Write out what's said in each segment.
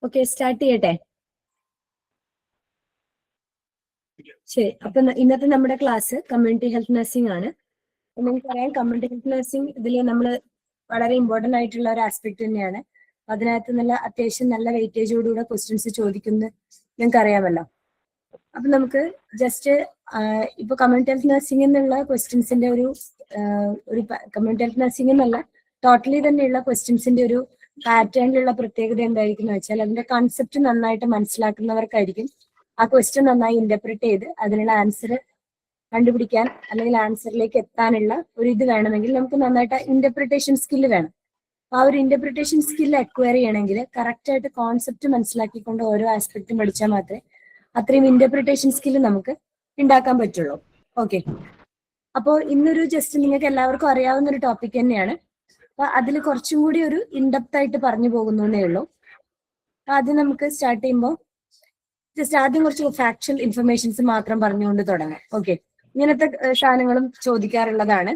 Okay, start ചെയ്യട്ടെ. ശരി, അപ്പൊ ഇന്നത്തെ നമ്മുടെ ക്ലാസ് കമ്മ്യൂണിറ്റി ഹെൽത്ത് നഴ്സിംഗ് ആണ്. നിങ്ങൾക്കറിയാം, കമ്മ്യൂണിറ്റി ഹെൽത്ത് നഴ്സിംഗ് ഇതിൽ നമ്മൾ വളരെ ഇമ്പോർട്ടന്റ് ആയിട്ടുള്ള ഒരു ആസ്പെക്ട് തന്നെയാണ്. അതിനകത്ത് അത്യാവശ്യം നല്ല വെയിറ്റേജോടുകൂടെ ക്വസ്റ്റ്യൻസ് ചോദിക്കുന്നത് നിങ്ങൾക്ക് അറിയാമല്ലോ. അപ്പൊ നമുക്ക് ജസ്റ്റ് ഇപ്പൊ കമ്മ്യൂണിറ്റി ഹെൽത്ത് നഴ്സിംഗ് എന്നുള്ള ക്വസ്റ്റ്യൻസിന്റെ ഒരു കമ്മ്യൂണിറ്റി ഹെൽത്ത് നഴ്സിംഗ് എന്നല്ല, ടോട്ടലി തന്നെയുള്ള ക്വസ്റ്റ്യൻസിന്റെ ഒരു പാറ്റേണിലുള്ള പ്രത്യേകത എന്തായിരിക്കും എന്ന് വെച്ചാൽ, അതിന്റെ കൺസെപ്റ്റ് നന്നായിട്ട് മനസ്സിലാക്കുന്നവർക്കായിരിക്കും ആ ക്വസ്റ്റ്യൻ നന്നായി ഇന്റർപ്രിറ്റ് ചെയ്ത് അതിനുള്ള ആൻസർ കണ്ടുപിടിക്കാൻ അല്ലെങ്കിൽ ആൻസറിലേക്ക് എത്താനുള്ള ഒരു ഇത് വേണമെങ്കിൽ നമുക്ക് നന്നായിട്ട് ഇന്റർപ്രിട്ടേഷൻ സ്കില്ല് വേണം. ആ ഒരു ഇന്റർപ്രിട്ടേഷൻ സ്കില്ല് അക്വയർ ചെയ്യണമെങ്കിൽ കറക്റ്റ് ആയിട്ട് കോൺസെപ്റ്റ് മനസ്സിലാക്കിക്കൊണ്ട് ഓരോ ആസ്പെക്റ്റും പഠിച്ചാൽ മാത്രമേ അത്രയും ഇന്റർപ്രിട്ടേഷൻ സ്കില്ല് നമുക്ക് ഉണ്ടാക്കാൻ പറ്റുള്ളൂ. ഓക്കെ, അപ്പോൾ ഇന്നൊരു ജസ്റ്റ് നിങ്ങൾക്ക് എല്ലാവർക്കും അറിയാവുന്ന ഒരു ടോപ്പിക് തന്നെയാണ്. അപ്പൊ അതിൽ കുറച്ചും കൂടി ഒരു ഇൻഡെപ്ത് ആയിട്ട് പറഞ്ഞു പോകുന്നേ ഉള്ളൂ. ആദ്യം നമുക്ക് സ്റ്റാർട്ട് ചെയ്യുമ്പോൾ ജസ്റ്റ് ആദ്യം കുറച്ച് ഫാക്ച്വൽ ഇൻഫർമേഷൻസ് മാത്രം പറഞ്ഞുകൊണ്ട് തുടങ്ങാം. ഓക്കെ, ഇങ്ങനത്തെ സാധനങ്ങളും ചോദിക്കാറുള്ളതാണ്.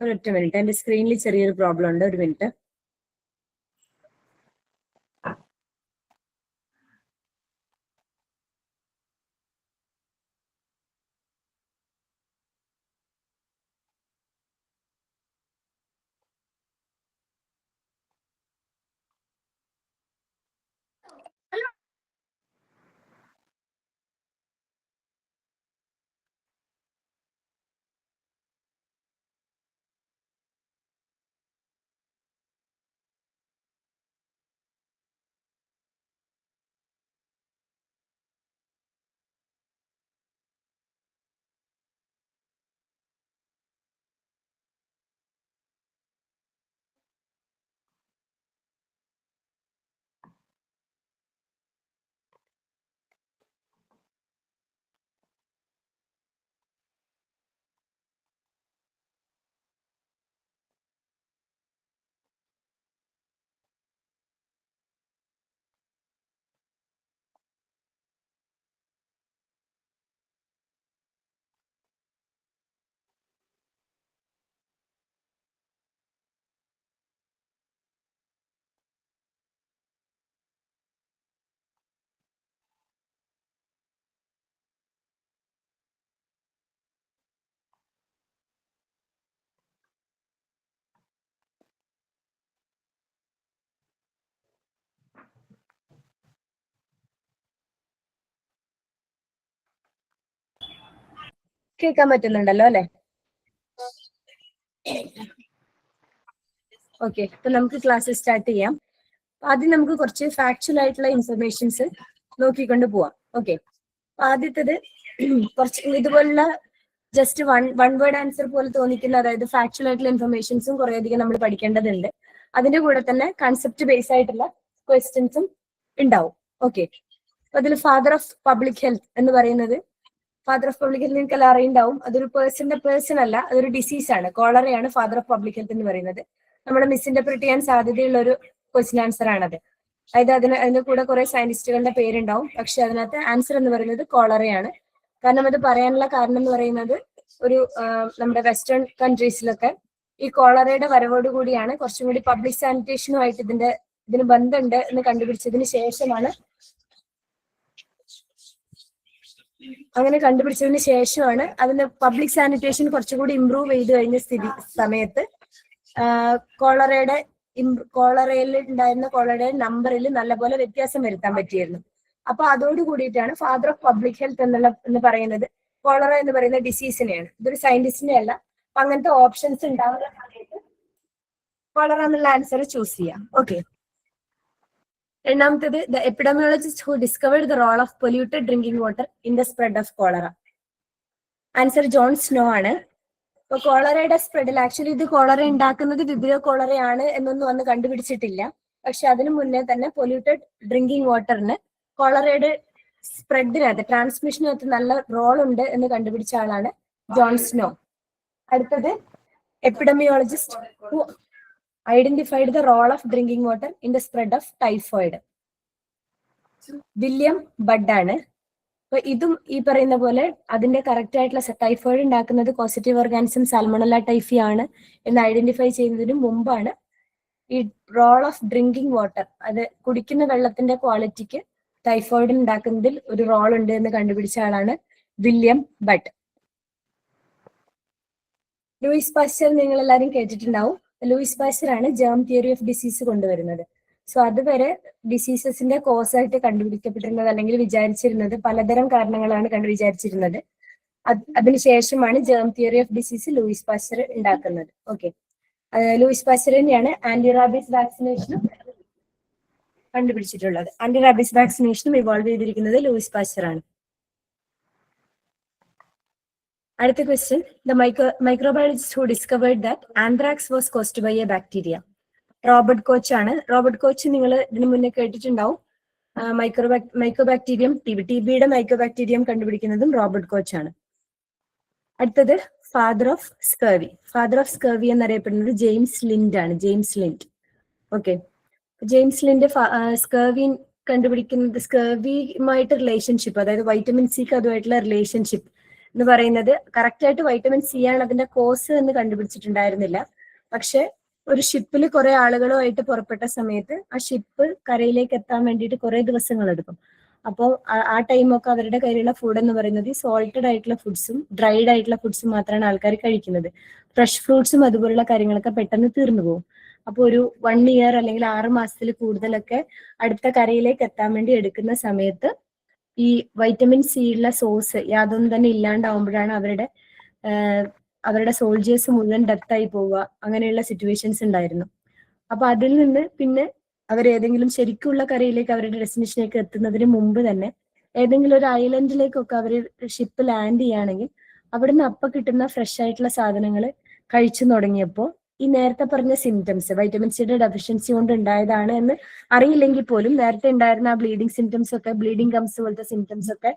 ഒരൊറ്റ മിനിറ്റ്, എന്റെ സ്ക്രീനിൽ ചെറിയൊരു പ്രോബ്ലം ഉണ്ട്. ഒരു മിനിറ്റ്. കേൾക്കാൻ പറ്റുന്നുണ്ടല്ലോ അല്ലെ? ഓക്കെ, അപ്പൊ നമുക്ക് ക്ലാസ് സ്റ്റാർട്ട് ചെയ്യാം. ആദ്യം നമുക്ക് കുറച്ച് ഫാക്ച്വൽ ആയിട്ടുള്ള ഇൻഫർമേഷൻസ് നോക്കിക്കൊണ്ട് പോവാം. ഓക്കെ, ആദ്യത്തേത് കുറച്ച് ഇതുപോലുള്ള ജസ്റ്റ് വൺ വേർഡ് ആൻസർ പോലെ തോന്നിക്കുന്ന, അതായത് ഫാക്ച്വൽ ആയിട്ടുള്ള ഇൻഫർമേഷൻസും കുറേയധികം നമ്മൾ പഠിക്കേണ്ടതുണ്ട്. അതിന്റെ കൂടെ തന്നെ കൺസെപ്റ്റ് ബേസ് ആയിട്ടുള്ള ക്വസ്റ്റ്യൻസും ഉണ്ടാവും. ഓക്കെ, അതിൽ ഫാദർ ഓഫ് പബ്ലിക് ഹെൽത്ത് എന്ന് പറയുന്നത്, ഫാദർ ഓഫ് പബ്ലിക് ഹെൽത്ത് നിങ്ങൾക്ക് എല്ലാം അറിയുണ്ടാവും. അതൊരു പേഴ്സൺ അല്ല, അതൊരു ഡിസീസ് ആണ്. കോളറയാണ് ഫാദർ ഓഫ് പബ്ലിക് ഹെൽത്ത് എന്ന് പറയുന്നത്. നമ്മുടെ മിസ്ഇന്റർപ്രിറ്റ് ചെയ്യാൻ സാധ്യതയുള്ള ഒരു ക്വസ്റ്റ്യൻ ആൻസർ ആണത്. അതായത് അതിന്റെ കൂടെ കുറെ സയന്റിസ്റ്റുകളുടെ പേരുണ്ടാവും, പക്ഷെ അതിനകത്ത് ആൻസർ എന്ന് പറയുന്നത് കോളറയാണ്. കാരണം അത് പറയാനുള്ള കാരണം എന്ന് പറയുന്നത്, ഒരു നമ്മുടെ വെസ്റ്റേൺ കൺട്രീസിലൊക്കെ ഈ കോളറയുടെ വരവോട് കൂടിയാണ് കുറച്ചും കൂടി പബ്ലിക് സാനിറ്റേഷനുമായിട്ട് ഇതിന് ബന്ധമുണ്ട് എന്ന് കണ്ടുപിടിച്ചതിന് ശേഷമാണ് അതിന് പബ്ലിക് സാനിറ്റേഷൻ കുറച്ചുകൂടി ഇംപ്രൂവ് ചെയ്ത് കഴിഞ്ഞ സമയത്ത് കോളറയിൽ ഉണ്ടായിരുന്ന കോളറയുടെ നമ്പറിൽ നല്ലപോലെ വ്യത്യാസം വരുത്താൻ പറ്റിയിരുന്നു. അപ്പൊ അതോട് കൂടിയിട്ടാണ് ഫാദർ ഓഫ് പബ്ലിക് ഹെൽത്ത് എന്ന് പറയുന്നത് കോളറ എന്ന് പറയുന്ന ഡിസീസിനെയാണ്. ഇതൊരു സയന്റിസ്റ്റിനെ അല്ല. അപ്പൊ അങ്ങനത്തെ ഓപ്ഷൻസ് ഉണ്ടാവുന്ന സമയത്ത് കോളറ എന്നുള്ള ആൻസർ ചൂസ് ചെയ്യാം. ഓക്കെ. രണ്ടാമത്തേത്, the epidemiologist who discovered the role of polluted drinking water in the spread of cholera. Answer John Snow ആണ്. ഇപ്പൊ കോളറയുടെ സ്പ്രെഡിൽ ആക്ച്വലി ഇത് കോളറ ഉണ്ടാക്കുന്നത് വിബ്രിയോ കോളറയാണ് എന്നൊന്നും അന്ന് കണ്ടുപിടിച്ചിട്ടില്ല. പക്ഷെ അതിനു മുന്നേ തന്നെ പൊല്യൂട്ടഡ് ഡ്രിങ്കിങ് വാട്ടറിന് കോളറയുടെ സ്പ്രെഡിനകത്ത്, ട്രാൻസ്മിഷനകത്ത് നല്ല റോൾ ഉണ്ട് എന്ന് കണ്ടുപിടിച്ച ആളാണ് ജോൺ സ്നോ. അടുത്തത്, epidemiologist who identified the role of drinking water in the spread of typhoid. William Budd ആണ്. അപ്പൊ ഇതും ഈ പറയുന്ന പോലെ അതിന്റെ കറക്റ്റ് ആയിട്ടുള്ള ടൈഫോയിഡ് ഉണ്ടാക്കുന്നത് പോസിറ്റീവ് ഓർഗാനിസം സാൽമണല്ല ടൈഫി ആണ് എന്ന് ഐഡന്റിഫൈ ചെയ്യുന്നതിന് മുമ്പാണ് ഈ റോൾ ഓഫ് ഡ്രിങ്കിങ് വാട്ടർ, അത് കുടിക്കുന്ന വെള്ളത്തിന്റെ ക്വാളിറ്റിക്ക് ടൈഫോയിഡ് ഉണ്ടാക്കുന്നതിൽ ഒരു റോൾ ഉണ്ട് എന്ന് കണ്ടുപിടിച്ച ആളാണ് വില്യം ബഡ്. ലൂയിസ് പാസ്റ്റർ നിങ്ങൾ എല്ലാവരും കേട്ടിട്ടുണ്ടാവും. ലൂയിസ് പാസ്റ്റർ ആണ് ജേം തിയറി ഓഫ് ഡിസീസ് കൊണ്ടുവരുന്നത്. സോ അതുവരെ ഡിസീസസിന്റെ കോസ് ആയിട്ട് കണ്ടുപിടിക്കപ്പെട്ടിരുന്നത് അല്ലെങ്കിൽ വിചാരിച്ചിരുന്നത് പലതരം കാരണങ്ങളാണ് വിചാരിച്ചിരുന്നത്. അതിനുശേഷമാണ് germ theory of disease Louis Pasteur ഉണ്ടാക്കുന്നത്. ഓക്കെ. ലൂയിസ് പാസ്റ്റർ തന്നെയാണ് ആന്റി റാബീസ് വാക്സിനേഷനും കണ്ടുപിടിച്ചിട്ടുള്ളത്. ആന്റി റാബീസ് വാക്സിനേഷനും ഇവോൾവ് ചെയ്തിരിക്കുന്നത് ലൂയിസ് പാസ്റ്റർ ആണ്. അടുത്ത question, the microbiologist who discovered that anthrax was caused by a bacteria. Robert Koch ആണ്. റോബർട്ട് കോച്ച് നിങ്ങൾ ഇതിനു മുന്നേ കേട്ടിട്ടുണ്ടാവും. മൈക്രോബാക്ടീരിയം ടിബിയുടെ മൈക്രോബാക്ടീരിയം കണ്ടുപിടിക്കുന്നതും റോബർട്ട് കോച്ച് ആണ്. അടുത്തത്, father of scurvy. Father of scurvy എന്നറിയപ്പെടുന്നത് ജെയിംസ് ലിൻഡ് ആണ്. James Lind. Okay. James Lindt scurvy കണ്ടുപിടിക്കുന്നത്, സ്കർവിയുമായിട്ട് റിലേഷൻഷിപ്പ്, അതായത് വൈറ്റമിൻ സിക്ക് അതുമായിട്ടുള്ള റിലേഷൻഷിപ്പ് എന്ന് പറയുന്നത് കറക്റ്റ് ആയിട്ട് വൈറ്റമിൻ സി ആണ് അതിന്റെ കോസ് എന്ന് കണ്ടുപിടിച്ചിട്ടുണ്ടായിരുന്നില്ല. പക്ഷെ ഒരു ഷിപ്പിൽ കുറെ ആളുകളുമായിട്ട് പുറപ്പെട്ട സമയത്ത് ആ ഷിപ്പ് കരയിലേക്ക് എത്താൻ വേണ്ടിയിട്ട് കുറെ ദിവസങ്ങൾ എടുക്കും. അപ്പോൾ ആ ടൈമൊക്കെ അവരുടെ കയ്യിലുള്ള ഫുഡ് എന്ന് പറയുന്നത് സോൾട്ടഡ് ആയിട്ടുള്ള ഫുഡ്സും ഡ്രൈഡ് ആയിട്ടുള്ള ഫുഡ്സും മാത്രമാണ് ആൾക്കാർ കഴിക്കുന്നത്. ഫ്രഷ് ഫ്രൂട്ട്സും അതുപോലുള്ള കാര്യങ്ങളൊക്കെ പെട്ടെന്ന് തീർന്നു പോകും. അപ്പോൾ ഒരു 1 ഇയർ അല്ലെങ്കിൽ 6 മാസത്തിൽ കൂടുതലൊക്കെ അടുത്ത കരയിലേക്ക് എത്താൻ വേണ്ടി എടുക്കുന്ന സമയത്ത് ഈ വൈറ്റമിൻ സി ഉള്ള സോഴ്സ് യാതൊന്നും തന്നെ ഇല്ലാണ്ടാവുമ്പോഴാണ് അവരുടെ സോൾജേഴ്സ് മുഴുവൻ ഡെത്തായി പോവുക. അങ്ങനെയുള്ള സിറ്റുവേഷൻസ് ഉണ്ടായിരുന്നു. അപ്പൊ അതിൽ നിന്ന് പിന്നെ അവരേതെങ്കിലും ശരിക്കുള്ള കരയിലേക്ക് അവരുടെ ഡെസ്റ്റിനേഷനിലേക്ക് എത്തുന്നതിന് മുമ്പ് തന്നെ ഏതെങ്കിലും ഒരു ഐലൻഡിലേക്കൊക്കെ അവർ ഷിപ്പ് ലാൻഡ് ചെയ്യുകയാണെങ്കിൽ അവിടുന്ന് അപ്പൊ കിട്ടുന്ന ഫ്രഷ് ആയിട്ടുള്ള സാധനങ്ങൾ കഴിച്ചു തുടങ്ങിയപ്പോൾ ഈ നേരത്തെ പറഞ്ഞ സിംറ്റംസ് വൈറ്റമിൻ സിയുടെ ഡെഫിഷ്യൻസി കൊണ്ട് ഉണ്ടായതാണ് എന്ന് അറിയില്ലെങ്കിൽ പോലും നേരത്തെ ഉണ്ടായിരുന്ന ആ ബ്ലീഡിങ് സിംറ്റംസ് ഒക്കെ, ബ്ലീഡിങ് ഗംസ് പോലത്തെ സിംറ്റംസ് ഒക്കെ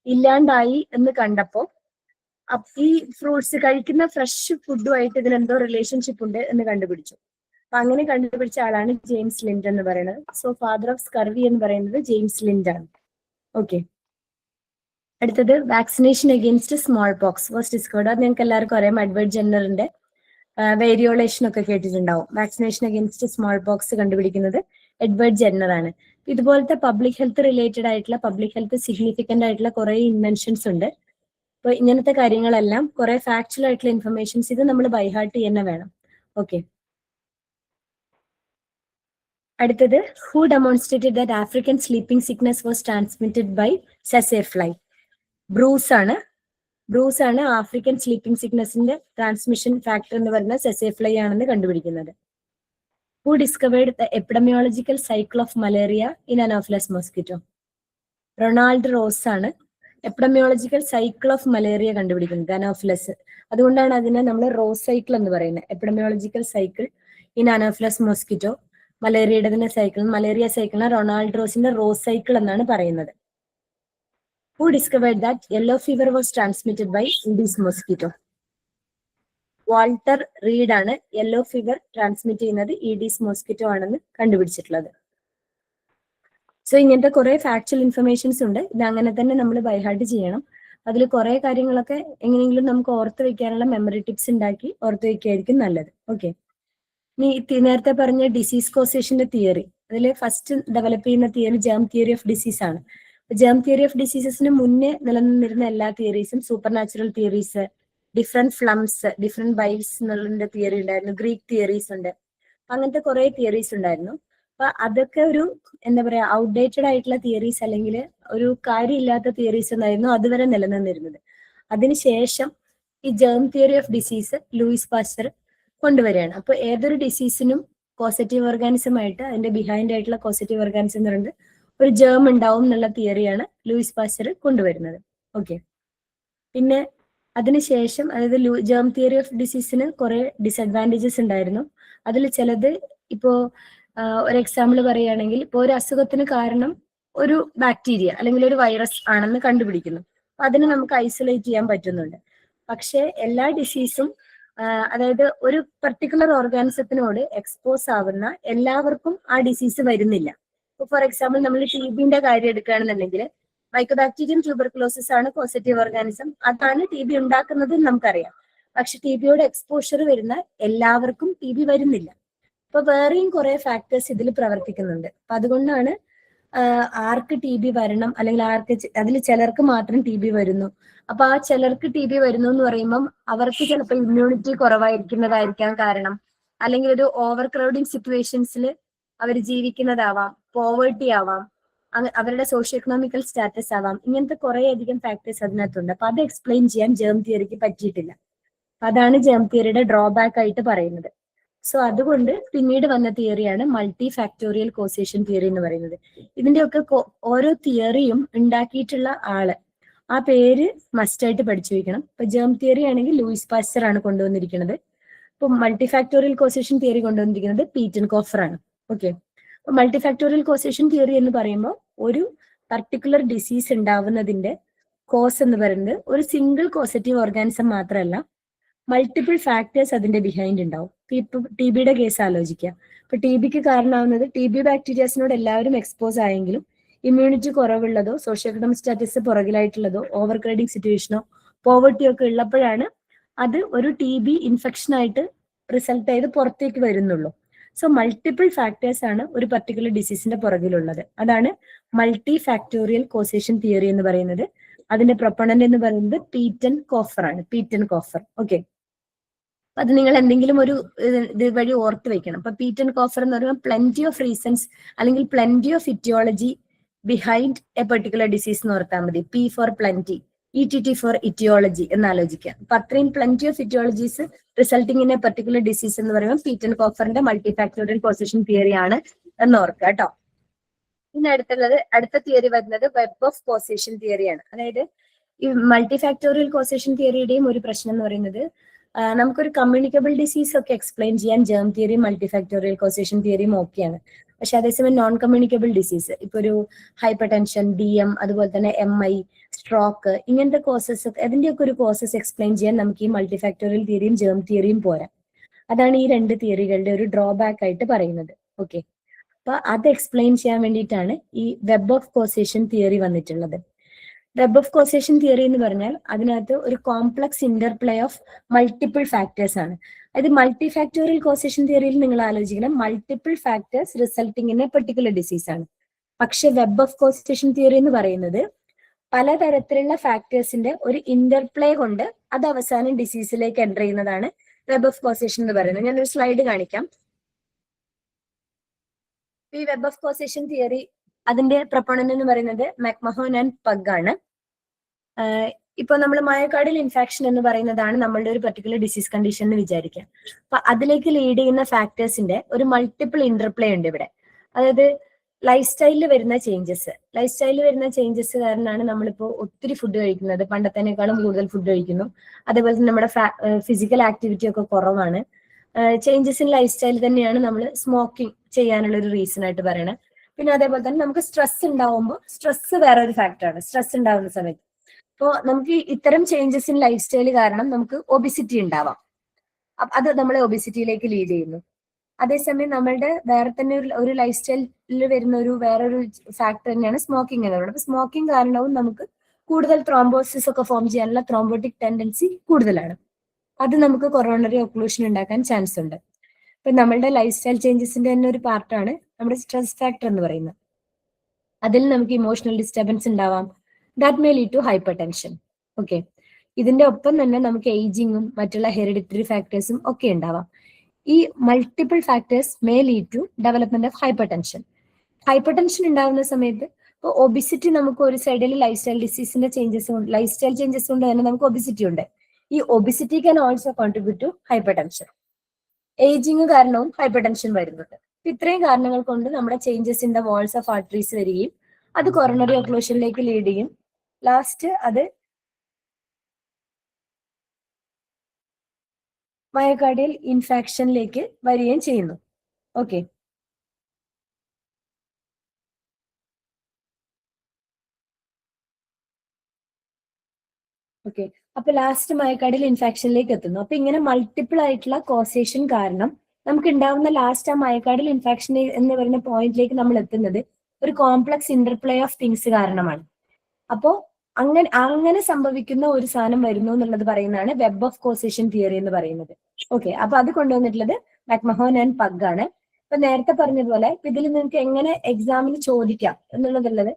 ഇല്ലാണ്ടായി എന്ന് കണ്ടപ്പോൾ ഈ ഫ്രൂട്ട്സ് കഴിക്കുന്ന ഫ്രഷ് ഫുഡുമായിട്ട് ഇതിനെന്തോ റിലേഷൻഷിപ്പ് ഉണ്ട് എന്ന് കണ്ടുപിടിച്ചു. അപ്പൊ അങ്ങനെ കണ്ടുപിടിച്ച ആളാണ് ജെയിംസ് ലിൻഡ് എന്ന് പറയുന്നത്. സോ ഫാദർ ഓഫ് സ്കർവി എന്ന് പറയുന്നത് ജെയിംസ് ലിൻഡ് ആണ്. ഓക്കെ. അടുത്തത്, vaccination against small pox was discovered. അത് നിങ്ങൾക്ക് എല്ലാവർക്കും അറിയാം. എഡ്വേർഡ് ജെന്നറിന്റെ വേരിയോളേഷൻ ഒക്കെ കേട്ടിട്ടുണ്ടാവും. വാക്സിനേഷൻ അഗെയിൻസ്റ്റ് സ്മോൾ പോക്സ് കണ്ടുപിടിക്കുന്നത് എഡ്വേർഡ് ജെന്നർ ആണ്. ഇതുപോലത്തെ പബ്ലിക് ഹെൽത്ത് റിലേറ്റഡ് ആയിട്ടുള്ള, പബ്ലിക് ഹെൽത്ത് സിഗ്നിഫിക്കന്റ് ആയിട്ടുള്ള കുറെ ഇൻവെൻഷൻസ് ഉണ്ട്. അപ്പൊ ഇങ്ങനത്തെ കാര്യങ്ങളെല്ലാം കുറെ ഫാക്ച്വൽ ആയിട്ടുള്ള ഇൻഫർമേഷൻസ് ഇത് നമ്മൾ ബൈഹാർട്ട് തന്നെ വേണം. ഓക്കെ. അടുത്തത്, who demonstrated that African sleeping sickness was transmitted by സസേ ഫ്ലൈ. ബ്രൂസ് ആണ് ആഫ്രിക്കൻ സ്ലീപ്പിംഗ് സിക്നസിന്റെ ട്രാൻസ്മിഷൻ ഫാക്ടർ എന്ന് പറയുന്ന സസേ ഫ്ലൈ ആണെന്ന് കണ്ടുപിടിക്കുന്നത്. Who discovered the epidemiological cycle of malaria in anopheles mosquito. Ronald Ross ആണ് എപ്പിഡമിയോളജിക്കൽ സൈക്കിൾ ഓഫ് മലേറിയ കണ്ടുപിടിക്കുന്നത്, അനോഫിലസ്. അതുകൊണ്ടാണ് അതിനെ നമ്മൾ റോസ് സൈക്കിൾ എന്ന് പറയുന്നത്. Epidemiological cycle in anopheles mosquito. മലേറിയയുടെ സൈക്കിൾ, മലേറിയ സൈക്കിളിനെ റൊണാൾഡ് റോസിന്റെ റോസ് സൈക്കിൾ എന്നാണ് പറയുന്നത്. Who discovered that yellow fever was transmitted by Aedes mosquito? Walter read ആണ് യെല്ലോ ഫീവർ ട്രാൻസ്മിറ്റ് ചെയ്യുന്നത് ഈഡീസ് മോസ്കിറ്റോ ആണെന്ന് കണ്ടുപിടിച്ചിട്ടുള്ളത്. സോ ഇങ്ങനത്തെ കുറെ ഫാക്ച്വൽ ഇൻഫർമേഷൻസ് ഉണ്ട്. ഇത് അങ്ങനെ തന്നെ നമ്മൾ ബൈഹാർട്ട് ചെയ്യണം. അതിൽ കുറെ കാര്യങ്ങളൊക്കെ എങ്ങനെയെങ്കിലും നമുക്ക് ഓർത്ത് വെക്കാനുള്ള മെമ്മറി ടിപ്സ് ഉണ്ടാക്കി ഓർത്ത് വെക്കുകയായിരിക്കും നല്ലത്. ഓക്കെ, ഇനി നേരത്തെ പറഞ്ഞ ഡിസീസ് കോസേഷന്റെ തിയറി, അതിൽ ഫസ്റ്റ് ഡെവലപ്പ് ചെയ്യുന്ന theory germ theory of disease ആണ്. ജേം തിയറി ഓഫ് ഡിസീസസിന് മുന്നേ നിലനിന്നിരുന്ന എല്ലാ തിയറീസും super natural theories, different phlegms, different biles എന്നുള്ള തിയറി ഉണ്ടായിരുന്നു, ഗ്രീക്ക് തിയറീസ് ഉണ്ട്, അങ്ങനത്തെ കുറെ തിയറീസ് ഉണ്ടായിരുന്നു. അപ്പൊ അതൊക്കെ ഒരു എന്താ പറയാ ഔട്ട്ഡേറ്റഡ് ആയിട്ടുള്ള തിയറീസ് അല്ലെങ്കിൽ ഒരു കാര്യമില്ലാത്ത തിയറീസ് എന്നായിരുന്നു അതുവരെ നിലനിന്നിരുന്നത്. അതിനുശേഷം ഈ germ theory of disease Louis pastor കൊണ്ടുവരികയാണ്. അപ്പൊ ഏതൊരു ഡിസീസിനും കോസറ്റീവ് ഓർഗാനിസം ആയിട്ട് അതിന്റെ ബിഹൈൻഡ് ആയിട്ടുള്ള കോസറ്റീവ് ഓർഗാനിസം എന്ന് പറയുന്നത് ഒരു ജേം ഉണ്ടാവും എന്നുള്ള തിയറിയാണ് ലൂയിസ് പാസ്റ്റർ കൊണ്ടുവരുന്നത്. ഓക്കെ, പിന്നെ അതിനുശേഷം അതായത് ജേം തിയറി ഓഫ് ഡിസീസിന് കുറെ ഡിസഡ്വാൻറ്റേജസ് ഉണ്ടായിരുന്നു. അതിൽ ചിലത് ഇപ്പോ ഒരു എക്സാമ്പിൾ പറയുകയാണെങ്കിൽ ഇപ്പോൾ ഒരു അസുഖത്തിന് കാരണം ഒരു ബാക്ടീരിയ അല്ലെങ്കിൽ ഒരു വൈറസ് ആണെന്ന് കണ്ടുപിടിക്കുന്നു. അപ്പൊ അതിനെ നമുക്ക് ഐസൊലേറ്റ് ചെയ്യാൻ പറ്റുന്നുണ്ട്. പക്ഷെ എല്ലാ ഡിസീസും അതായത് ഒരു പർട്ടിക്കുലർ ഓർഗാനിസത്തിനോട് എക്സ്പോസ് ആവുന്ന എല്ലാവർക്കും ആ ഡിസീസ് വരുന്നില്ല. ഇപ്പൊ ഫോർ എക്സാമ്പിൾ നമ്മൾ TBന്റെ കാര്യം എടുക്കുകയാണെന്നുണ്ടെങ്കിൽ മൈക്കോബാക്ടീരിയം ട്യൂബർകുലോസിസ് ആണ് പോസിറ്റീവ് ഓർഗാനിസം, അതാണ് TB ഉണ്ടാക്കുന്നത് നമുക്കറിയാം. പക്ഷെ TBയോട് എക്സ്പോഷർ വരുന്ന എല്ലാവർക്കും TB വരുന്നില്ല. അപ്പൊ വേറെയും കുറെ ഫാക്ടേഴ്സ് ഇതിൽ പ്രവർത്തിക്കുന്നുണ്ട്. അപ്പൊ അതുകൊണ്ടാണ് ആർക്ക് TB വരണം അല്ലെങ്കിൽ ആർക്ക് അതിൽ ചിലർക്ക് മാത്രം TB വരുന്നു. അപ്പൊ ആ ചിലർക്ക് TB വരുന്നു എന്ന് പറയുമ്പം അവർക്ക് ചിലപ്പോൾ ഇമ്മ്യൂണിറ്റി കുറവായിരിക്കുന്നതായിരിക്കാം കാരണം, അല്ലെങ്കിൽ ഒരു ഓവർ ക്രൗഡിങ് സിറ്റുവേഷൻസിൽ അവർ ജീവിക്കുന്നതാവാം, പോവേർട്ടി ആവാം, അവരുടെ സോഷ്യോ എക്കണോമിക്കൽ സ്റ്റാറ്റസ് ആവാം. ഇങ്ങനത്തെ കുറെ അധികം ഫാക്ടേഴ്സ് അതിനകത്തുണ്ട്. അപ്പൊ അത് എക്സ്പ്ലെയിൻ ചെയ്യാൻ ജേം തിയറിക്ക് പറ്റിയിട്ടില്ല. അതാണ് ജേം തിയറിയുടെ ഡ്രോബാക്ക് ആയിട്ട് പറയുന്നത്. സോ അതുകൊണ്ട് പിന്നീട് വന്ന തിയറിയാണ് മൾട്ടി ഫാക്ടോറിയൽ കോസേഷൻ തിയറി എന്ന് പറയുന്നത്. ഇതിന്റെയൊക്കെ ഓരോ തിയറിയും ഉണ്ടാക്കിയിട്ടുള്ള ആള് ആ പേര് മസ്റ്റായിട്ട് പഠിച്ചു വെക്കണം. ഇപ്പൊ ജേം തിയറി ആണെങ്കിൽ ലൂയിസ് പാസ്റ്റർ ആണ് കൊണ്ടുവന്നിരിക്കുന്നത്. ഇപ്പൊ മൾട്ടി ഫാക്ടോറിയൽ കോസേഷൻ തിയറി കൊണ്ടുവന്നിരിക്കുന്നത് പീറ്റൻ കോഫർ ആണ്. ഓക്കെ, അപ്പൊ മൾട്ടി ഫാക്ടോറിയൽ കോസേഷൻ തിയറി എന്ന് പറയുമ്പോൾ ഒരു പർട്ടിക്കുലർ ഡിസീസ് ഉണ്ടാവുന്നതിന്റെ കോസ് എന്ന് പറയുന്നത് ഒരു സിംഗിൾ കോസറ്റീവ് ഓർഗാനിസം മാത്രമല്ല, മൾട്ടിപ്പിൾ ഫാക്ടേഴ്സ് അതിന്റെ ബിഹൈൻഡ് ഉണ്ടാവും. ഇപ്പൊ TBയുടെ കേസ് ആലോചിക്കുക. ഇപ്പൊ TBക്ക് കാരണമാവുന്നത് TB ബാക്ടീരിയാസിനോട് എല്ലാവരും എക്സ്പോസ് ആയെങ്കിലും ഇമ്മ്യൂണിറ്റി കുറവുള്ളതോ സോഷ്യോ എക്കണോമിക് സ്റ്റാറ്റസ് പുറകിലായിട്ടുള്ളതോ ഓവർ ക്രൈഡിങ് സിറ്റുവേഷനോ പോവർട്ടിയോ ഒക്കെ ഉള്ളപ്പോഴാണ് അത് ഒരു TB ഇൻഫെക്ഷൻ ആയിട്ട് റിസൾട്ട് ചെയ്ത് പുറത്തേക്ക് വരുന്നുള്ളൂ. സോ മൾട്ടിപ്പിൾ ഫാക്ടേഴ്സ് ആണ് ഒരു പർട്ടിക്കുലർ ഡിസീസിന്റെ പുറകിലുള്ളത്. അതാണ് മൾട്ടി ഫാക്ടോറിയൽ കോസേഷൻ തിയറി എന്ന് പറയുന്നത്. അതിന്റെ പ്രൊപ്പണന്റ് എന്ന് പറയുന്നത് പീറ്റൻ കോഫർ ആണ്. പീറ്റൻ കോഫർ. ഓക്കെ, അത് നിങ്ങൾ എന്തെങ്കിലും ഒരു ഇത് വഴി ഓർത്ത് വെക്കണം. അപ്പൊ പീറ്റൻ കോഫർ എന്ന് പറയുമ്പോൾ പ്ലെന്റി ഓഫ് റീസൺസ് അല്ലെങ്കിൽ plenty of etiology behind a particular disease എന്ന് ഓർത്താൽ മതി. P for plenty, ETT for etiology എന്നാലോചിക്കുക. അപ്പൊ അത്രയും plenty of etiologies resulting in a particular disease എന്ന് പറയുമ്പോൾ പീറ്റൻ കോഫറിന്റെ മൾട്ടി ഫാക്ടോറിയൽ കോസേഷൻ തിയറി ആണ് എന്ന് ഓർക്കുക കേട്ടോ. ഇനി അടുത്ത തിയറി വരുന്നത് വെബ് ഓഫ് കോസേഷൻ തിയറിയാണ്. അതായത് ഈ മൾട്ടി ഫാക്ടോറിയൽ കോസേഷൻ തിയറിയുടെയും ഒരു പ്രശ്നം എന്ന് പറയുന്നത് നമുക്കൊരു കമ്മ്യൂണിക്കബിൾ ഡിസീസ് ഒക്കെ എക്സ്പ്ലെയിൻ ചെയ്യാൻ ജേം തിയറിയും മൾട്ടി ഫാക്ടോറിയൽ കോസേഷൻ തിയറിയും ഓക്കെയാണ്. പക്ഷെ അതേസമയം നോൺ കമ്മ്യൂണിക്കബിൾ ഡിസീസ്, ഇപ്പൊ ഒരു ഹൈപ്പർ ടെൻഷൻ, DM, അതുപോലെ തന്നെ MI, സ്ട്രോക്ക്, ഇങ്ങനത്തെ കോസസ് അതിന്റെയൊക്കെ ഒരു കോസസ് എക്സ്പ്ലെയിൻ ചെയ്യാൻ നമുക്ക് ഈ മൾട്ടി ഫാക്ടോറിയൽ തിയറിയും ജേം തിയറിയും പോരാ. അതാണ് ഈ രണ്ട് തിയറികളുടെ ഒരു ഡ്രോബാക്ക് ആയിട്ട് പറയുന്നത്. ഓക്കെ, അപ്പൊ അത് എക്സ്പ്ലെയിൻ ചെയ്യാൻ വേണ്ടിയിട്ടാണ് ഈ വെബ് ഓഫ് കോസേഷൻ തിയറി വന്നിട്ടുള്ളത്. വെബ് ഓഫ് കോസേഷൻ തിയറി എന്ന് പറഞ്ഞാൽ അതിനകത്ത് ഒരു complex interplay of multiple factors ആണ്. അതായത് മൾട്ടി ഫാക്ടോറിയൽ കോസേഷൻ തിയറിയിൽ നിങ്ങൾ ആലോചിക്കണം multiple factors resulting in a particular disease ആണ്. പക്ഷെ വെബ് ഓഫ് കോസേഷൻ തിയറി എന്ന് പറയുന്നത് പലതരത്തിലുള്ള ഫാക്ടേഴ്സിന്റെ ഒരു ഇന്റർപ്ലേ കൊണ്ട് അത് അവസാനം ഡിസീസിലേക്ക് എൻ്റർ ചെയ്യുന്നതാണ് വെബ് ഓഫ് കോസേഷൻ എന്ന് പറയുന്നത്. ഞാനൊരു സ്ലൈഡ് കാണിക്കാം. ഈ വെബ് ഓഫ് കോസേഷൻ തിയറി അതിന്റെ പ്രൊപ്പണന്റ് എന്ന് പറയുന്നത് മക്മഹോൺ ആൻഡ് പഗ് ആണ്. ഇപ്പൊ നമ്മൾ മയോകാർഡിയൽ ഇൻഫെക്ഷൻ എന്ന് പറയുന്നതാണ് നമ്മളുടെ ഒരു പർട്ടിക്കുലർ ഡിസീസ് കണ്ടീഷൻ എന്ന് വിചാരിക്കാം. അപ്പൊ അതിലേക്ക് ലീഡ് ചെയ്യുന്ന ഫാക്ടേഴ്സിന്റെ ഒരു മൾട്ടിപ്പിൾ ഇന്റർപ്ലേ ഉണ്ട് ഇവിടെ. അതായത് ലൈഫ് സ്റ്റൈലിൽ വരുന്ന ചേഞ്ചസ് കാരണമാണ് നമ്മളിപ്പോ ഒത്തിരി ഫുഡ് കഴിക്കുന്നത്, പണ്ടത്തേക്കാളും കൂടുതൽ ഫുഡ് കഴിക്കുന്നു. അതേപോലെ തന്നെ നമ്മുടെ ഫിസിക്കൽ ആക്ടിവിറ്റി ഒക്കെ കുറവാണ്. ചേഞ്ചസ് ഇൻ ലൈഫ് സ്റ്റൈൽ തന്നെയാണ് നമ്മൾ സ്മോക്കിംഗ് ചെയ്യാനുള്ള ഒരു റീസൺ ആയിട്ട് പറയുന്നത്. പിന്നെ അതേപോലെ തന്നെ നമുക്ക് സ്ട്രെസ് ഉണ്ടാവുമ്പോൾ സ്ട്രെസ് വേറെ ഒരു ഫാക്ടറാണ് സ്ട്രെസ് ഉണ്ടാവുന്ന സമയത്ത്. അപ്പോൾ നമുക്ക് ഇത്തരം ചേഞ്ചസ് ഇൻ ലൈഫ് സ്റ്റൈൽ കാരണം നമുക്ക് ഒബിസിറ്റി ഉണ്ടാവാം. അത് നമ്മളെ ഒബിസിറ്റിയിലേക്ക് ലീഡ് ചെയ്യുന്നു. അതേസമയം നമ്മളുടെ വേറെ തന്നെ ഒരു ലൈഫ് സ്റ്റൈലിൽ വരുന്ന വേറൊരു ഫാക്ടർ തന്നെയാണ് സ്മോക്കിംഗ് എന്ന് പറയുന്നത്. അപ്പൊ സ്മോക്കിംഗ് കാരണവും നമുക്ക് കൂടുതൽ ത്രോംബോസിസ് ഒക്കെ ഫോം ചെയ്യാനുള്ള ത്രോംബോട്ടിക് ടെൻഡൻസി കൂടുതലാണ്. അത് നമുക്ക് കൊറോണറി ഒക്ലൂഷൻ ഉണ്ടാക്കാൻ ചാൻസ് ഉണ്ട്. ഇപ്പൊ നമ്മളുടെ ലൈഫ് സ്റ്റൈൽ ചേഞ്ചസിന്റെ തന്നെ ഒരു പാർട്ടാണ് നമ്മുടെ സ്ട്രെസ് ഫാക്ടർ എന്ന് പറയുന്നത്. അതിൽ നമുക്ക് ഇമോഷണൽ ഡിസ്റ്റർബൻസ് ഉണ്ടാവാം. That may lead to hypertension. Okay, ഇതിന്റെ ഒപ്പം തന്നെ നമുക്ക് ഏജിങ്ങും മറ്റുള്ള ഹെറിഡിറ്ററി ഫാക്ടേഴ്സും ഒക്കെ ഉണ്ടാവാം. ഈ multiple factors may lead to development of hypertension. Hypertension ഉണ്ടാകുന്ന സമയത്ത് ഇപ്പോൾ ഒബിസിറ്റി നമുക്ക് ഒരു സൈഡിൽ ലൈഫ് സ്റ്റൈൽ ഡിസീസിന്റെ ചേഞ്ചസ് കൊണ്ട് ലൈഫ് സ്റ്റൈൽ ചേഞ്ചസ് കൊണ്ട് തന്നെ നമുക്ക് ഒബിസിറ്റി ഉണ്ട്. ഈ obesity can also contribute to hypertension. Ageing കാരണവും ഹൈപ്പർ ടെൻഷൻ വരുന്നുണ്ട്. ഇത്രയും കാരണങ്ങൾ കൊണ്ട് നമ്മുടെ changes in the walls of arteries വരികയും അത് കൊറോണറി ഒക്ലൂഷനിലേക്ക് ലീഡ് ചെയ്യും. ലാസ്റ്റ് അത് മയോകാർഡിയൽ ഇൻഫാക്ഷനിലേക്ക് വരികയും ചെയ്യുന്നു. ഓക്കെ, ഓക്കെ അപ്പൊ ലാസ്റ്റ് മയോകാർഡിയൽ ഇൻഫാക്ഷനിലേക്ക് എത്തുന്നു. അപ്പൊ ഇങ്ങനെ മൾട്ടിപ്പിൾ ആയിട്ടുള്ള കോസേഷൻ കാരണം നമുക്ക് ഉണ്ടാവുന്ന ലാസ്റ്റ് ആ മയോകാർഡിയൽ ഇൻഫാക്ഷൻ എന്ന് പറയുന്ന പോയിന്റിലേക്ക് നമ്മൾ എത്തുന്നത് ഒരു കോംപ്ലക്സ് ഇന്റർപ്ലേ ഓഫ് തിങ്സ് കാരണമാണ്. അപ്പോ അങ്ങനെ സംഭവിക്കുന്ന ഒരു സാധനം വരുന്നു എന്നുള്ളത് പറയുന്നതാണ് വെബ് ഓഫ് കോസേഷൻ തിയറി എന്ന് പറയുന്നത്. ഓക്കെ, അപ്പൊ അത് കൊണ്ടുവന്നിട്ടുള്ളത് മാക്മഹോൺ ആൻഡ് പഗ് ആണ്. ഇപ്പൊ നേരത്തെ പറഞ്ഞതുപോലെ ഇതിൽ നിങ്ങൾക്ക് എങ്ങനെ എക്സാമിന് ചോദിക്കാം എന്നുള്ളതുള്ളത്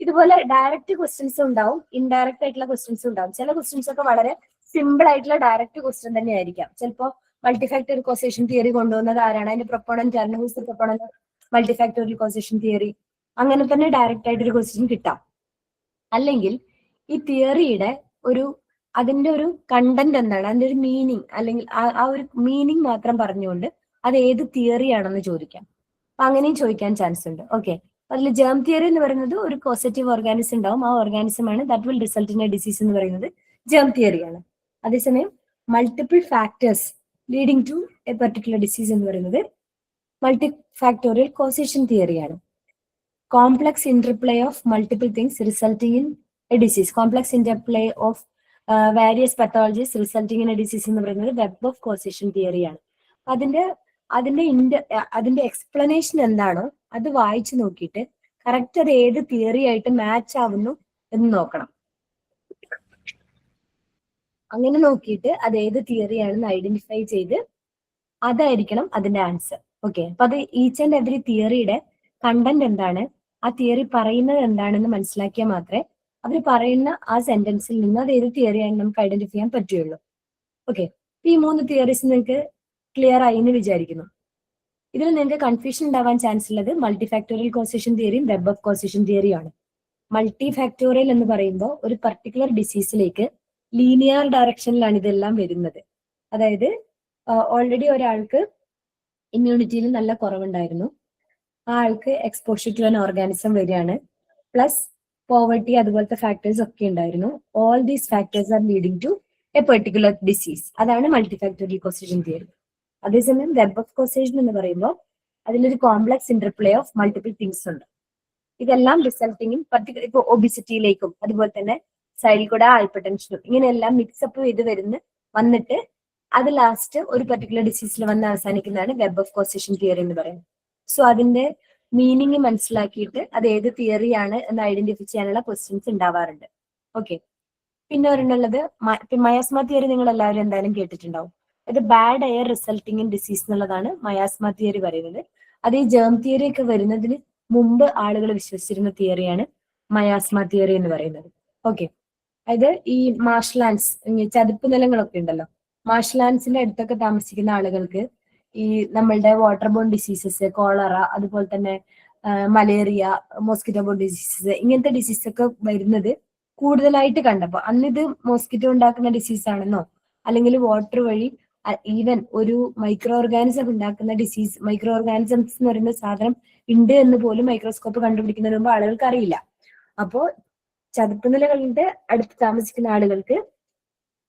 ഇതുപോലെ ഡയറക്റ്റ് ക്വസ്റ്റ്യൻസ് ഉണ്ടാവും, ഇൻഡയറക്റ്റ് ആയിട്ടുള്ള ക്വസ്റ്റ്യൻസ് ഉണ്ടാവും. ചില ക്വസ്റ്റ്യൻസ് ഒക്കെ വളരെ സിമ്പിൾ ആയിട്ടുള്ള ഡയറക്റ്റ് ക്വസ്റ്റ്യൻ തന്നെ ആയിരിക്കാം. ചിലപ്പോൾ മൾട്ടിഫാക്ടറി കോസേഷൻ തിയറി കൊണ്ടുവന്നത് ആരാണ്, അതിന്റെ പ്രൊപ്പോണന്റ് ആരാണ്, whose the proponent മൾട്ടിഫാക്ടറി causation theory, അങ്ങനെ തന്നെ ഡയറക്റ്റ് ആയിട്ട് ഒരു ക്വസ്റ്റ്യൻ കിട്ടാം. അല്ലെങ്കിൽ ഈ തിയറിയുടെ അതിന്റെ ഒരു കണ്ടന്റ് എന്താണ്, അതിന്റെ ഒരു മീനിങ്, അല്ലെങ്കിൽ ആ ഒരു മീനിങ് മാത്രം പറഞ്ഞുകൊണ്ട് അത് ഏത് തിയറി ആണെന്ന് ചോദിക്കാം. അപ്പൊ അങ്ങനെയും ചോദിക്കാൻ ചാൻസ് ഉണ്ട്. ഓക്കെ, അതിൽ ജേം തിയറി എന്ന് പറയുന്നത് ഒരു കോസറ്റീവ് ഓർഗാനിസം ഉണ്ടാവും, ആ ഓർഗാനിസം ആണ് that will result in a disease എന്ന് പറയുന്നത് ജേം തിയറിയാണ്. അതേസമയം multiple factors leading to a particular disease എന്ന് പറയുന്നത് മൾട്ടി ഫാക്ടോറിയൽ കോസേഷൻ തിയറിയാണ്. Complex interplay of multiple things resulting in a disease, complex interplay of various pathologies resulting in a disease എന്ന് പറയുന്നത് web of causation തിയറിയാണ്. അതിന്റെ explanation എന്താണോ അത് വായിച്ചു നോക്കിയിട്ട് കറക്റ്റ് അത് ഏത് തിയറി ആയിട്ട് മാച്ച് ആവുന്നു എന്ന് നോക്കണം. അങ്ങനെ നോക്കിയിട്ട് അത് ഏത് തിയറി ആണെന്ന് ഐഡന്റിഫൈ ചെയ്ത് അതായിരിക്കണം അതിന്റെ ആൻസർ. ഓക്കെ, അപ്പൊ അത് ഈച്ച് ആൻഡ് എവറി തിയറിയുടെ കണ്ടന്റ് എന്താണ്, ആ തിയറി പറയുന്നത് എന്താണെന്ന് മനസ്സിലാക്കിയാൽ മാത്രമേ അവർ പറയുന്ന ആ സെന്റൻസിൽ നിന്ന് അത് ഏത് തിയറിയാണ് നമുക്ക് ഐഡന്റിഫൈ ചെയ്യാൻ പറ്റുള്ളൂ. ഓക്കെ, ഈ 3 തിയറീസ് നിങ്ങൾക്ക് ക്ലിയർ ആയി എന്ന് വിചാരിക്കുന്നു. ഇതിൽ നിങ്ങൾക്ക് കൺഫ്യൂഷൻ ഉണ്ടാവാൻ ചാൻസ് ഉള്ളത് multifactorial causation തിയറിയും web of causation തിയറിയാണ്. Multifactorial എന്ന് പറയുമ്പോൾ ഒരു പർട്ടിക്കുലർ ഡിസീസിലേക്ക് ലീനിയർ ഡയറക്ഷനിലാണ് ഇതെല്ലാം വരുന്നത്. അതായത് ഓൾറെഡി ഒരാൾക്ക് ഇമ്മ്യൂണിറ്റിയിൽ നല്ല കുറവുണ്ടായിരുന്നു, ആ ആൾക്ക് എക്സ്പോഷർ ടു ആൻ ഓർഗാനിസം വരികയാണ്, പ്ലസ് പോവർട്ടി അതുപോലത്തെ ഫാക്ടേഴ്സ് ഒക്കെ ഉണ്ടായിരുന്നു. All these factors are leading to a particular disease. അതാണ് മൾട്ടിഫാക്ടോറിയൽ കോസേഷൻ തിയറി. അതേസമയം വെബ് ഓഫ് കോസേഷൻ എന്ന് പറയുമ്പോൾ അതിലൊരു complex interplay of multiple things ഉണ്ട്. ഇതെല്ലാം റിസൾട്ടിങ് ഇൻ പർട്ടിക്കുലർ ഇപ്പൊ ഒബിസിറ്റിയിലേക്കും അതുപോലെ തന്നെ സൈഡിൽ കൂടെ ഹൈപ്പർ ടെൻഷനും ഇങ്ങനെയെല്ലാം മിക്സപ്പ് ചെയ്ത് വന്നിട്ട് അത് ലാസ്റ്റ് ഒരു പർട്ടിക്കുലർ ഡിസീസിൽ വന്ന് അവസാനിക്കുന്നതാണ് വെബ് ഓഫ് കോസേഷൻ തിയറി എന്ന് പറയുന്നത്. സോ അതിന്റെ മീനിങ് മനസ്സിലാക്കിയിട്ട് അത് ഏത് തിയറിയാണ് എന്ന് ഐഡന്റിഫൈ ചെയ്യാനുള്ള ക്വസ്റ്റ്യൻസ് ഉണ്ടാവാറുണ്ട്. ഓക്കെ, പിന്നെ ഒരെണ്ണുള്ളത് മയാസ്മ തിയറി നിങ്ങൾ എല്ലാവരും എന്തായാലും കേട്ടിട്ടുണ്ടാവും. അത് bad air resulting in disease എന്നുള്ളതാണ് മയാസ്മ തിയറി പറയുന്നത്. അത് ഈ ജേം തിയറി ഒക്കെ വരുന്നതിന് മുമ്പ് ആളുകൾ വിശ്വസിച്ചിരുന്ന തിയറിയാണ് മയാസ്മ തിയറി എന്ന് പറയുന്നത്. ഓക്കെ, അതായത് ഈ മാർഷ്ലാൻഡ്സ് ചതുപ്പ് നിലങ്ങളൊക്കെ ഉണ്ടല്ലോ, മാർഷ്ലാൻഡ്സിന്റെ അടുത്തൊക്കെ താമസിക്കുന്ന ആളുകൾക്ക് ഈ നമ്മളുടെ വാട്ടർ ബോൺ ഡിസീസസ്, കോളറ, അതുപോലെ തന്നെ മലേറിയ, മോസ്കിറ്റോ ബോൺ ഡിസീസസ്, ഇങ്ങനത്തെ ഡിസീസ് ഒക്കെ വരുന്നത് കൂടുതലായിട്ട് കണ്ടപ്പോ അന്നിത് മോസ്കിറ്റോ ഉണ്ടാക്കുന്ന ഡിസീസ് ആണെന്നോ അല്ലെങ്കിൽ വാട്ടർ വഴി ഈവൻ ഒരു മൈക്രോ ഓർഗാനിസം ഉണ്ടാക്കുന്ന ഡിസീസ്, മൈക്രോ ഓർഗാനിസംസ് എന്ന് പറയുന്ന സാധനം ഉണ്ട് എന്ന് പോലും മൈക്രോസ്കോപ്പ് കണ്ടുപിടിക്കുന്നതിന് മുമ്പ് ആളുകൾക്ക് അറിയില്ല. അപ്പോ ചതുപ്പ് നിലകളുടെ അടുത്ത് താമസിക്കുന്ന ആളുകൾക്ക്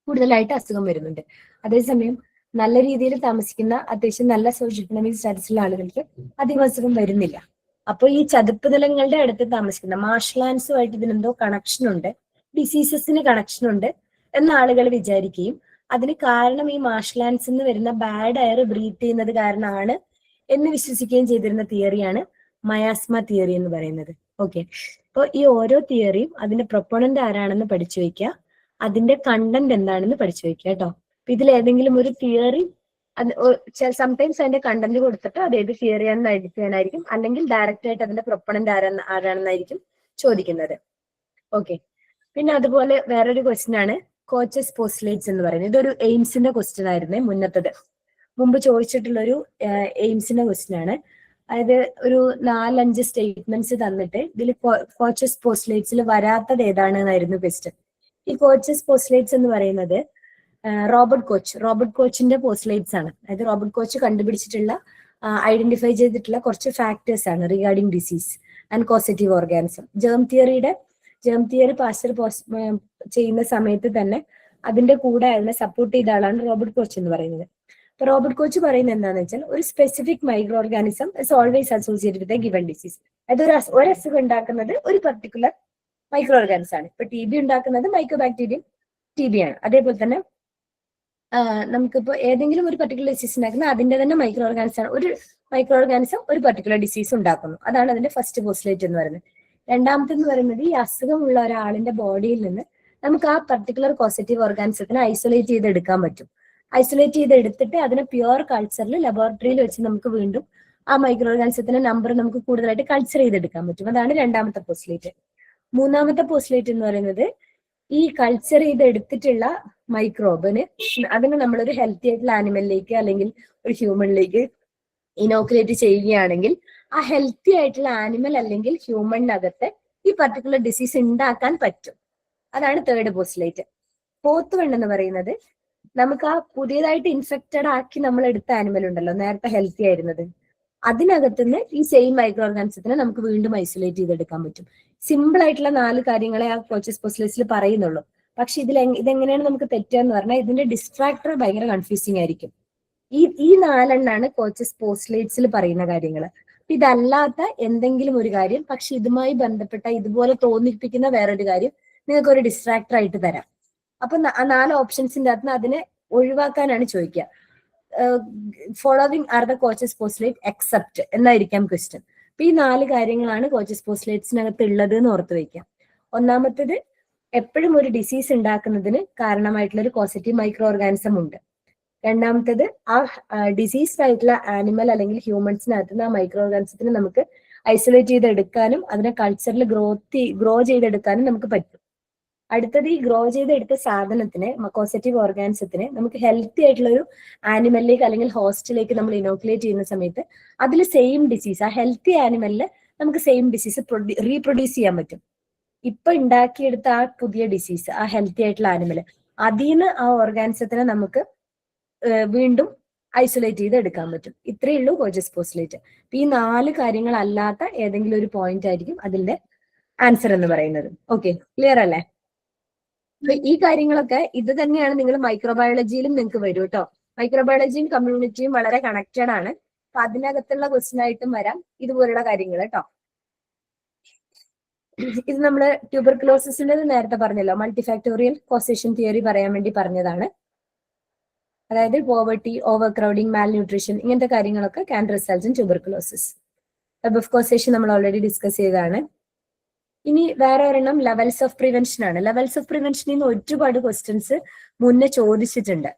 കൂടുതലായിട്ട് അസുഖം വരുന്നുണ്ട്. അതേസമയം നല്ല രീതിയിൽ താമസിക്കുന്ന അത്യാവശ്യം നല്ല സോഷ്യോ ഇക്കണോമിക് സ്റ്റാറ്റസിലുള്ള ആളുകൾക്ക് അധികം അസുഖം വരുന്നില്ല. അപ്പോൾ ഈ ചതുപ്പ് നിലങ്ങളുടെ അടുത്ത് താമസിക്കുന്ന മാർഷ് ലാൻഡ്സുമായിട്ട് ഇതിനെന്തോ കണക്ഷൻ ഉണ്ട്, ഡിസീസസിന് കണക്ഷൻ ഉണ്ട് എന്ന് ആളുകൾ വിചാരിക്കുകയും അതിന് കാരണം ഈ മാർഷ് ലാൻഡ്സിൽ നിന്ന് വരുന്ന ബാഡ് എയർ ബ്രീത്ത് ചെയ്യുന്നത് കാരണമാണ് എന്ന് വിശ്വസിക്കുകയും ചെയ്തിരുന്ന തിയറിയാണ് മയാസ്മ തിയറി എന്ന് പറയുന്നത്. ഓക്കെ, അപ്പോൾ ഈ ഓരോ തിയറിയും അതിന്റെ പ്രൊപ്പണന്റ് ആരാണെന്ന് പഠിച്ചു വെക്കുക, അതിന്റെ കണ്ടന്റ് എന്താണെന്ന് പഠിച്ചു വെക്കുക കേട്ടോ. അപ്പൊ ഇതിൽ ഏതെങ്കിലും ഒരു തിയറി സംടൈംസ് അതിന്റെ കണ്ടന്റ് കൊടുത്തിട്ട് അത് ഏത് തിയറിയാണെന്ന് ഐഡന്റിഫൈ ചെയ്യാനായിരിക്കും, അല്ലെങ്കിൽ ഡയറക്റ്റ് ആയിട്ട് അതിന്റെ പ്രൊപ്പണന്റ് ആരാണെന്നായിരിക്കും ചോദിക്കുന്നത്. ഓക്കെ, പിന്നെ അതുപോലെ വേറൊരു ക്വസ്റ്റ്യൻ ആണ് കോച്ചസ് പോസ്റ്റ്ലേറ്റ്സ് എന്ന് പറയുന്നത്. ഇതൊരു എയിംസിന്റെ ക്വസ്റ്റ്യൻ ആയിരുന്നേ മുന്നത്തത്. മുമ്പ് ചോദിച്ചിട്ടുള്ള ഒരു എയിംസിന്റെ ക്വസ്റ്റ്യൻ ആണ്. അതായത് ഒരു 4-5 സ്റ്റേറ്റ്മെന്റ്സ് തന്നിട്ട് ഇതിൽ കോച്ചസ് പോസ്റ്റ്ലേറ്റ്സിൽ വരാത്തത് ഏതാണെന്നായിരുന്നു ക്വസ്റ്റ്യൻ. ഈ കോച്ചസ് പോസ്റ്റ്ലേറ്റ്സ് എന്ന് പറയുന്നത് റോബർട്ട് കോച്ചിന്റെ പോസ്റ്റ്ലേറ്റ്സ് ആണ്. അതായത് റോബർട്ട് കോച്ച് കണ്ടുപിടിച്ചിട്ടുള്ള ഐഡന്റിഫൈ ചെയ്തിട്ടുള്ള കുറച്ച് ഫാക്ടേഴ്സ് ആണ് regarding disease and causative organism. Germ theory pastor ചെയ്യുന്ന സമയത്ത് തന്നെ അതിന്റെ കൂടെ അതിനെ സപ്പോർട്ട് ചെയ്ത ആളാണ് റോബർട്ട് കോച്ച് എന്ന് പറയുന്നത്. അപ്പൊ റോബർട്ട് കോച്ച് പറയുന്നത് എന്താണെന്ന് വെച്ചാൽ ഒരു specific micro organism is always associated with a given disease. അതായത് ഒരു അസുഖം ഉണ്ടാക്കുന്നത് ഒരു പർട്ടിക്കുലർ മൈക്രോ ഓർഗാനിസം ആണ്. ഇപ്പൊ TB ഉണ്ടാക്കുന്നത് മൈക്രോബാക്ടീരിയം TB ആണ്. അതേപോലെ തന്നെ നമുക്കിപ്പോ ഏതെങ്കിലും ഒരു പർട്ടിക്കുലർ ഡിസീസ് ഉണ്ടാക്കുന്ന അതിന്റെ തന്നെ മൈക്രോ ഓർഗാനിസം ആണ്. ഒരു മൈക്രോ ഓർഗാനിസം ഒരു പർട്ടിക്കുലർ ഡിസീസ് ഉണ്ടാക്കുന്നു. അതാണ് അതിന്റെ ഫസ്റ്റ് പോസ്റ്റ്ലേറ്റ് എന്ന് പറയുന്നത്. രണ്ടാമത്തെന്ന് പറയുന്നത് ഈ അസുഖമുള്ള ഒരാളിന്റെ ബോഡിയിൽ നിന്ന് നമുക്ക് ആ പർട്ടിക്കുലർ കോസറ്റീവ് ഓർഗാനിസത്തിനെ ഐസൊലേറ്റ് ചെയ്തെടുക്കാൻ പറ്റും. ഐസൊലേറ്റ് ചെയ്തെടുത്തിട്ട് അതിനെ പ്യുവർ കൾച്ചറിൽ ലബോറട്ടറിയിൽ വെച്ച് നമുക്ക് വീണ്ടും ആ മൈക്രോ ഓർഗാനിസത്തിന്റെ നമ്പർ നമുക്ക് കൂടുതലായിട്ട് കൾച്ചർ ചെയ്തെടുക്കാൻ പറ്റും. അതാണ് രണ്ടാമത്തെ പോസ്റ്റ്ലേറ്റ്. മൂന്നാമത്തെ പോസ്റ്റ്ലേറ്റ് എന്ന് പറയുന്നത് ഈ കൾച്ചർ ചെയ്തെടുത്തിട്ടുള്ള മൈക്രോബിന് അതിനെ നമ്മളൊരു ഹെൽത്തി ആയിട്ടുള്ള ആനിമലിലേക്ക് അല്ലെങ്കിൽ ഒരു ഹ്യൂമണിലേക്ക് ഇനോക്കുലേറ്റ് ചെയ്യുകയാണെങ്കിൽ ആ ഹെൽത്തി ആയിട്ടുള്ള ആനിമൽ അല്ലെങ്കിൽ ഹ്യൂമണിനകത്ത് ഈ പർട്ടിക്കുലർ ഡിസീസ് ഉണ്ടാക്കാൻ പറ്റും. അതാണ് തേർഡ് പോസ്റ്റ്ലേറ്റ്. ഫോർത്ത് വൺ എന്ന് പറയുന്നത് നമുക്ക് ആ പുതിയതായിട്ട് ഇൻഫെക്റ്റഡ് ആക്കി നമ്മൾ എടുത്ത ആനിമൽ ഉണ്ടല്ലോ, നേരത്തെ ഹെൽത്തി ആയിരുന്നത്, അതിനകത്തുനിന്ന് ഈ സെയിം മൈക്രോ ഓർഗാനിസത്തിനെ നമുക്ക് വീണ്ടും ഐസൊലേറ്റ് ചെയ്തെടുക്കാൻ പറ്റും. സിമ്പിൾ ആയിട്ടുള്ള 4 കാര്യങ്ങളെ ആ കോച്ചസ് പോസ്റ്റ്ലേറ്റ്സിൽ പറയുന്നുള്ളൂ. പക്ഷെ ഇതെങ്ങനെയാണ് നമുക്ക് തെറ്റുക എന്ന് പറഞ്ഞാൽ ഇതിന്റെ ഡിസ്ട്രാക്ടർ ഭയങ്കര കൺഫ്യൂസിങ് ആയിരിക്കും. ഈ 4 എണ്ണാണ് കോച്ചസ് പോസ്റ്റ്ലേറ്റ്സിൽ പറയുന്ന കാര്യങ്ങൾ. ഇതല്ലാത്ത എന്തെങ്കിലും ഒരു കാര്യം പക്ഷെ ഇതുമായി ബന്ധപ്പെട്ട ഇതുപോലെ തോന്നിപ്പിക്കുന്ന വേറൊരു കാര്യം നിങ്ങൾക്ക് ഒരു ഡിസ്ട്രാക്ടർ ആയിട്ട് തരാം. അപ്പൊ 4 ഓപ്ഷൻസിന്റെ അകത്ത് അതിനെ ഒഴിവാക്കാനാണ് ചോദിക്കുക. Following are the Koch's postulate except എന്നായിരിക്കാം ക്വസ്റ്റ്യൻ. അപ്പൊ ഈ 4 കാര്യങ്ങളാണ് കോച്ചസ് പോസ്റ്റ്ലേറ്റ്സിനകത്ത് ഉള്ളത് എന്ന് ഓർത്ത് വയ്ക്കാം. ഒന്നാമത്തേത്, എപ്പോഴും ഒരു ഡിസീസ് ഉണ്ടാക്കുന്നതിന് കാരണമായിട്ടുള്ള ഒരു കോസറ്റീവ് മൈക്രോ ഓർഗാനിസം ഉണ്ട്. രണ്ടാമത്തേത്, ആ ഡിസീസ്ഡ് ആയിട്ടുള്ള ആനിമൽ അല്ലെങ്കിൽ ഹ്യൂമൻസിനകത്ത് നിന്ന് ആ മൈക്രോ ഓർഗാനിസത്തിന് നമുക്ക് ഐസൊലേറ്റ് ചെയ്തെടുക്കാനും അതിനെ കൾച്ചറിൽ ഗ്രോ ചെയ്തെടുക്കാനും നമുക്ക് പറ്റും. അടുത്തത്, ഈ ഗ്രോ ചെയ്തെടുത്ത സാധനത്തിന് കോസറ്റീവ് ഓർഗാനിസത്തിന് നമുക്ക് ഹെൽത്തി ആയിട്ടുള്ള ഒരു ആനിമലിലേക്ക് അല്ലെങ്കിൽ ഹോസ്റ്റിലേക്ക് നമ്മൾ ഇനോക്കുലേറ്റ് ചെയ്യുന്ന സമയത്ത് അതിൽ സെയിം ഡിസീസ് ആ ഹെൽത്തി ആനിമലില് നമുക്ക് സെയിം ഡിസീസ് റീപ്രൊഡ്യൂസ് ചെയ്യാൻ പറ്റും. ഇപ്പൊ ഉണ്ടാക്കിയെടുത്ത ആ പുതിയ ഡിസീസ് ആ ഹെൽത്തി ആയിട്ടുള്ള ആനിമൽ അതിൽ നിന്ന് ആ ഓർഗാനിസത്തിനെ നമുക്ക് വീണ്ടും ഐസൊലേറ്റ് ചെയ്ത് എടുക്കാൻ പറ്റും. ഇത്രയേ ഉള്ളൂ കോച്ചസ് പോസ്റ്റ്ലേറ്റ്. ഈ 4 കാര്യങ്ങളല്ലാത്ത ഏതെങ്കിലും ഒരു പോയിന്റ് ആയിരിക്കും അതിന്റെ ആൻസർ എന്ന് പറയുന്നത്. ഓക്കെ, ക്ലിയർ അല്ലേ? ഈ കാര്യങ്ങളൊക്കെ ഇത് തന്നെയാണ് നിങ്ങൾ മൈക്രോബയോളജിയിലും നിങ്ങൾക്ക് വരും കേട്ടോ. മൈക്രോബയോളജിയും കമ്മ്യൂണിറ്റിയും വളരെ കണക്റ്റഡ് ആണ്. അപ്പൊ അതിനകത്തുള്ള ക്വസ്റ്റ്യൻ ആയിട്ടും വരാം ഇതുപോലുള്ള കാര്യങ്ങൾ കേട്ടോ. ഇത് നമ്മള് ട്യൂബർക്ലോസിന്റെ നേരത്തെ പറഞ്ഞല്ലോ, മൾട്ടിഫാക്ടോറിയൽ കോസേഷൻ തിയറി പറയാൻ വേണ്ടി പറഞ്ഞതാണ്. അതായത് പോവർട്ടി, ഓവർ ക്രൗഡിങ്, മാൽ ന്യൂട്രീഷൻ ഇങ്ങനത്തെ കാര്യങ്ങളൊക്കെ can result in tuberculosis. Web of causation നമ്മൾ ഓൾറെഡി ഡിസ്കസ് ചെയ്തതാണ്. ഇനി വേറെ ഒരെണ്ണം ലെവൽസ് ഓഫ് പ്രിവെൻഷൻ ആണ്. ലെവൽസ് ഓഫ് പ്രിവെൻഷനിൽ നിന്ന് ഒരുപാട് ക്വസ്റ്റ്യൻസ് മുന്നേ ചോദിച്ചിട്ടുണ്ട്.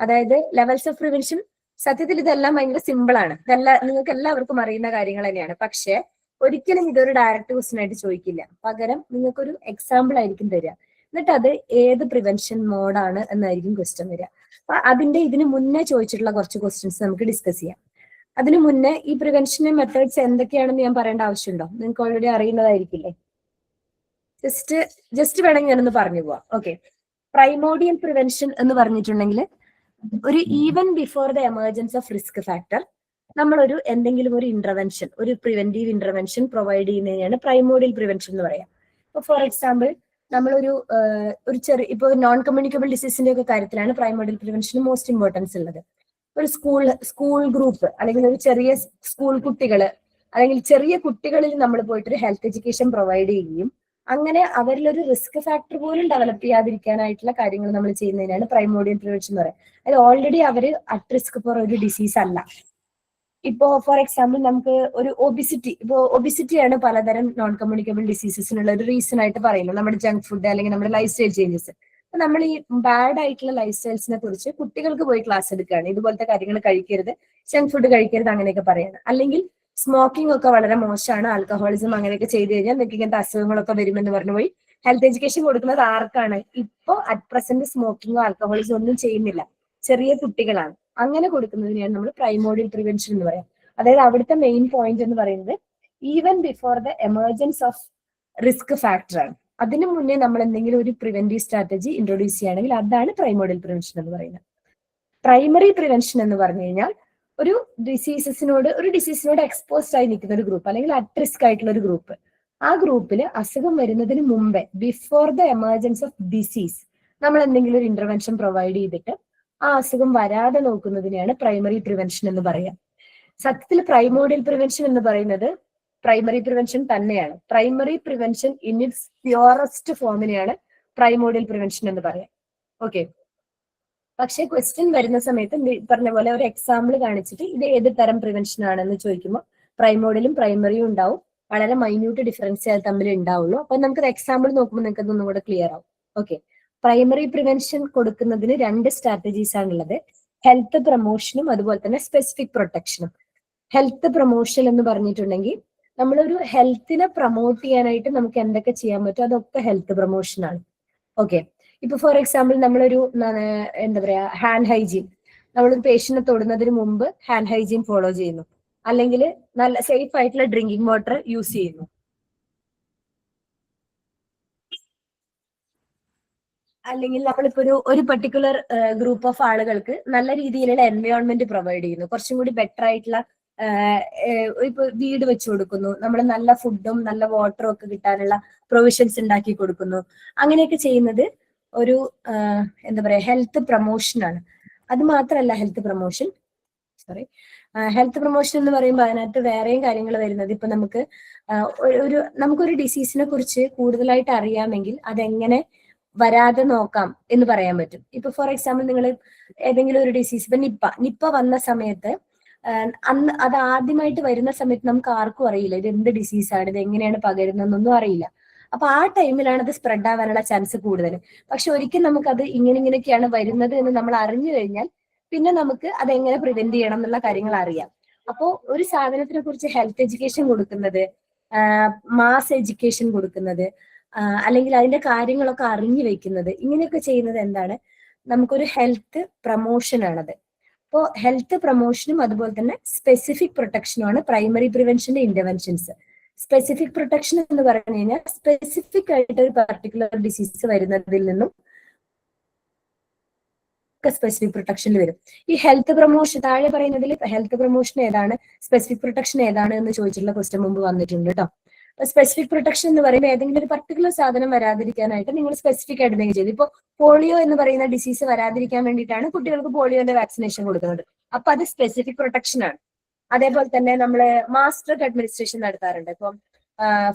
അതായത് ലെവൽസ് ഓഫ് പ്രിവെൻഷൻ സത്യത്തിൽ ഇതെല്ലാം ഭയങ്കര സിമ്പിൾ ആണ്, ഇതെല്ലാം നിങ്ങൾക്ക് എല്ലാവർക്കും അറിയുന്ന കാര്യങ്ങൾ തന്നെയാണ്. പക്ഷെ ഒരിക്കലും ഇതൊരു ഡയറക്റ്റ് ക്വസ്റ്റ്യൻ ആയിട്ട് ചോദിക്കില്ല. പകരം നിങ്ങൾക്കൊരു എക്സാമ്പിൾ ആയിരിക്കും തരിക. എന്നിട്ട് അത് ഏത് പ്രിവെൻഷൻ മോഡാണ് എന്നായിരിക്കും ക്വസ്റ്റ്യൻ വരിക. അപ്പൊ ഇതിന് മുന്നേ ചോദിച്ചിട്ടുള്ള കുറച്ച് ക്വസ്റ്റ്യൻസ് നമുക്ക് ഡിസ്കസ് ചെയ്യാം. അതിനു മുന്നേ ഈ പ്രിവെൻഷൻ മെത്തേഡ്സ് എന്തൊക്കെയാണെന്ന് ഞാൻ പറയേണ്ട ആവശ്യമുണ്ടോ? നിങ്ങൾക്ക് ഓൾറെഡി അറിയുന്നതായിരിക്കില്ലേ? ജസ്റ്റ് വേണമെങ്കിൽ ഞാനൊന്ന് പറഞ്ഞു പോവാം. ഓക്കെ, പ്രൈമോഡിയൽ പ്രിവെൻഷൻ എന്ന് പറഞ്ഞിട്ടുണ്ടെങ്കിൽ ഒരു even before the emergence of risk factor നമ്മളൊരു എന്തെങ്കിലും ഒരു ഇന്റർവെൻഷൻ, ഒരു പ്രിവെന്റീവ് ഇന്റർവെൻഷൻ പ്രൊവൈഡ് ചെയ്യുന്നതിനാണ് പ്രൈമോഡിയൽ പ്രിവെൻഷൻ എന്ന് പറയാം. ഇപ്പൊ ഫോർ എക്സാമ്പിൾ നമ്മളൊരു ചെറിയ ഇപ്പൊ നോൺ കമ്മ്യൂണിക്കബിൾ ഡിസീസിന്റെ ഒക്കെ കാര്യത്തിലാണ് പ്രൈമോഡിയൽ പ്രിവെൻഷന് മോസ്റ്റ് ഇമ്പോർട്ടൻസ് ഉള്ളത്. ഒരു സ്കൂൾ ഗ്രൂപ്പ് അല്ലെങ്കിൽ ഒരു ചെറിയ സ്കൂൾ കുട്ടികള് അല്ലെങ്കിൽ ചെറിയ കുട്ടികളിൽ നമ്മൾ പോയിട്ടൊരു ഹെൽത്ത് എഡ്യൂക്കേഷൻ പ്രൊവൈഡ് ചെയ്യുകയും അങ്ങനെ അവരിലൊരു റിസ്ക് ഫാക്ടർ പോലും ഡെവലപ്പ് ചെയ്യാതിരിക്കാനായിട്ടുള്ള കാര്യങ്ങൾ നമ്മൾ ചെയ്യുന്നതിനാണ് പ്രൈമോഡിയൽ പ്രിവെൻഷൻ എന്ന് പറയുന്നത്. അത് ഓൾറെഡി അവർ അറ്റ് റിസ്ക് ഫോർ ഒരു ഡിസീസ് അല്ല. ഇപ്പോ ഫോർ എക്സാമ്പിൾ നമുക്ക് ഒരു ഒബിസിറ്റിയാണ് പലതരം നോൺ കമ്മ്യൂണിക്കബിൾ ഡിസീസസിനുള്ള ഒരു റീസൺ ആയിട്ട് പറയുന്നത്, നമ്മുടെ ജങ്ക് ഫുഡ് അല്ലെങ്കിൽ നമ്മുടെ ലൈഫ് സ്റ്റൈൽ ചേഞ്ചസ്. അപ്പൊ നമ്മൾ ഈ ബാഡ് ആയിട്ടുള്ള ലൈഫ് സ്റ്റൈൽസിനെ കുറിച്ച് കുട്ടികൾക്ക് പോയി ക്ലാസ് എടുക്കുകയാണ്, ഇതുപോലത്തെ കാര്യങ്ങൾ കഴിക്കരുത്, ജങ്ക് ഫുഡ് കഴിക്കരുത്, അങ്ങനെയൊക്കെ പറയാണ്. അല്ലെങ്കിൽ സ്മോക്കിംഗ് ഒക്കെ വളരെ മോശമാണ്, ആൽക്കഹോളിസം അങ്ങനെയൊക്കെ ചെയ്തു കഴിഞ്ഞാൽ നിങ്ങൾക്ക് ഇങ്ങനത്തെ അസുഖങ്ങളൊക്കെ വരുമെന്ന് പറഞ്ഞു പോയി ഹെൽത്ത് എഡ്യൂക്കേഷൻ കൊടുക്കുന്നത് ആർക്കാണ്? ഇപ്പോ അറ്റ് പ്രസന്റ് സ്മോക്കിങ്ങോ ആൽക്കഹോളിസം ഒന്നും ചെയ്യുന്നില്ല, ചെറിയ കുട്ടികളാണ്. അങ്ങനെ കൊടുക്കുന്നതിനെയാണ് നമ്മൾ പ്രൈമോഡിയൽ പ്രിവെൻഷൻ എന്ന് പറയാം. അതായത് അവിടുത്തെ മെയിൻ പോയിന്റ് എന്ന് പറയുന്നത് even before the emergence of risk factor ആണ്. അതിനു മുന്നേ നമ്മൾ എന്തെങ്കിലും ഒരു പ്രിവെന്റീവ് സ്ട്രാറ്റജി ഇൻട്രൊഡ്യൂസ് ചെയ്യുകയാണെങ്കിൽ അതാണ് പ്രൈമോഡിയൽ പ്രിവെൻഷൻ എന്ന് പറയുന്നത്. പ്രൈമറി പ്രിവെൻഷൻ എന്ന് പറഞ്ഞു കഴിഞ്ഞാൽ ഒരു ഡിസീസിനോട് എക്സ്പോസ്ഡ് ആയി നിൽക്കുന്ന ഒരു ഗ്രൂപ്പ് അല്ലെങ്കിൽ അറ്റ് റിസ്ക് ആയിട്ടുള്ള ഒരു ഗ്രൂപ്പ്, ആ ഗ്രൂപ്പിൽ അസുഖം വരുന്നതിന് മുമ്പേ before the emergence of disease നമ്മൾ എന്തെങ്കിലും ഒരു ഇന്റർവെൻഷൻ പ്രൊവൈഡ് ചെയ്തിട്ട് ആ അസുഖം വരാതെ നോക്കുന്നതിനെയാണ് പ്രൈമറി പ്രിവെൻഷൻ എന്ന് പറയാം. സത്യത്തിൽ പ്രൈമോഡിയൽ പ്രിവെൻഷൻ എന്ന് പറയുന്നത് പ്രൈമറി പ്രിവെൻഷൻ തന്നെയാണ്. Primary prevention in its purest ഫോമിനെയാണ് പ്രൈമോഡിയൽ പ്രിവെൻഷൻ എന്ന് പറയാം. ഓക്കെ, പക്ഷെ ക്വസ്റ്റ്യൻ വരുന്ന സമയത്ത് പറഞ്ഞ പോലെ ഒരു എക്സാമ്പിൾ കാണിച്ചിട്ട് ഇത് ഏത് തരം പ്രിവെൻഷൻ ആണെന്ന് ചോദിക്കുമ്പോൾ പ്രൈമോഡിയലും പ്രൈമറിയും ഉണ്ടാവും, വളരെ മൈന്യൂട്ട് ഡിഫറൻസ് തമ്മിൽ ഉണ്ടാവുള്ളൂ. അപ്പൊ നമുക്ക് എക്സാമ്പിൾ നോക്കുമ്പോൾ നിങ്ങൾക്ക് അതൊന്നും കൂടെ ക്ലിയർ ആവും. ഓക്കെ, പ്രൈമറി പ്രിവെൻഷൻ കൊടുക്കുന്നതിന് 2 സ്ട്രാറ്റജീസ് ആണുള്ളത്, ഹെൽത്ത് പ്രൊമോഷനും അതുപോലെ തന്നെ സ്പെസിഫിക് പ്രൊട്ടക്ഷനും. ഹെൽത്ത് പ്രൊമോഷൻ എന്ന് പറഞ്ഞിട്ടുണ്ടെങ്കിൽ നമ്മളൊരു ഹെൽത്തിനെ പ്രൊമോട്ട് ചെയ്യാനായിട്ട് നമുക്ക് എന്തൊക്കെ ചെയ്യാൻ പറ്റും അതൊക്കെ ഹെൽത്ത് പ്രൊമോഷൻ ആണ്. ഓക്കെ, ഇപ്പൊ ഫോർ എക്സാമ്പിൾ നമ്മളൊരു എന്താ പറയാ ഹാൻഡ് ഹൈജീൻ, നമ്മളൊരു പേഷ്യന്റിനെ തൊടുന്നതിന് മുമ്പ് ഹാൻഡ് ഹൈജീൻ ഫോളോ ചെയ്യുന്നു, അല്ലെങ്കിൽ നല്ല സേഫ് ആയിട്ടുള്ള ഡ്രിങ്കിങ് വാട്ടർ യൂസ് ചെയ്യുന്നു, അല്ലെങ്കിൽ നമ്മളിപ്പോ ഒരു പർട്ടിക്കുലർ ഗ്രൂപ്പ് ഓഫ് ആളുകൾക്ക് നല്ല രീതിയിലുള്ള എൻവയോൺമെന്റ് പ്രൊവൈഡ് ചെയ്യുന്നു, കുറച്ചും കൂടി ബെറ്റർ ആയിട്ടുള്ള ഇപ്പൊ വീട് വെച്ചു കൊടുക്കുന്നു, നമ്മൾ നല്ല ഫുഡും നല്ല വാട്ടറും ഒക്കെ കിട്ടാനുള്ള പ്രൊവിഷൻസ് ഉണ്ടാക്കി കൊടുക്കുന്നു. അങ്ങനെയൊക്കെ ചെയ്യുന്നത് ഒരു എന്താ പറയാ ഹെൽത്ത് പ്രൊമോഷൻ ആണ്. അത് മാത്രമല്ല ഹെൽത്ത് പ്രൊമോഷൻ എന്ന് പറയുമ്പോൾ അതിനകത്ത് വേറെയും കാര്യങ്ങൾ വരുന്നത്, ഇപ്പൊ നമുക്കൊരു ഡിസീസിനെ കുറിച്ച് കൂടുതലായിട്ട് അറിയാമെങ്കിൽ അതെങ്ങനെ വരാതെ നോക്കാം എന്ന് പറയാൻ പറ്റും. ഇപ്പൊ ഫോർ എക്സാമ്പിൾ നിങ്ങൾ ഏതെങ്കിലും ഒരു ഡിസീസ്, ഇപ്പൊ നിപ്പ വന്ന സമയത്ത് അന്ന് അത് ആദ്യമായിട്ട് വരുന്ന സമയത്ത് നമുക്ക് ആർക്കും അറിയില്ല ഇത് എന്ത് ഡിസീസാണ്, ഇത് എങ്ങനെയാണ് പകരുന്നതെന്നൊന്നും അറിയില്ല. അപ്പൊ ആ ടൈമിലാണ് അത് സ്പ്രെഡ് ആവാനുള്ള ചാൻസ് കൂടുതൽ. പക്ഷെ ഒരിക്കലും നമുക്കത് ഇങ്ങനെയൊക്കെയാണ് വരുന്നത് എന്ന് നമ്മൾ അറിഞ്ഞു കഴിഞ്ഞാൽ പിന്നെ നമുക്ക് അതെങ്ങനെ പ്രിവെന്റ് ചെയ്യണം എന്നുള്ള കാര്യങ്ങൾ അറിയാം. അപ്പോൾ ഒരു സാധനത്തിനെ കുറിച്ച് ഹെൽത്ത് എഡ്യൂക്കേഷൻ കൊടുക്കുന്നത്, മാസ് എഡ്യൂക്കേഷൻ കൊടുക്കുന്നത്, അല്ലെങ്കിൽ അതിന്റെ കാര്യങ്ങളൊക്കെ അറിഞ്ഞു വെക്കുന്നത്, ഇങ്ങനെയൊക്കെ ചെയ്യുന്നത് എന്താണ്, നമുക്കൊരു ഹെൽത്ത് പ്രൊമോഷൻ ആണത്. അപ്പോൾ ഹെൽത്ത് പ്രൊമോഷനും അതുപോലെ തന്നെ സ്പെസിഫിക് പ്രൊട്ടക്ഷനുമാണ് പ്രൈമറി പ്രിവെൻഷന്റെ ഇന്റർവെൻഷൻസ്. സ്പെസിഫിക് പ്രൊട്ടക്ഷൻ എന്ന് പറഞ്ഞു കഴിഞ്ഞാൽ സ്പെസിഫിക് ആയിട്ട് ഒരു പർട്ടിക്കുലർ ഡിസീസ് വരുന്നതിൽ നിന്നും സ്പെസിഫിക് പ്രൊട്ടക്ഷനിൽ വരും. ഈ ഹെൽത്ത് പ്രൊമോഷൻ താഴെ പറയുന്നതിൽ ഹെൽത്ത് പ്രൊമോഷൻ ഏതാണ്, സ്പെസിഫിക് പ്രൊട്ടക്ഷൻ ഏതാണ് എന്ന് ചോദിച്ചിട്ടുള്ള ക്വസ്റ്റ്യൻ മുമ്പ് വന്നിട്ടുണ്ട് കേട്ടോ. സ്പെസിഫിക് പ്രൊട്ടക്ഷൻ എന്ന് പറയുമ്പോൾ ഏതെങ്കിലും ഒരു പർട്ടിക്കുലർ സാധനം വരാതിരിക്കാനായിട്ട് നിങ്ങൾ സ്പെസിഫിക് ആയിട്ട് എന്തെങ്കിലും ചെയ്തു. ഇപ്പൊ പോളിയോ എന്ന് പറയുന്ന ഡിസീസ് വരാതിരിക്കാൻ വേണ്ടിയിട്ടാണ് കുട്ടികൾക്ക് പോളിയോന്റെ വാക്സിനേഷൻ കൊടുക്കുന്നത്. അപ്പൊ അത് സ്പെസിഫിക് പ്രൊട്ടക്ഷൻ ആണ്. അതേപോലെ തന്നെ നമ്മള് മാസ് ഡ്രഗ് അഡ്മിനിസ്ട്രേഷൻ നടത്താറുണ്ട്. ഇപ്പം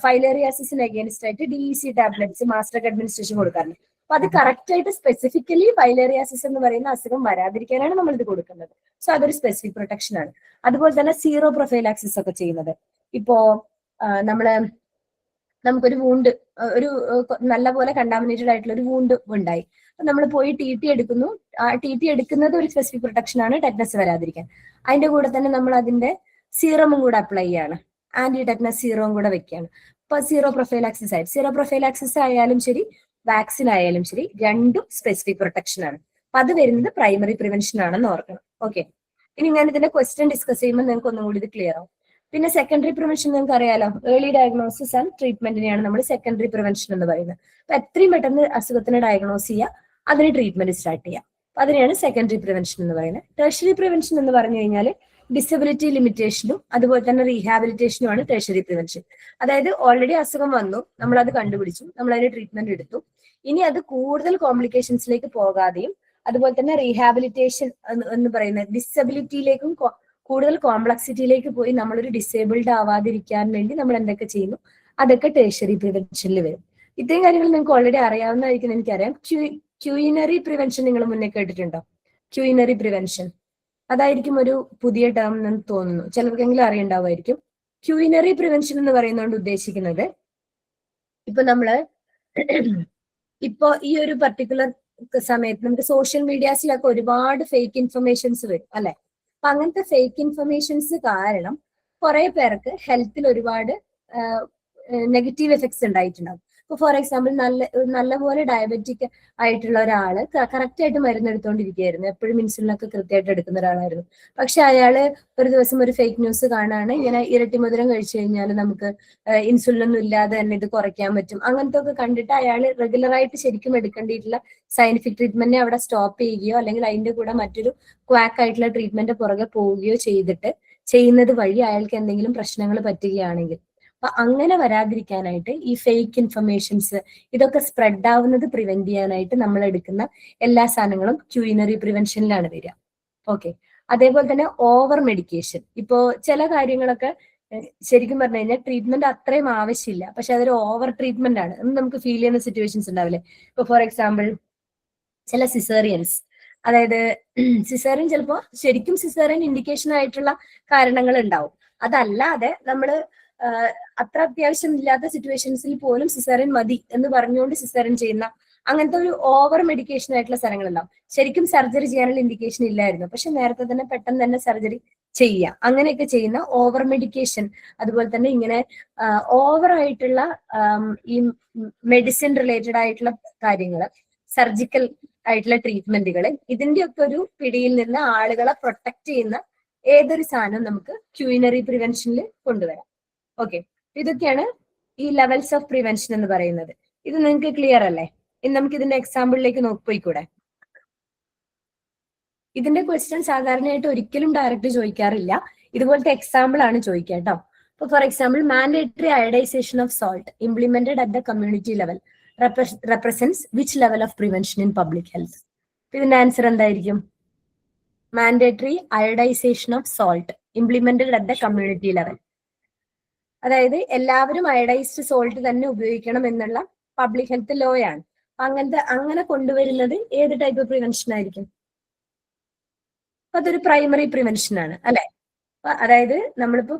ഫൈലേറിയാസിന് അഗേൻസ്റ്റ് ആയിട്ട് DEC tablets mass drug administration കൊടുക്കാറുണ്ട്. അപ്പൊ അത് കറക്റ്റ് ആയിട്ട് സ്പെസിഫിക്കലി ഫൈലേറിയാസിസ് എന്ന് പറയുന്ന അസുഖം വരാതിരിക്കാനാണ് നമ്മൾ ഇത് കൊടുക്കുന്നത്. സോ അതൊരു സ്പെസിഫിക് പ്രൊട്ടക്ഷൻ ആണ്. അതുപോലെ തന്നെ സീറോ പ്രൊഫൈലാക്സിസ് ഒക്കെ ചെയ്യുന്നത്, ഇപ്പോ നമുക്കൊരു വൂണ്ട്, ഒരു നല്ലപോലെ കണ്ടാമിനേറ്റഡ് ആയിട്ടുള്ള ഒരു വൂണ്ട് ഉണ്ടായി, നമ്മൾ പോയി TT എടുക്കുന്നു. ആ TT എടുക്കുന്നത് ഒരു സ്പെസിഫിക് പ്രൊട്ടക്ഷൻ ആണ്, ടെറ്റനസ് വരാതിരിക്കാൻ. അതിന്റെ കൂടെ തന്നെ നമ്മൾ അതിന്റെ സീറമും കൂടെ അപ്ലൈ ചെയ്യാണ്, ആന്റി ടെറ്റനസ് സീറവും കൂടെ വെക്കുകയാണ്. അപ്പൊ സീറോ പ്രൊഫൈലാക്സിസ് ആയാലും ശരി വാക്സിൻ ആയാലും ശരി രണ്ടും സ്പെസിഫിക് പ്രൊട്ടക്ഷൻ ആണ്. അപ്പൊ അത് വരുന്നത് പ്രൈമറി പ്രിവെൻഷൻ ആണെന്ന് ഓർക്കണം. ഓക്കെ, ഇനി ഞാൻ ഇതിന്റെ ക്വസ്റ്റ്യൻ ഡിസ്കസ് ചെയ്യുമ്പോൾ നിങ്ങൾക്ക് ഒന്നും കൂടി ഇത് ക്ലിയർ ആവും. പിന്നെ സെക്കൻഡറി പ്രിവെൻഷൻ നിങ്ങൾക്ക് അറിയാലോ, ഏർലി ഡയഗ്നോസിസ് ആൻഡ് ട്രീറ്റ്മെന്റിനെയാണ് നമ്മൾ സെക്കൻഡറി പ്രിവെൻഷൻ എന്ന് പറയുന്നത്. അപ്പൊ എത്രയും പെട്ടെന്ന് അസുഖത്തിന് ഡയഗ്നോസ് ചെയ്യുക, അതിന് ട്രീറ്റ്മെന്റ് സ്റ്റാർട്ട് ചെയ്യുക, അപ്പൊ അതിനെയാണ് സെക്കൻഡറി പ്രിവെൻഷൻ എന്ന് പറയുന്നത്. ടെർഷ്യറി പ്രിവെൻഷൻ എന്ന് പറഞ്ഞു കഴിഞ്ഞാൽ ഡിസബിലിറ്റി ലിമിറ്റേഷനും അതുപോലെ തന്നെ റീഹാബിലിറ്റേഷനുമാണ് ടെർഷ്യറി പ്രിവെൻഷൻ. അതായത് ഓൾറെഡി അസുഖം വന്നു, നമ്മൾ അത് കണ്ടുപിടിച്ചു, നമ്മൾ അതിന് ട്രീറ്റ്മെന്റ് എടുത്തു, ഇനി അത് കൂടുതൽ കോംപ്ലിക്കേഷൻസിലേക്ക് പോകാതെയും അതുപോലെ തന്നെ റീഹാബിലിറ്റേഷൻ എന്ന് പറയുന്ന ഡിസബിലിറ്റിയിലേക്കും കൂടുതൽ കോംപ്ലക്സിറ്റിയിലേക്ക് പോയി നമ്മളൊരു ഡിസേബിൾഡ് ആവാതിരിക്കാൻ വേണ്ടി നമ്മൾ എന്തൊക്കെ ചെയ്യുന്നു അതൊക്കെ ടേഴ്ഷ്യറി പ്രിവെൻഷനിൽ വരും. ഇത്രയും കാര്യങ്ങൾ നിങ്ങൾക്ക് ഓൾറെഡി അറിയാവുന്നതായിരിക്കും എനിക്കറിയാം. ക്യൂയിനറി പ്രിവെൻഷൻ നിങ്ങൾ മുന്നേ കേട്ടിട്ടുണ്ടോ? ക്യൂയിനറി പ്രിവെൻഷൻ അതായിരിക്കും ഒരു പുതിയ ടേം എന്ന് തോന്നുന്നു, ചിലർക്കെങ്കിലും അറിയണ്ടാവുമായിരിക്കും. ക്യൂയിനറി പ്രിവെൻഷൻ എന്ന് പറയുന്നതുകൊണ്ട് ഉദ്ദേശിക്കുന്നത് ഇപ്പൊ നമ്മള് ഇപ്പൊ ഈ ഒരു പർട്ടിക്കുലർ സമയത്ത് നമുക്ക് സോഷ്യൽ മീഡിയാസിലൊക്കെ ഒരുപാട് ഫേക്ക് ഇൻഫർമേഷൻസ് വരും അല്ലെ. അപ്പൊ അങ്ങനത്തെ ഫേക്ക് ഇൻഫർമേഷൻസ് കാരണം കുറെ പേർക്ക് ഹെൽത്തിൽ ഒരുപാട് നെഗറ്റീവ് എഫക്ട്സ് ഉണ്ടായിട്ടുണ്ടാവും. ഇപ്പൊ ഫോർ എക്സാമ്പിൾ നല്ലപോലെ ഡയബറ്റിക് ആയിട്ടുള്ള ഒരാള് കറക്റ്റ് ആയിട്ട് മരുന്ന് എടുത്തുകൊണ്ടിരിക്കുകയായിരുന്നു, എപ്പോഴും ഇൻസുലിനൊക്കെ കൃത്യമായിട്ട് എടുക്കുന്ന ഒരാളായിരുന്നു. പക്ഷെ അയാള് ഒരു ദിവസം ഒരു ഫേക്ക് ന്യൂസ് കാണാണ്, ഇങ്ങനെ ഇരട്ടി മധുരം കഴിച്ചു കഴിഞ്ഞാൽ നമുക്ക് ഇൻസുലിനൊന്നും ഇല്ലാതെ തന്നെ ഇത് കുറയ്ക്കാൻ പറ്റും, അങ്ങനത്തെ ഒക്കെ കണ്ടിട്ട് അയാൾ റെഗുലറായിട്ട് ശരിക്കും എടുക്കേണ്ടിയിട്ടുള്ള സയന്റിഫിക് ട്രീറ്റ്മെന്റിനെ അവിടെ സ്റ്റോപ്പ് ചെയ്യുകയോ അല്ലെങ്കിൽ അതിന്റെ കൂടെ മറ്റൊരു ക്വാക്ക് ആയിട്ടുള്ള ട്രീറ്റ്മെന്റ് പുറകെ പോവുകയോ ചെയ്യുന്നത് വഴി അയാൾക്ക് എന്തെങ്കിലും പ്രശ്നങ്ങൾ പറ്റുകയാണെങ്കിൽ, അപ്പൊ അങ്ങനെ വരാതിരിക്കാനായിട്ട് ഈ ഫേക്ക് ഇൻഫർമേഷൻസ് ഇതൊക്കെ സ്പ്രെഡ് ആവുന്നത് പ്രിവെന്റ് ചെയ്യാനായിട്ട് നമ്മൾ എടുക്കുന്ന എല്ലാ സാധനങ്ങളും ക്യൂയിനറി പ്രിവെൻഷനിലാണ് വരിക. ഓക്കെ. അതേപോലെ തന്നെ ഓവർ മെഡിക്കേഷൻ. ഇപ്പോ ചില കാര്യങ്ങളൊക്കെ ശരിക്കും പറഞ്ഞു കഴിഞ്ഞാൽ ട്രീറ്റ്മെന്റ് അത്രയും ആവശ്യമില്ല, പക്ഷെ അതൊരു ഓവർ ട്രീറ്റ്മെന്റ് ആണ് എന്ന് നമുക്ക് ഫീൽ ചെയ്യുന്ന സിറ്റുവേഷൻസ് ഉണ്ടാവില്ലേ. ഇപ്പൊ ഫോർ എക്സാമ്പിൾ ചില സിസേറിയൻസ്, അതായത് സിസേറിയൻ ചിലപ്പോൾ ശരിക്കും സിസേറിയൻ ഇൻഡിക്കേഷൻ ആയിട്ടുള്ള കാരണങ്ങൾ ഉണ്ടാവും. അതല്ലാതെ നമ്മള് അത്ര അത്യാവശ്യം ഇല്ലാത്ത സിറ്റുവേഷൻസിൽ പോലും സിസേറിയൻ മതി എന്ന് പറഞ്ഞുകൊണ്ട് സിസേറിയൻ ചെയ്യുന്ന അങ്ങനത്തെ ഒരു ഓവർ മെഡിക്കേഷൻ ആയിട്ടുള്ള സ്ഥലങ്ങളുണ്ടാവും. ശരിക്കും സർജറി ചെയ്യാനുള്ള ഇൻഡിക്കേഷൻ ഇല്ലായിരുന്നു, പക്ഷെ നേരത്തെ തന്നെ പെട്ടെന്ന് തന്നെ സർജറി ചെയ്യുക, അങ്ങനെയൊക്കെ ചെയ്യുന്ന ഓവർ മെഡിക്കേഷൻ. അതുപോലെ തന്നെ ഇങ്ങനെ ഓവർ ആയിട്ടുള്ള ഈ മെഡിസിൻ റിലേറ്റഡ് ആയിട്ടുള്ള കാര്യങ്ങൾ, സർജിക്കൽ ആയിട്ടുള്ള ട്രീറ്റ്മെന്റുകൾ, ഇതിന്റെയൊക്കെ ഒരു പിടിയിൽ നിന്ന് ആളുകളെ പ്രൊട്ടക്ട് ചെയ്യുന്ന ഏതൊരു സാധനവും നമുക്ക് ക്യൂയിനറി പ്രിവെൻഷനിൽ കൊണ്ടുവരാം. ഓക്കെ. ഇതൊക്കെയാണ് ഈ ലെവൽസ് ഓഫ് പ്രിവെൻഷൻ എന്ന് പറയുന്നത്. ഇത് നിങ്ങൾക്ക് ക്ലിയർ അല്ലേ? ഇനി നമുക്ക് ഇതിന്റെ എക്സാമ്പിളിലേക്ക് പോയിക്കൂടെ? ഇതിന്റെ ക്വസ്റ്റ്യൻ സാധാരണയായിട്ട് ഒരിക്കലും ഡയറക്റ്റ് ചോദിക്കാറില്ല, ഇതുപോലത്തെ എക്സാമ്പിൾ ആണ് ചോദിക്കുക കേട്ടോ. ഇപ്പൊ for example mandatory iodization of salt implemented at the community level represents which level of prevention in public health? ഇതിന്റെ ആൻസർ എന്തായിരിക്കും? Mandatory iodization of salt implemented at the community level. അതായത് എല്ലാവരും iodised salt തന്നെ ഉപയോഗിക്കണം എന്നുള്ള public health law ആണ്. അങ്ങനെ കൊണ്ടുവരുന്നത് ഏത് ടൈപ്പ് ഓഫ് പ്രിവെൻഷൻ ആയിരിക്കും? അതൊരു പ്രൈമറി പ്രിവെൻഷൻ ആണ് അല്ലെ. അതായത് നമ്മളിപ്പോ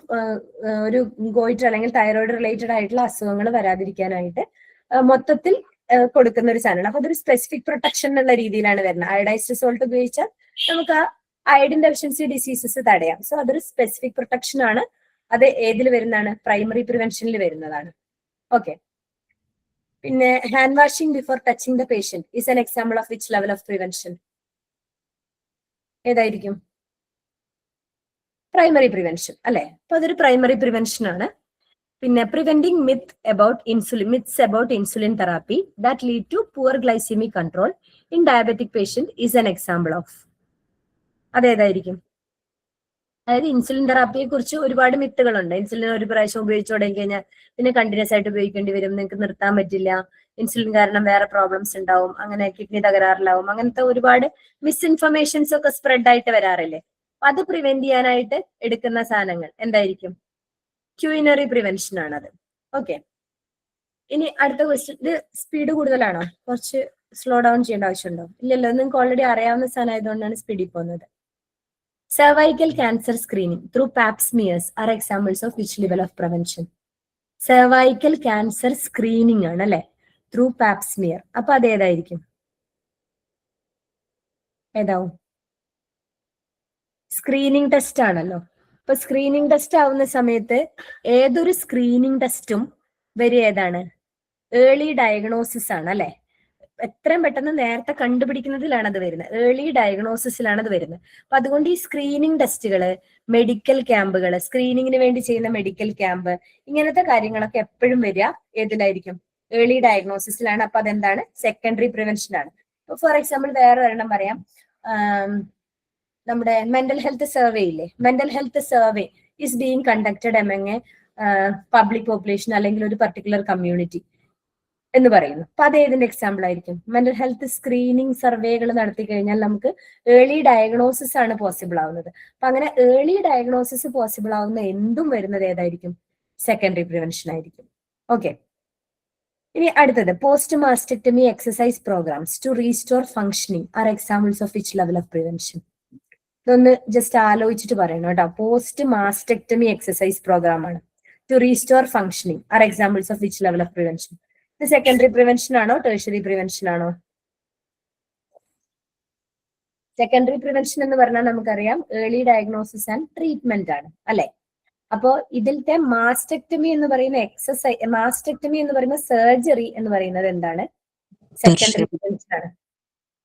ഒരു ഗോയിറ്റർ അല്ലെങ്കിൽ തൈറോയിഡ് റിലേറ്റഡ് ആയിട്ടുള്ള അസുഖങ്ങൾ വരാതിരിക്കാനായിട്ട് മൊത്തത്തിൽ കൊടുക്കുന്ന ഒരു സാധനമാണ്. അപ്പൊ അതൊരു സ്പെസിഫിക് പ്രൊട്ടക്ഷൻ എന്നുള്ള രീതിയിലാണ് വരുന്നത്. അയഡൈസ്ഡ് സോൾട്ട് ഉപയോഗിച്ചാൽ നമുക്ക് ആ അയഡിൻ ഡെഫിഷ്യൻസി ഡിസീസസ് തടയാം. സോ അതൊരു സ്പെസിഫിക് പ്രൊട്ടക്ഷൻ ആണ്. അത് ഏതിൽ വരുന്നതാണ്? പ്രൈമറി പ്രിവെൻഷനിൽ വരുന്നതാണ്. ഓക്കെ. പിന്നെ hand washing before touching the patient is an example of which level of prevention? ഏതായിരിക്കും? പ്രൈമറി പ്രിവെൻഷൻ അല്ലെ. അപ്പൊ അതൊരു പ്രൈമറി പ്രിവെൻഷൻ ആണ്. പിന്നെ preventing myths about insulin therapy that lead to poor glycemic control in diabetic patient is an example of. അതേതായിരിക്കും? അതായത് insulin തെറാപ്പിയെ കുറിച്ച് ഒരുപാട് മിത്തുകളുണ്ട്. ഇൻസുലിൻ ഒരു പ്രാവശ്യം ഉപയോഗിച്ചു തുടങ്ങി കഴിഞ്ഞാൽ പിന്നെ കണ്ടിന്യൂസ് ആയിട്ട് ഉപയോഗിക്കേണ്ടി വരും, നിങ്ങൾക്ക് നിർത്താൻ പറ്റില്ല, ഇൻസുലിൻ കാരണം വേറെ പ്രോബ്ലംസ് ഉണ്ടാവും, അങ്ങനെ കിഡ്നി തകരാറിലാവും, അങ്ങനത്തെ ഒരുപാട് മിസ്ഇൻഫർമേഷൻസ് ഒക്കെ സ്പ്രെഡ് ആയിട്ട് വരാറില്ലേ. അത് പ്രിവെന്റ് ചെയ്യാനായിട്ട് എടുക്കുന്ന സാധനങ്ങൾ എന്തായിരിക്കും? ക്യൂയിനറി പ്രിവെൻഷൻ ആണത്. ഓക്കെ. ഇനി അടുത്ത ക്വസ്റ്റ്യൻ. ഇത് സ്പീഡ് കൂടുതലാണോ? കുറച്ച് സ്ലോ ഡൗൺ ചെയ്യേണ്ട ആവശ്യമുണ്ടോ? ഇല്ലല്ലോ, നിങ്ങൾക്ക് ഓൾറെഡി അറിയാവുന്ന സാധനം ആയതുകൊണ്ടാണ് സ്പീഡിൽ പോകുന്നത്. Cervical cancer screening through pap smears are examples of which level of prevention? Cervical cancer screening ആണ് അല്ലെ, ത്രൂ പാപ് സ്മിയർ. അപ്പൊ അത് ഏതായിരിക്കും? ഏതാവും? സ്ക്രീനിങ് ടെസ്റ്റ് ആണല്ലോ. അപ്പൊ സ്ക്രീനിങ് ടെസ്റ്റ് ആവുന്ന സമയത്ത് ഏതൊരു സ്ക്രീനിങ് ടെസ്റ്റും വരെ ഏതാണ്? ഏർലി ഡയഗ്നോസിസ് ആണ് അല്ലെ. എത്രയും പെട്ടെന്ന് നേരത്തെ കണ്ടുപിടിക്കുന്നതിലാണ് അത് വരുന്നത്, ഏർലി ഡയഗ്നോസിസിലാണ് അത് വരുന്നത്. അപ്പൊ അതുകൊണ്ട് ഈ സ്ക്രീനിങ് ടെസ്റ്റുകള്, മെഡിക്കൽ ക്യാമ്പുകൾ, സ്ക്രീനിങ്ങിന് വേണ്ടി ചെയ്യുന്ന മെഡിക്കൽ ക്യാമ്പ്, ഇങ്ങനത്തെ കാര്യങ്ങളൊക്കെ എപ്പോഴും വരിക ഏതിലായിരിക്കും? ഏർലി ഡയഗ്നോസിസിലാണ്. അപ്പൊ അതെന്താണ്? സെക്കൻഡറി പ്രിവെൻഷൻ ആണ്. ഫോർ എക്സാമ്പിൾ വേറെ ഒരെണ്ണം പറയാം. നമ്മുടെ മെന്റൽ ഹെൽത്ത് സർവേ ഇല്ലേ, mental health survey is being conducted among A public population അല്ലെങ്കിൽ ഒരു പർട്ടിക്കുലർ കമ്മ്യൂണിറ്റി. എന്ന് പറയുന്നു. അപ്പൊ അത് ഏതിന്റെ എക്സാമ്പിൾ ആയിരിക്കും? മെന്റൽ ഹെൽത്ത് സ്ക്രീനിങ് സർവേകൾ നടത്തി കഴിഞ്ഞാൽ നമുക്ക് ഏർലി ഡയഗ്നോസിസ് ആണ് പോസിബിൾ ആവുന്നത്. അപ്പൊ അങ്ങനെ ഏർലി ഡയഗ്നോസിസ് പോസിബിൾ ആവുന്ന എന്തും വരുന്നത് ഏതായിരിക്കും? സെക്കൻഡറി പ്രിവെൻഷൻ ആയിരിക്കും. ഓക്കെ, ഇനി അടുത്തത് post mastectomy exercise programmes to restore functioning are examples of which level of prevention? ഇതൊന്ന് ജസ്റ്റ് ആലോചിച്ചിട്ട് പറയണം കേട്ടോ. പോസ്റ്റ് മാസ്റ്റക്ടമി എക്സസൈസ് പ്രോഗ്രാം ആണ് to restore functioning are examples of which level of prevention? ഇത് secondary prevention ആണോ tertiary prevention ആണോ? Secondary prevention എന്ന് പറഞ്ഞാൽ നമുക്കറിയാം ഏർലി ഡയഗ്നോസിസ് ആൻഡ് ട്രീറ്റ്മെന്റ് ആണ് അല്ലെ. അപ്പോ ഇതിലത്തെ മാസ്റ്റക്ടമി എന്ന് പറയുന്ന എക്സസൈസ്, മാസ്റ്റക്ടമി എന്ന് പറയുന്ന സർജറി എന്ന് പറയുന്നത് എന്താണ്? സെക്കൻഡറി പ്രിവെൻഷൻ ആണ്.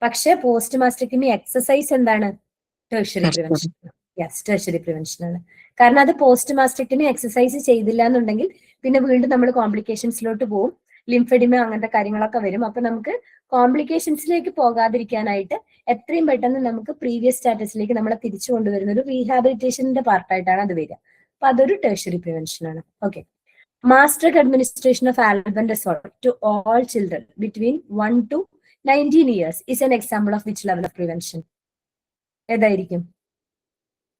പക്ഷെ പോസ്റ്റ് മാസ്റ്റക്ടമി എക്സസൈസ് എന്താണ്? Tertiary prevention. Yes, tertiary prevention ആണ്. കാരണം അത് പോസ്റ്റ് മാസ്റ്റക്ടമി എക്സസൈസ് ചെയ്തില്ല എന്നുണ്ടെങ്കിൽ പിന്നെ വീണ്ടും നമ്മൾ കോംപ്ലിക്കേഷൻസിലോട്ട് പോകും, ലിംഫെഡിമ അങ്ങനത്തെ കാര്യങ്ങളൊക്കെ വരും. അപ്പൊ നമുക്ക് കോംപ്ലിക്കേഷൻസിലേക്ക് പോകാതിരിക്കാനായിട്ട് എത്രയും പെട്ടെന്ന് നമുക്ക് പ്രീവിയസ് സ്റ്റാറ്റസിലേക്ക് നമ്മളെ തിരിച്ചു കൊണ്ടുവരുന്ന ഒരു റീഹാബിലിറ്റേഷന്റെ പാർട്ടായിട്ടാണ് അത് വരിക. അപ്പൊ അതൊരു ടെർഷ്യറി പ്രിവെൻഷൻ ആണ്. Okay, mass drug administration of albendazole to all children between 1 to 19 years is an example of which level of prevention? ഏതായിരിക്കും?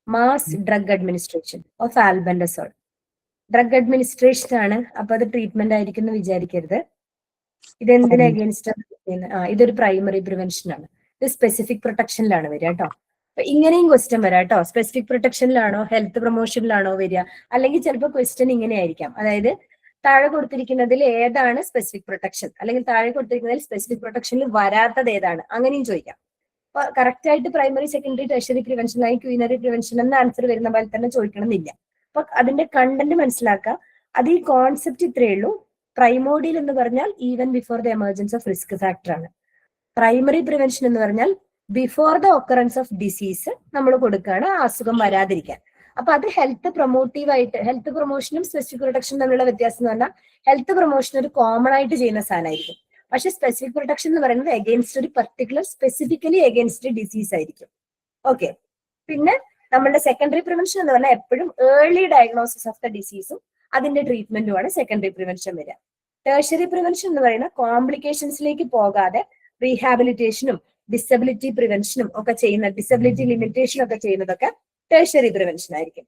Mass drug administration of albendazole. Drug administration ആണ്, അപ്പൊ അത് ട്രീറ്റ്മെന്റ് ആയിരിക്കും എന്ന് വിചാരിക്കരുത്. ഇത് എന്തിനാ അഗേൻസ്റ്റ്? ഇതൊരു പ്രൈമറി പ്രിവെൻഷൻ ആണ്. ഇത് സ്പെസിഫിക് പ്രൊട്ടക്ഷനിലാണ് വരിക കേട്ടോ. അപ്പൊ ഇങ്ങനെയും ക്വസ്റ്റ്യൻ വരാം കേട്ടോ. സ്പെസിഫിക് പ്രൊട്ടക്ഷനിലാണോ ഹെൽത്ത് പ്രൊമോഷനിലാണോ വരിക? അല്ലെങ്കിൽ ചിലപ്പോൾ ക്വസ്റ്റ്യൻ ഇങ്ങനെ ആയിരിക്കാം, അതായത് താഴെ കൊടുത്തിരിക്കുന്നതിൽ ഏതാണ് സ്പെസിഫിക് പ്രൊട്ടക്ഷൻ, അല്ലെങ്കിൽ താഴെ കൊടുത്തിരിക്കുന്നതിൽ സ്പെസിഫിക് പ്രൊട്ടക്ഷനിൽ വരാത്തത് ഏതാണ്, അങ്ങനെയും ചോദിക്കാം. അപ്പൊ കറക്റ്റ് ആയിട്ട് പ്രൈമറി സെക്കൻഡറി ടെർഷ്യറി പ്രിവെൻഷൻ അല്ലെങ്കിൽ ക്യൂനറി പ്രിവെൻഷൻ എന്ന ആൻസർ വരുന്ന പോലെ തന്നെ ചോദിക്കണം എന്നില്ല. അപ്പൊ അതിന്റെ കണ്ടന്റ് മനസ്സിലാക്കുക. അത് ഈ കോൺസെപ്റ്റ് ഇത്രയേ ഉള്ളൂ. പ്രൈമോഡിയൽ എന്ന് പറഞ്ഞാൽ even before the emergence of risk factor ആണ്. പ്രൈമറി പ്രിവെൻഷൻ എന്ന് പറഞ്ഞാൽ before the occurrence of disease നമ്മൾ കൊടുക്കുകയാണ് ആ അസുഖം വരാതിരിക്കാൻ. അപ്പൊ അത് ഹെൽത്ത് പ്രൊമോട്ടീവ് ആയിട്ട്, ഹെൽത്ത് പ്രൊമോഷനും സ്പെസിഫിക് പ്രൊട്ടക്ഷനും തമ്മിലുള്ള വ്യത്യാസം എന്ന് പറഞ്ഞാൽ ഹെൽത്ത് പ്രൊമോഷൻ ഒരു കോമൺ ആയിട്ട് ചെയ്യുന്ന സാധനമായിരിക്കും. പക്ഷെ സ്പെസിഫിക് പ്രൊട്ടക്ഷൻ എന്ന് പറയുന്നത് അഗെയിൻസ്റ്റ് ഒരു പർട്ടിക്കുലർ സ്പെസിഫിക്കലി അഗെയിൻസ്റ്റ് ഡിസീസ് ആയിരിക്കും. ഓക്കെ, പിന്നെ നമ്മുടെ സെക്കൻഡറി പ്രിവെൻഷൻ എന്ന് പറഞ്ഞാൽ എപ്പോഴും ഏർലി ഡയഗ്നോസിസ് ഓഫ് ദ ഡിസീസും അതിന്റെ ട്രീറ്റ്മെന്റുമാണ് സെക്കൻഡറി പ്രിവെൻഷൻ വരിക. ടെർഷ്യറി പ്രിവെൻഷൻ എന്ന് പറയുന്ന കോംപ്ലിക്കേഷൻസിലേക്ക് പോകാതെ റീഹാബിലിറ്റേഷനും ഡിസബിലിറ്റി പ്രിവെൻഷനും ഒക്കെ ചെയ്യുന്ന, ഡിസബിലിറ്റി ലിമിറ്റേഷൻ ഒക്കെ ചെയ്യുന്നതൊക്കെ ടെർഷ്യറി പ്രിവെൻഷൻ ആയിരിക്കും.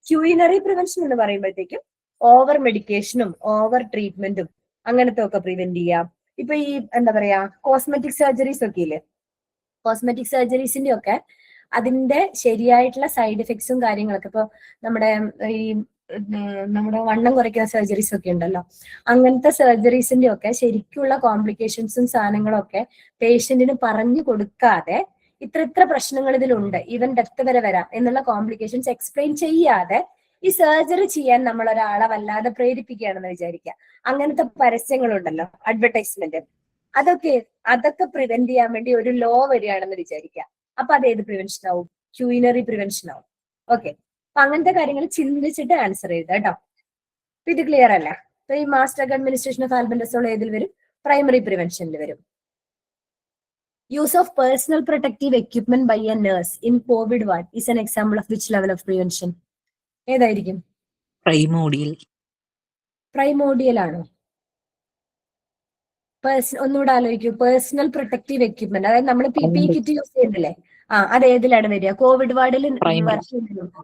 ക്യൂനറി പ്രിവെൻഷൻ എന്ന് പറയുമ്പോഴത്തേക്കും ഓവർ മെഡിക്കേഷനും ഓവർ ട്രീറ്റ്മെന്റും അങ്ങനത്തെ ഒക്കെ പ്രിവെന്റ് ചെയ്യാം. ഇപ്പൊ ഈ എന്താ പറയാ കോസ്മെറ്റിക് സർജറീസ് ഒക്കെ ഇല്ലേ, കോസ്മെറ്റിക് സർജറീസിന്റെ ഒക്കെ അതിന്റെ ശരിയായിട്ടുള്ള സൈഡ് എഫക്ട്സും കാര്യങ്ങളൊക്കെ, ഇപ്പൊ നമ്മുടെ വണ്ണം കുറയ്ക്കുന്ന സർജറീസ് ഒക്കെ ഉണ്ടല്ലോ, അങ്ങനത്തെ സർജറീസിന്റെ ഒക്കെ ശരിക്കുള്ള കോംപ്ലിക്കേഷൻസും സാധനങ്ങളും ഒക്കെ പേഷ്യന്റിന് പറഞ്ഞു കൊടുക്കാതെ ഇത്ര പ്രശ്നങ്ങൾ ഇതിലുണ്ട്, ഈവൻ ഡെത്ത് വരെ വരാം എന്നുള്ള കോംപ്ലിക്കേഷൻസ് എക്സ്പ്ലെയിൻ ചെയ്യാതെ ഈ സർജറി ചെയ്യാൻ നമ്മൾ ഒരാളെ വല്ലാതെ പ്രേരിപ്പിക്കുകയാണെന്ന് വിചാരിക്കുക. അങ്ങനത്തെ പരസ്യങ്ങളുണ്ടല്ലോ, അഡ്വർടൈസ്മെന്റ്, അതൊക്കെ പ്രിവെന്റ് ചെയ്യാൻ വേണ്ടി ഒരു ലോ വരികയാണെന്ന് വിചാരിക്കുക. അപ്പൊ അത് ഏത് പ്രിവെൻഷൻ ആവും? ക്യൂനറി പ്രിവെൻഷൻ ആവും. ഓക്കെ, അപ്പൊ അങ്ങനത്തെ കാര്യങ്ങൾ ചിന്തിച്ചിട്ട് ആൻസർ ചെയ്ത കേട്ടോ. അപ്പൊ ഇത് ക്ലിയർ അല്ല. അപ്പൊ ഈ mass drug administration of albendazole ഏതിൽ വരും? പ്രൈമറി പ്രിവെൻഷനിൽ വരും. Use of personal protective equipment by a nurse in COVID ward is an example of which level of prevention? ഏതായിരിക്കും? പ്രൈമോഡിയൽ ആണോ? ഒന്നുകൂടെ ആലോചിക്കൂ. പേഴ്സണൽ പ്രൊട്ടക്റ്റീവ് എക്യുപ്മെന്റ്, അതായത് നമ്മൾ PPE കിറ്റ് യൂസ് ചെയ്യുന്നില്ലേ, അത് ഏതിലാണ് വരിക? കോവിഡ് വാർഡിൽ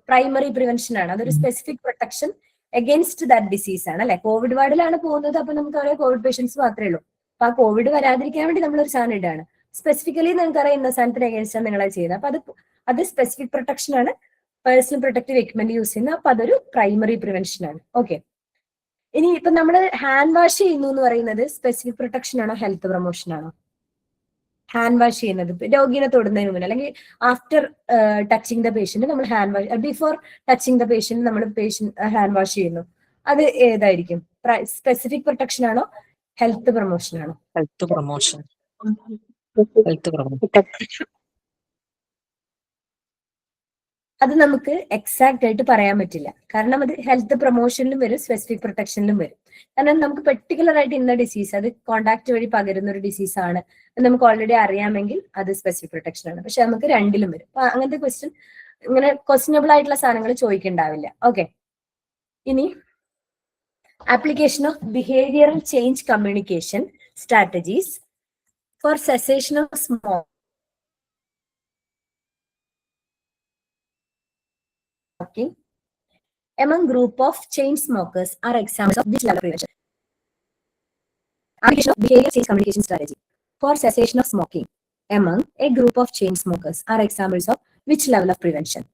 പ്രൈമറി പ്രിവെൻഷൻ ആണ്. അതൊരു specific protection against that disease ആണ് അല്ലെ. കോവിഡ് വാർഡിലാണ് പോകുന്നത്, അപ്പൊ നമുക്ക് അറിയാം കോവിഡ് പേഷ്യൻസ് മാത്രമേ ഉള്ളൂ. അപ്പൊ ആ കോവിഡ് വരാതിരിക്കാൻ വേണ്ടി നമ്മളൊരു സാധനം ഇടാണ്. സ്പെസിഫിക്കലി നിങ്ങൾക്ക് അറിയാം ഇന്ന സാധനത്തിന് അഗേൻസ്റ്റ് ആണ് നിങ്ങളത് ചെയ്യുന്നത്. അപ്പൊ അത് സ്പെസിഫിക് പ്രൊട്ടക്ഷൻ ആണ്, പേഴ്സണൽ പ്രൊട്ടക്റ്റീവ് എക്യുപ്മെന്റ് യൂസ് ചെയ്യുന്നത്. അപ്പൊ അതൊരു പ്രൈമറി പ്രിവെൻഷൻ ആണ്. ഓക്കെ, ഇനി ഇപ്പൊ നമ്മൾ ഹാൻഡ് വാഷ് ചെയ്യുന്നു എന്ന് പറയുന്നത് സ്പെസിഫിക് പ്രൊട്ടക്ഷൻ ആണോ ഹെൽത്ത് പ്രൊമോഷൻ ആണോ? ഹാൻഡ് വാഷ് ചെയ്യുന്നത് രോഗിനെ തൊടുന്നതിന് മുന്നേ അല്ലെങ്കിൽ ആഫ്റ്റർ ടച്ചിങ് ദ പേഷ്യന്റ് നമ്മൾ hand wash, before touching the patient നമ്മൾ ഹാൻഡ് വാഷ് ചെയ്യുന്നു, അത് ഏതായിരിക്കും? സ്പെസിഫിക് പ്രൊട്ടക്ഷൻ ആണോ ഹെൽത്ത് പ്രൊമോഷൻ ആണോ? Health promotion. അത് നമുക്ക് എക്സാക്ട് ആയിട്ട് പറയാൻ പറ്റില്ല. കാരണം അത് ഹെൽത്ത് പ്രൊമോഷനിലും വരും സ്പെസിഫിക് പ്രൊട്ടക്ഷനിലും വരും. കാരണം നമുക്ക് പെർട്ടിക്കുലർ ആയിട്ട് ഇന്ന ഡിസീസ്, അത് കോണ്ടാക്ട് വഴി പകരുന്ന ഒരു ഡിസീസ് ആണ് നമുക്ക് ഓൾറെഡി അറിയാമെങ്കിൽ അത് സ്പെസിഫിക് പ്രൊട്ടക്ഷൻ ആണ്. പക്ഷെ നമുക്ക് രണ്ടിലും വരും. അപ്പൊ അങ്ങനത്തെ ക്വസ്റ്റ്യൻ, ഇങ്ങനെ ക്വസ്റ്റ്യനബിൾ ആയിട്ടുള്ള സാധനങ്ങൾ ചോദിക്കണ്ടാവില്ല. ഓക്കെ, ഇനി Application of behavioral change communication strategies for cessation of smoking among group of chain smokers are examples of which level of prevention? Application of behavioral change communication strategy for cessation of smoking among a group of chain smokers are examples of which level of prevention?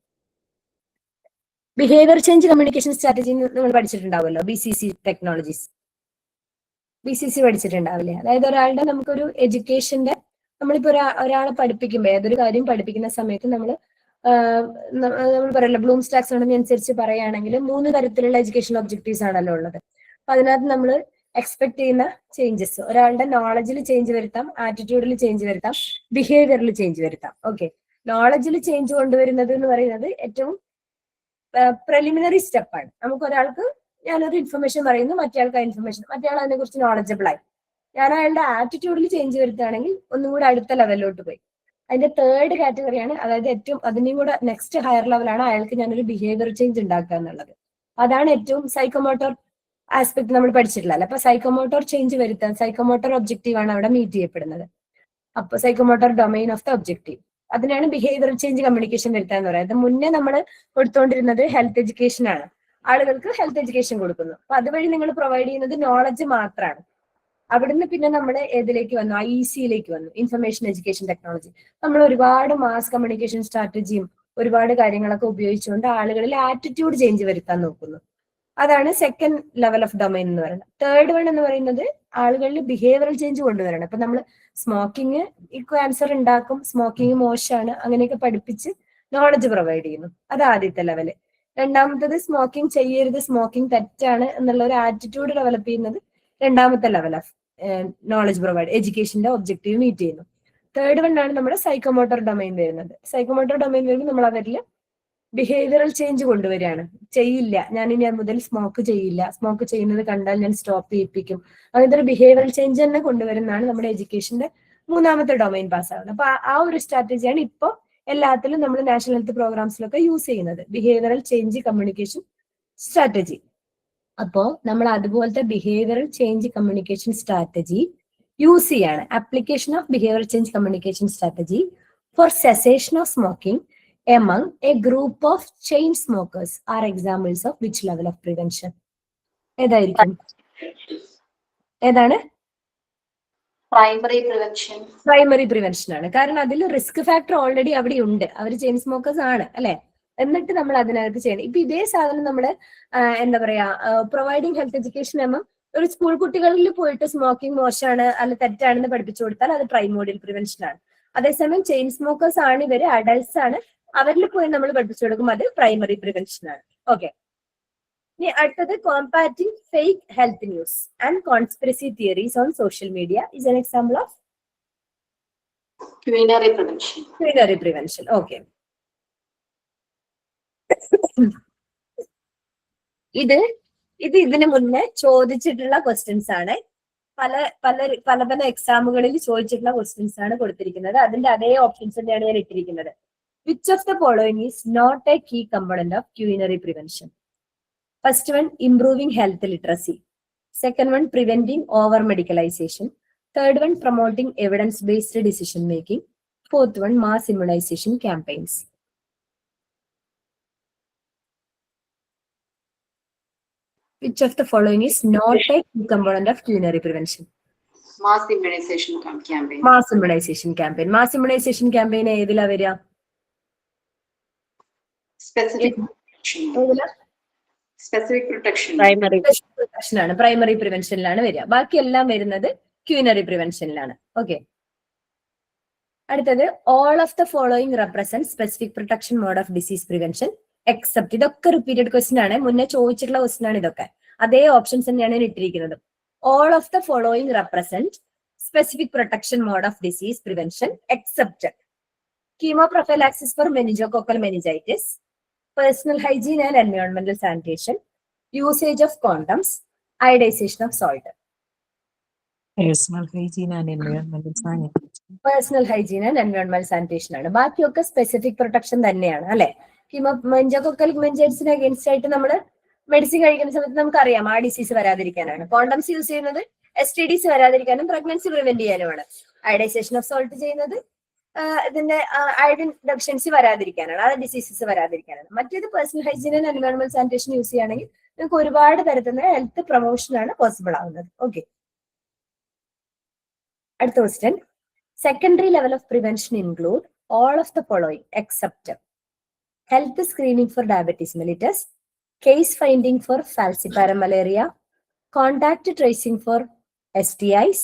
Behaviour change communication strategy നിങ്ങൾ പഠിച്ചിട്ടുണ്ടാവുമല്ലോ, BCC technologies. BCC പഠിച്ചിട്ടുണ്ടാവില്ലേ? അതായത് ഒരാളുടെ നമുക്കൊരു എഡ്യൂക്കേഷന്റെ, നമ്മളിപ്പോ ഒരാളെ പഠിപ്പിക്കുമ്പോൾ, ഏതൊരു കാര്യം പഠിപ്പിക്കുന്ന സമയത്ത് നമ്മൾ പറയല്ലോ ബ്ലൂംസ് ടാക്സോണമി അനുസരിച്ച് പറയുകയാണെങ്കിൽ 3 തരത്തിലുള്ള എഡ്യൂക്കേഷൻ ഒബ്ജക്റ്റീവ്സ് ആണല്ലോ ഉള്ളത്. അപ്പൊ അതിനകത്ത് നമ്മൾ എക്സ്പെക്ട് ചെയ്യുന്ന ചേഞ്ചസ്, ഒരാളുടെ നോളജിൽ ചേഞ്ച് വരുത്താം, ആറ്റിറ്റ്യൂഡിൽ ചേഞ്ച് വരുത്താം, ബിഹേവിയറിൽ ചേഞ്ച് വരുത്താം. ഓക്കെ, നോളജിൽ ചേഞ്ച് കൊണ്ടുവരുന്നത് എന്ന് പറയുന്നത് ഏറ്റവും പ്രിലിമിനറി സ്റ്റെപ്പാണ്. നമുക്ക് ഒരാൾക്ക് ഞാനൊരു ഇൻഫർമേഷൻ പറയുന്നു, മറ്റേയാൾക്ക് ആ ഇൻഫർമേഷൻ, മറ്റേയാൾ അതിനെ കുറിച്ച് നോളജബിൾ ആയി. ഞാൻ അയാളുടെ ആറ്റിറ്റ്യൂഡിൽ ചേഞ്ച് വരുത്തുകയാണെങ്കിൽ ഒന്നും കൂടെ അടുത്ത ലെവലിലോട്ട് പോയി. അതിന്റെ തേർഡ് കാറ്റഗറിയാണ്, അതായത് ഏറ്റവും അതിനെയും കൂടെ നെക്സ്റ്റ് ഹയർ ലെവലാണ് അയാൾക്ക് ഞാനൊരു ബിഹേവിയർ ചേഞ്ച് ഉണ്ടാക്കുക എന്നുള്ളത്. അതാണ് ഏറ്റവും സൈക്കോമോട്ടോർ ആസ്പെക്ട് നമ്മൾ പഠിച്ചിട്ടില്ല. അപ്പൊ സൈക്കോമോട്ടോർ ചേഞ്ച് വരുത്താൻ സൈക്കോമോട്ടോർ ഒബ്ജക്റ്റീവ് ആണ് അവിടെ മീറ്റ് ചെയ്യപ്പെടുന്നത്. അപ്പൊ psychomotor domain of the objective, അതിനാണ് ബിഹേവിയർ ചേഞ്ച് കമ്മ്യൂണിക്കേഷൻ വരുത്താൻ എന്ന് പറയുന്നത്. മുന്നേ നമ്മൾ കൊടുത്തുകൊണ്ടിരുന്നത് ഹെൽത്ത് എഡ്യൂക്കേഷൻ ആണ്, ആളുകൾക്ക് ഹെൽത്ത് എഡ്യൂക്കേഷൻ കൊടുക്കുന്നു. അപ്പൊ അതുവഴി നിങ്ങൾ പ്രൊവൈഡ് ചെയ്യുന്നത് നോളജ് മാത്രമാണ്. അവിടുന്ന് പിന്നെ നമ്മൾ ഏതിലേക്ക് വന്നു? IEC-യിലേക്ക് വന്നു, ഇൻഫർമേഷൻ എഡ്യൂക്കേഷൻ ടെക്നോളജി. നമ്മൾ ഒരുപാട് മാസ് കമ്മ്യൂണിക്കേഷൻ സ്ട്രാറ്റജിയും ഒരുപാട് കാര്യങ്ങളൊക്കെ ഉപയോഗിച്ചുകൊണ്ട് ആളുകളിൽ ആറ്റിറ്റ്യൂഡ് ചേഞ്ച് വരുത്താൻ നോക്കുന്നു. അതാണ് സെക്കൻഡ് ലെവൽ ഓഫ് ഡൊമൈൻ എന്ന് പറയുന്നത്. തേർഡ് വൺ എന്ന് പറയുന്നത് ആളുകളിൽ ബിഹേവിയറൽ ചേഞ്ച് കൊണ്ടുവരണം. ഇപ്പൊ നമ്മൾ സ്മോക്കിംഗ് ക്യാൻസർ ഉണ്ടാക്കും, സ്മോക്കിംഗ് മോശമാണ്, അങ്ങനെയൊക്കെ പഠിപ്പിച്ച് നോളജ് പ്രൊവൈഡ് ചെയ്യുന്നു. അത് ആദ്യത്തെ ലെവല്. രണ്ടാമത്തത് സ്മോക്കിംഗ് ചെയ്യരുത്, സ്മോക്കിംഗ് തെറ്റാണ് എന്നുള്ള ഒരു ആറ്റിറ്റ്യൂഡ് ഡെവലപ്പ് ചെയ്യുന്നത് രണ്ടാമത്തെ ലെവൽ ഓഫ് നോളജ് പ്രൊവൈഡ്, എഡ്യൂക്കേഷന്റെ ഒബ്ജക്റ്റീവ് മീറ്റ് ചെയ്യുന്നു. തേർഡ് വൺ ആണ് നമ്മുടെ സൈക്കോമോട്ടോർ ഡൊമൈൻ വരുന്നത്. സൈക്കോമോട്ടോർ ഡൊമൈൻ വരുമ്പോൾ നമ്മൾ അവരിൽ ബിഹേവിയറൽ ചേഞ്ച് കൊണ്ടുവരികയാണ്. ചെയ്യില്ല, ഞാനിനി മുതൽ സ്മോക്ക് ചെയ്യില്ല, സ്മോക്ക് ചെയ്യുന്നത് കണ്ടാൽ ഞാൻ സ്റ്റോപ്പ് ചെയ്യിപ്പിക്കും, അങ്ങനത്തെ ഒരു ബിഹേവിയറൽ ചേഞ്ച് തന്നെ കൊണ്ടുവരുന്നതാണ് നമ്മുടെ എഡ്യൂക്കേഷന്റെ മൂന്നാമത്തെ ഡൊമൈൻ പാസ് ആവുന്നത്. അപ്പൊ ആ ഒരു സ്ട്രാറ്റജിയാണ് ഇപ്പോൾ എല്ലാത്തിലും നമ്മൾ നാഷണൽ ഹെൽത്ത് പ്രോഗ്രാംസിലൊക്കെ യൂസ് ചെയ്യുന്നത്, ബിഹേവിയറൽ ചേഞ്ച് കമ്മ്യൂണിക്കേഷൻ സ്ട്രാറ്റജി. അപ്പോ നമ്മൾ അതുപോലത്തെ behavioural change communication strategy use ചെയ്യാണ്. Application of behavioural change communication strategy for cessation of smoking among a group of chain smokers are examples of which level of prevention? ഏതായിരിക്കും? ഏതാണ്? Primary prevention. Primary prevention ആണ്. കാരണം അതിൽ risk factor already അവിടെ ഉണ്ട്, അവർ chain smokers ആണ് അല്ലെ. എന്നിട്ട് നമ്മൾ അതിനകത്ത് ചെയ്യണം. ഇപ്പൊ ഇതേ സാധനം നമ്മള് എന്താ പറയാ, പ്രൊവൈഡിങ് ഹെൽത്ത് എഡ്യൂക്കേഷൻ ആകുമ്പോൾ ഒരു സ്കൂൾ കുട്ടികളിൽ പോയിട്ട് സ്മോക്കിംഗ് മോശമാണ് അല്ല തെറ്റാണെന്ന് പഠിപ്പിച്ചു കൊടുത്താൽ അത് പ്രൈമോഡിയൽ പ്രിവെൻഷൻ ആണ്. അതേസമയം ചെയിൻ സ്മോക്കേഴ്സ് ആണ്, ഇവര് അഡൽട്സ് ആണ്, അവരിൽ പോയി നമ്മൾ പഠിപ്പിച്ചു കൊടുക്കും, അത് പ്രൈമറി പ്രിവെൻഷൻ ആണ്. ഓക്കെ, ഇനി അടുത്തത് combating fake health news and conspiracy theories on social media is an example of quaternary prevention. Quaternary prevention. Okay, ഇതിന് മുന്നേ ചോദിച്ചിട്ടുള്ള ക്വസ്റ്റ്യൻസ് ആണ്. പല എക്സാമുകളിൽ ചോദിച്ചിട്ടുള്ള ക്വസ്റ്റ്യൻസ് ആണ് കൊടുത്തിരിക്കുന്നത്. അതിന്റെ അതേ ഓപ്ഷൻസ് തന്നെയാണ് ഞാൻ ഇട്ടിരിക്കുന്നത്. Which of the following is not a key component of culinary prevention? First one, improving health literacy. Second one, preventing over medicalization. Third one, promoting evidence-based decision making. Fourth one, mass immunization campaigns. Which of the following is not a key component of culinary prevention? Mass immunization campaign. Mass immunization campaign. Mass immunization campaign ഏതിലാ വരിക? Specific protection. Primary protection ആണ്, primary പ്രിവെൻഷനിലാണ് വരിക. ബാക്കി എല്ലാം വരുന്നത് quaternary പ്രിവെൻഷനിലാണ്. Okay, അടുത്തത് all of the following represent specific protection mode of disease prevention except. ഇതൊക്കെ റിപ്പീറ്റഡ് ക്വസ്റ്റ്യൻ ആണ്, മുന്നേ ചോദിച്ചിട്ടുള്ള ക്വസ്റ്റ്യൻ ആണ് ഇതൊക്കെ. അതേ ഓപ്ഷൻസ് തന്നെയാണ് ഇട്ടിരിക്കുന്നത്. All of the following represent specific protection mode of disease prevention except chemoprophylaxis for meningococcal meningitis, personal hygiene and environmental sanitation, usage of condoms, iodization of salt. Personal hygiene and environmental sanitation. Personal hygiene and environmental sanitation ആണ്. ബാക്കിയൊക്കെ specific protection തന്നെയാണ് അല്ലെ. Meningococcal മെനിഞ്ചൈറ്റിസിന് against ആയിട്ട് നമ്മൾ medicine കഴിക്കുന്ന സമയത്ത് നമുക്കറിയാം ആ ഡിസീസ് വരാതിരിക്കാനാണ്. കോണ്ടംസ് യൂസ് ചെയ്യുന്നത് STDs വരാതിരിക്കാനും പ്രഗ്നൻസി പ്രിവെന്റ് ചെയ്യാനുമാണ്. അയഡൈസേഷൻ ഓഫ് സോൾട്ട് ചെയ്യുന്നത് ഇതിന്റെ അയഡിൻ ഡെഫിഷ്യൻസി വരാതിരിക്കാനാണ്, ആ ഡിസീസസ് വരാതിരിക്കാനാണ്. മറ്റേത് personal hygiene and environment sanitation use ചെയ്യുകയാണെങ്കിൽ നിങ്ങൾക്ക് ഒരുപാട് തരത്തിലുള്ള ഹെൽത്ത് പ്രൊമോഷൻ ആണ് പോസിബിൾ ആവുന്നത്. ഓക്കെ, അടുത്ത question. Secondary level of prevention include all of the following except health screening for diabetes mellitus, case finding for falciparum malaria, contact tracing for STIs,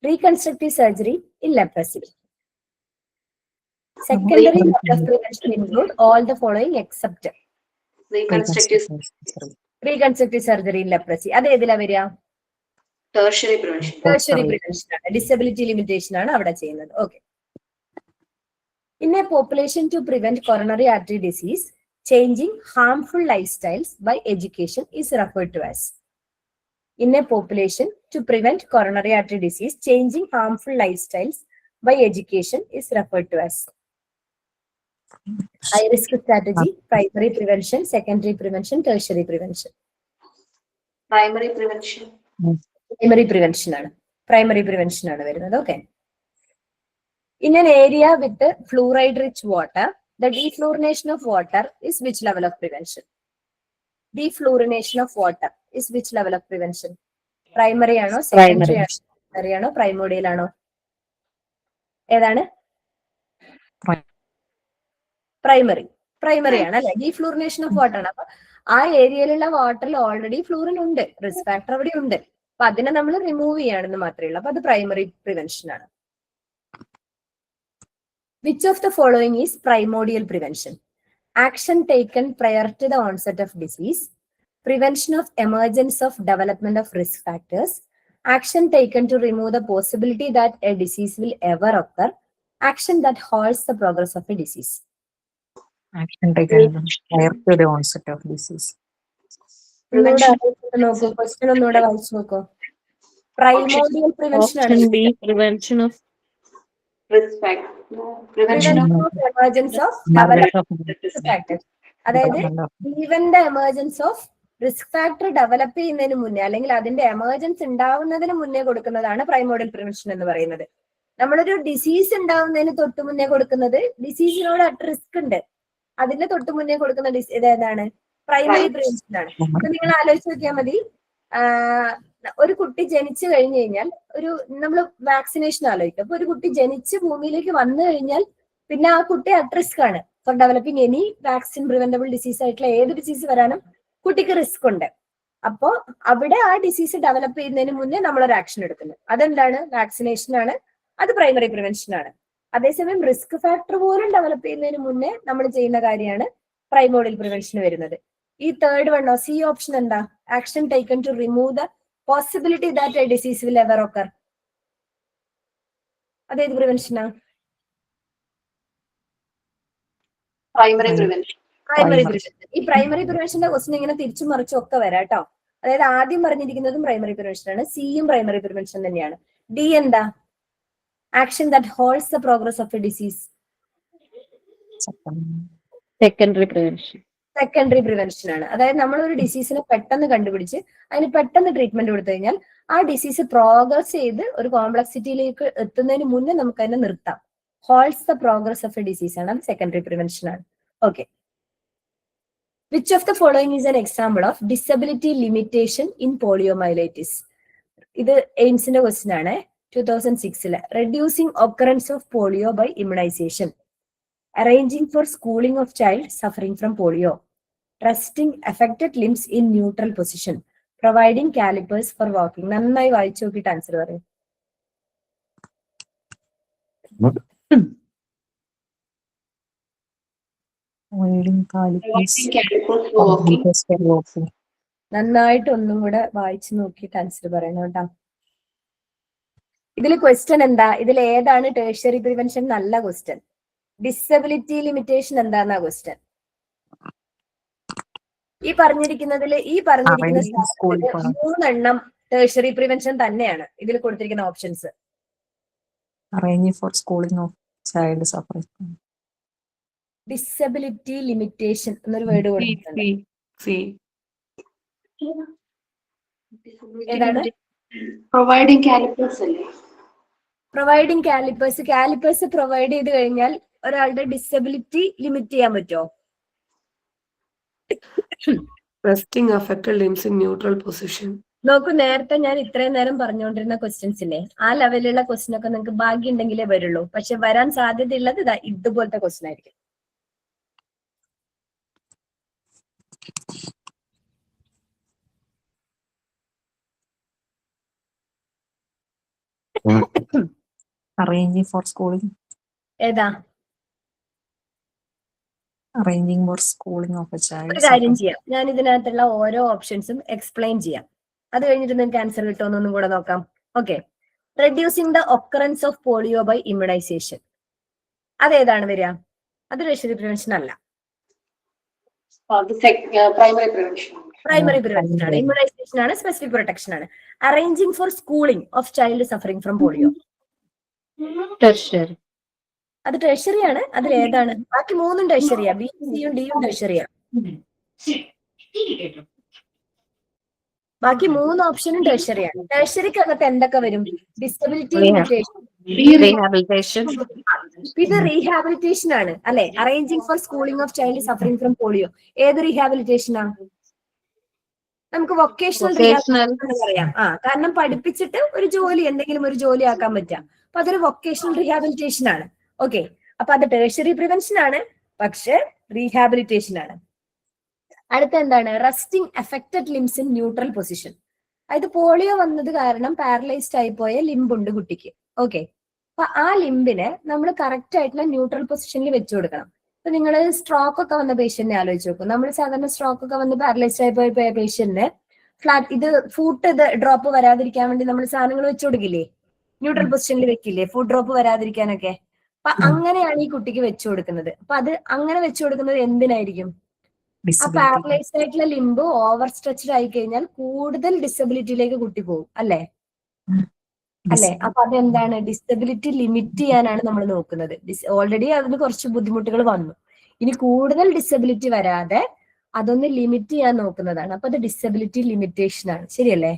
reconstructive surgery in leprosy. Secondary level of prevention include all the following except reconstructive surgery in leprosy. അത് ഏതിലാ വരിക? tertiary prevention. Tertiary prevention ആണ്, disability limitation ആണ് അവിടെ ചെയ്യുന്നത്. Okay. In a population to prevent coronary artery disease, changing harmful lifestyles by education is referred to as. In a population to prevent coronary artery disease, changing harmful lifestyles by education is referred to as. High risk strategy, primary prevention, secondary prevention, tertiary prevention. Primary prevention. Primary prevention ആണ്, primary prevention ആണ് വരുന്നത്. Okay. In an area with fluoride-rich water, the defluorination of water is which level of prevention? Defluorination of water is which level of prevention? Primary ആണോ, secondary ആണോ, tertiary ആണോ, primordial ആണോ? ഏതാണ്? Primary. Primary ആണ് അല്ലെ? ഡീഫ്ലൂറിനേഷൻ of water ആണ്. അപ്പൊ ആ ഏരിയയിലുള്ള വാട്ടറിൽ ഓൾറെഡി ഫ്ലൂറിൻ ഉണ്ട്, റിസ്ക് ഫാക്ടർ അവിടെ ഉണ്ട്. അപ്പൊ അതിനെ നമ്മൾ റിമൂവ് ചെയ്യാണെന്ന് മാത്രമേ ഉള്ളൂ. അപ്പൊ അത് പ്രൈമറി പ്രിവെൻഷൻ ആണ്. Which of the following is primordial prevention? Action taken prior to the onset of disease, prevention of emergence of development of risk factors, action taken to remove the possibility that a disease will ever occur, action that halts the progress of a disease. Action taken prior to the onset of disease. നോക്കൂ, question ഒന്നുകൂടെ വായിച്ചു നോക്കൂ. Primordial prevention ആണ്. Prevention of Risk factor. No, prevention of emergence of development risk factors. അതായത് ജീവന്റെ emergence of risk factor develop ചെയ്യുന്നതിന് മുന്നേ അല്ലെങ്കിൽ അതിന്റെ എമർജൻസ് ഉണ്ടാവുന്നതിന് മുന്നേ കൊടുക്കുന്നതാണ് പ്രൈമോഡിയൽ പ്രിവെൻഷൻ എന്ന് പറയുന്നത്. നമ്മളൊരു ഡിസീസ് ഉണ്ടാവുന്നതിന് തൊട്ട് മുന്നേ കൊടുക്കുന്നത്, ഡിസീസിനോട് അറ്റ് റിസ്ക് ഉണ്ട്, അതിന്റെ തൊട്ട് മുന്നേ കൊടുക്കുന്ന ഏതാണ്? പ്രൈമറി പ്രിവെൻഷൻ ആണ്. അപ്പൊ നിങ്ങൾ ആലോചിച്ച് നോക്കിയാൽ മതി, ഒരു കുട്ടി ജനിച്ചു കഴിഞ്ഞു കഴിഞ്ഞാൽ നമ്മൾ വാക്സിനേഷൻ ആലോചിക്കും. അപ്പൊ ഒരു കുട്ടി ജനിച്ച് ഭൂമിയിലേക്ക് വന്നു കഴിഞ്ഞാൽ പിന്നെ ആ കുട്ടി അറ്റ് റിസ്ക് ആണ് four developing any vaccine preventable disease ആയിട്ടുള്ള ഏത് ഡിസീസ് വരാനും കുട്ടിക്ക് റിസ്ക് ഉണ്ട്. അപ്പോ അവിടെ ആ ഡിസീസ് ഡെവലപ്പ് ചെയ്യുന്നതിന് മുന്നേ നമ്മളൊരു ആക്ഷൻ എടുക്കുന്നു. അതെന്താണ്? വാക്സിനേഷൻ ആണ്. അത് പ്രൈമറി പ്രിവെൻഷൻ ആണ്. അതേസമയം റിസ്ക് ഫാക്ടർ പോലും ഡെവലപ്പ് ചെയ്യുന്നതിന് മുന്നേ നമ്മൾ ചെയ്യുന്ന കാര്യമാണ് പ്രൈമോഡിയൽ പ്രിവെൻഷൻ വരുന്നത്. ഈ തേർഡ് വണ്ണോ, സി ഓപ്ഷൻ എന്താ? Action taken to remove the possibility that a disease will ever occur. അതേത് പ്രിവെൻഷനാ? primary prevention. Primary prevention. ഈ പ്രൈമറി പ്രിവെൻഷന്റെ ക്വസ്റ്റ്യൻ ഇങ്ങനെ തിരിച്ചു മറിച്ചും ഒക്കെ വരാം കേട്ടോ. അതായത് ആദ്യം പറഞ്ഞിരിക്കുന്നതും പ്രൈമറി പ്രിവെൻഷൻ ആണ്, സിയും പ്രൈമറി പ്രിവെൻഷൻ തന്നെയാണ്. ഡി എന്താ? Action that holds the progress of a disease. secondary prevention. Secondary prevention ആണ്. അതായത് നമ്മൾ ഒരു ഡിസീസിനെ പെട്ടെന്ന് കണ്ടുപിടിച്ച് അതിന് പെട്ടെന്ന് ട്രീറ്റ്മെന്റ് കൊടുത്തു കഴിഞ്ഞാൽ ആ ഡിസീസ് പ്രോഗ്രസ് ചെയ്ത് ഒരു കോംപ്ലക്സിറ്റിയിലേക്ക് എത്തുന്നതിന് മുന്നേ നമുക്ക് അതിനെ നിർത്താം. Holds the progress of a disease ആണ്, അത് സെക്കൻഡറി പ്രിവെൻഷൻ ആണ്. Okay. Which of the following is an example of disability limitation in poliomyelitis? ഇത് എയിംസിന്റെ ക്വസ്റ്റ്യൻ ആണ്, 2006. Reducing occurrence of polio by immunization, arranging for schooling of child suffering from polio, resting affected limbs in neutral position, providing calipers for walking. നന്നായി വായിച്ചു നോക്കിയിട്ട് answer പറയും. നന്നായിട്ട് ഒന്നും കൂടെ വായിച്ചു നോക്കിയിട്ട് ആൻസർ പറയണം കേട്ടോ. ഇതിൽ ക്വസ്റ്റ്യൻ എന്താ? ഇതിൽ ഏതാണ് ടേഴ്ഷ്യറി പ്രിവെൻഷൻ? നല്ല ക്വസ്റ്റ്യൻ. ഡിസബിലിറ്റി ലിമിറ്റേഷൻ എന്താന്നാ ക്വസ്റ്റ്യൻ. ഈ പറഞ്ഞിരിക്കുന്ന 3 ടേഴ്ഷ്യറി പ്രിവെൻഷൻ തന്നെയാണ് ഇതിൽ കൊടുത്തിരിക്കുന്ന options. Arranging for schooling of child suffering. Disability limitation എന്നൊരു വേർഡ് കൊടുത്തിട്ടുണ്ട്. ഏതാണ്? പ്രൊവൈഡിങ് കാലിപ്പേഴ്സ് അല്ലേ? Providing calipers. കാലിപ്പേഴ്സ് പ്രൊവൈഡ് ചെയ്ത് കഴിഞ്ഞാൽ ഒരാളുടെ ഡിസബിലിറ്റി ലിമിറ്റ് ചെയ്യാൻ പറ്റുമോ? Resting affected limbs in neutral position. നോക്കൂ, നേരത്തെ ഞാൻ ഇത്രയും നേരം പറഞ്ഞുകൊണ്ടിരുന്ന ക്വസ്റ്റ്യൻസ് ഇല്ലേ, ആ ലെവലിലുള്ള ക്വസ്റ്റ്യൻ ഒക്കെ നിങ്ങൾക്ക് ഭാഗ്യം ഉണ്ടെങ്കിലേ വരുള്ളൂ. പക്ഷെ വരാൻ സാധ്യതയുള്ളത് ഇതുപോലത്തെ ക്വസ്റ്റ്യൻ ആയിരിക്കും. Arranging for schooling. ഏതാ? Arranging for schooling of a child. ഒരു കാര്യം ചെയ്യാം, ഞാൻ ഇതിനകത്തുള്ള ഓരോ ഓപ്ഷൻസും എക്സ്പ്ലെയിൻ ചെയ്യാം. അത് കഴിഞ്ഞിട്ട് നിങ്ങൾക്ക് ആൻസർ കിട്ടുമെന്നൊന്നും കൂടെ നോക്കാം. Okay. Reducing the occurrence of polio by immunization. അതേതാണ് വരിക? അത് ടെർഷ്യറി പ്രിവെൻഷൻ അല്ല, പ്രൈമറി പ്രിവെൻഷൻ. പ്രൈമറി പ്രിവെൻഷൻ ആണ്. ഇമ്മ്യൂണൈസേഷൻ ആണ്, സ്പെസിഫിക് പ്രൊട്ടക്ഷൻ ആണ്. Arranging for schooling of child suffering from polio, Tertiary. അത് ടെർഷ്യറി ആണ്. അതിൽ ഏതാണ്? ബാക്കി മൂന്നും ടെർഷ്യറിയാ. ബി, സിയും ഡിയും ടെർഷ്യറിയാ. ബാക്കി മൂന്ന് ഓപ്ഷനും ടെർഷ്യറിയാണ്. ടെർഷ്യറിക്ക് അകത്ത് എന്തൊക്കെ വരും? Disability limitation, Rehabilitation. ഇത് റീഹാബിലിറ്റേഷൻ ആണ് അല്ലെ? Arranging for schooling of child suffering from polio ഏത് റീഹാബിലിറ്റേഷനാ? നമുക്ക് വൊക്കേഷണൽ റീഹാബിലിറ്റേഷൻ പറയാം. കാരണം പഠിപ്പിച്ചിട്ട് ഒരു ജോലി, എന്തെങ്കിലും ഒരു ജോലി ആക്കാൻ പറ്റാം. അപ്പൊ അതൊരു വൊക്കേഷണൽ റീഹാബിലിറ്റേഷൻ ആണ്. ഓക്കെ. അപ്പൊ അത് ടെർഷ്യറി പ്രിവെൻഷൻ ആണ്, പക്ഷെ റീഹാബിലിറ്റേഷൻ ആണ്. അടുത്ത എന്താണ്? Resting affected limbs in neutral position. അതായത് പോളിയോ വന്നത് കാരണം പാരലൈസ്ഡ് ആയി പോയ ലിംബുണ്ട് കുട്ടിക്ക്. ഓക്കെ. അപ്പൊ ആ ലിംബിനെ നമ്മൾ കറക്റ്റ് ആയിട്ടുള്ള ന്യൂട്രൽ പൊസിഷനിൽ വെച്ചു കൊടുക്കണം. ഇപ്പൊ നിങ്ങൾ സ്ട്രോക്ക് ഒക്കെ വന്ന പേഷ്യന്റിനെ ആലോചിച്ച് നോക്കും. നമ്മൾ സാധാരണ സ്ട്രോക്ക് ഒക്കെ വന്ന് പാരലൈസ്ഡ് ആയി പോയ പേഷ്യന്റിന് ഫ്ലാറ്റ് ഫുഡ് ഡ്രോപ്പ് വരാതിരിക്കാൻ വേണ്ടി നമ്മൾ സാധനങ്ങൾ വെച്ചു കൊടുക്കില്ലേ? ന്യൂട്രൽ പൊസിഷനിൽ വെക്കില്ലേ ഫുഡ് ഡ്രോപ്പ് വരാതിരിക്കാനൊക്കെ? അപ്പൊ അങ്ങനെയാണ് ഈ കുട്ടിക്ക് വെച്ചു കൊടുക്കുന്നത്. അപ്പൊ അത് അങ്ങനെ വെച്ചു കൊടുക്കുന്നത് എന്തിനായിരിക്കും? ആ പാരലൈസ്ഡ് ആയിട്ടുള്ള ലിംബ് ഓവർ സ്ട്രെച്ച്ഡ് ആയി കഴിഞ്ഞാൽ കൂടുതൽ ഡിസബിലിറ്റിയിലേക്ക് കുട്ടി പോകും അല്ലെ? അല്ലെ? അപ്പൊ അതെന്താണ്? ഡിസബിലിറ്റി ലിമിറ്റ് ചെയ്യാനാണ് നമ്മൾ നോക്കുന്നത്. ഓൾറെഡി അതിന് കുറച്ച് ബുദ്ധിമുട്ടുകൾ വന്നു. ഇനി കൂടുതൽ ഡിസബിലിറ്റി വരാതെ അതൊന്ന് ലിമിറ്റ് ചെയ്യാൻ നോക്കുന്നതാണ്. അപ്പൊ അത് ഡിസബിലിറ്റി ലിമിറ്റേഷൻ ആണ്. ശരിയല്ലേ?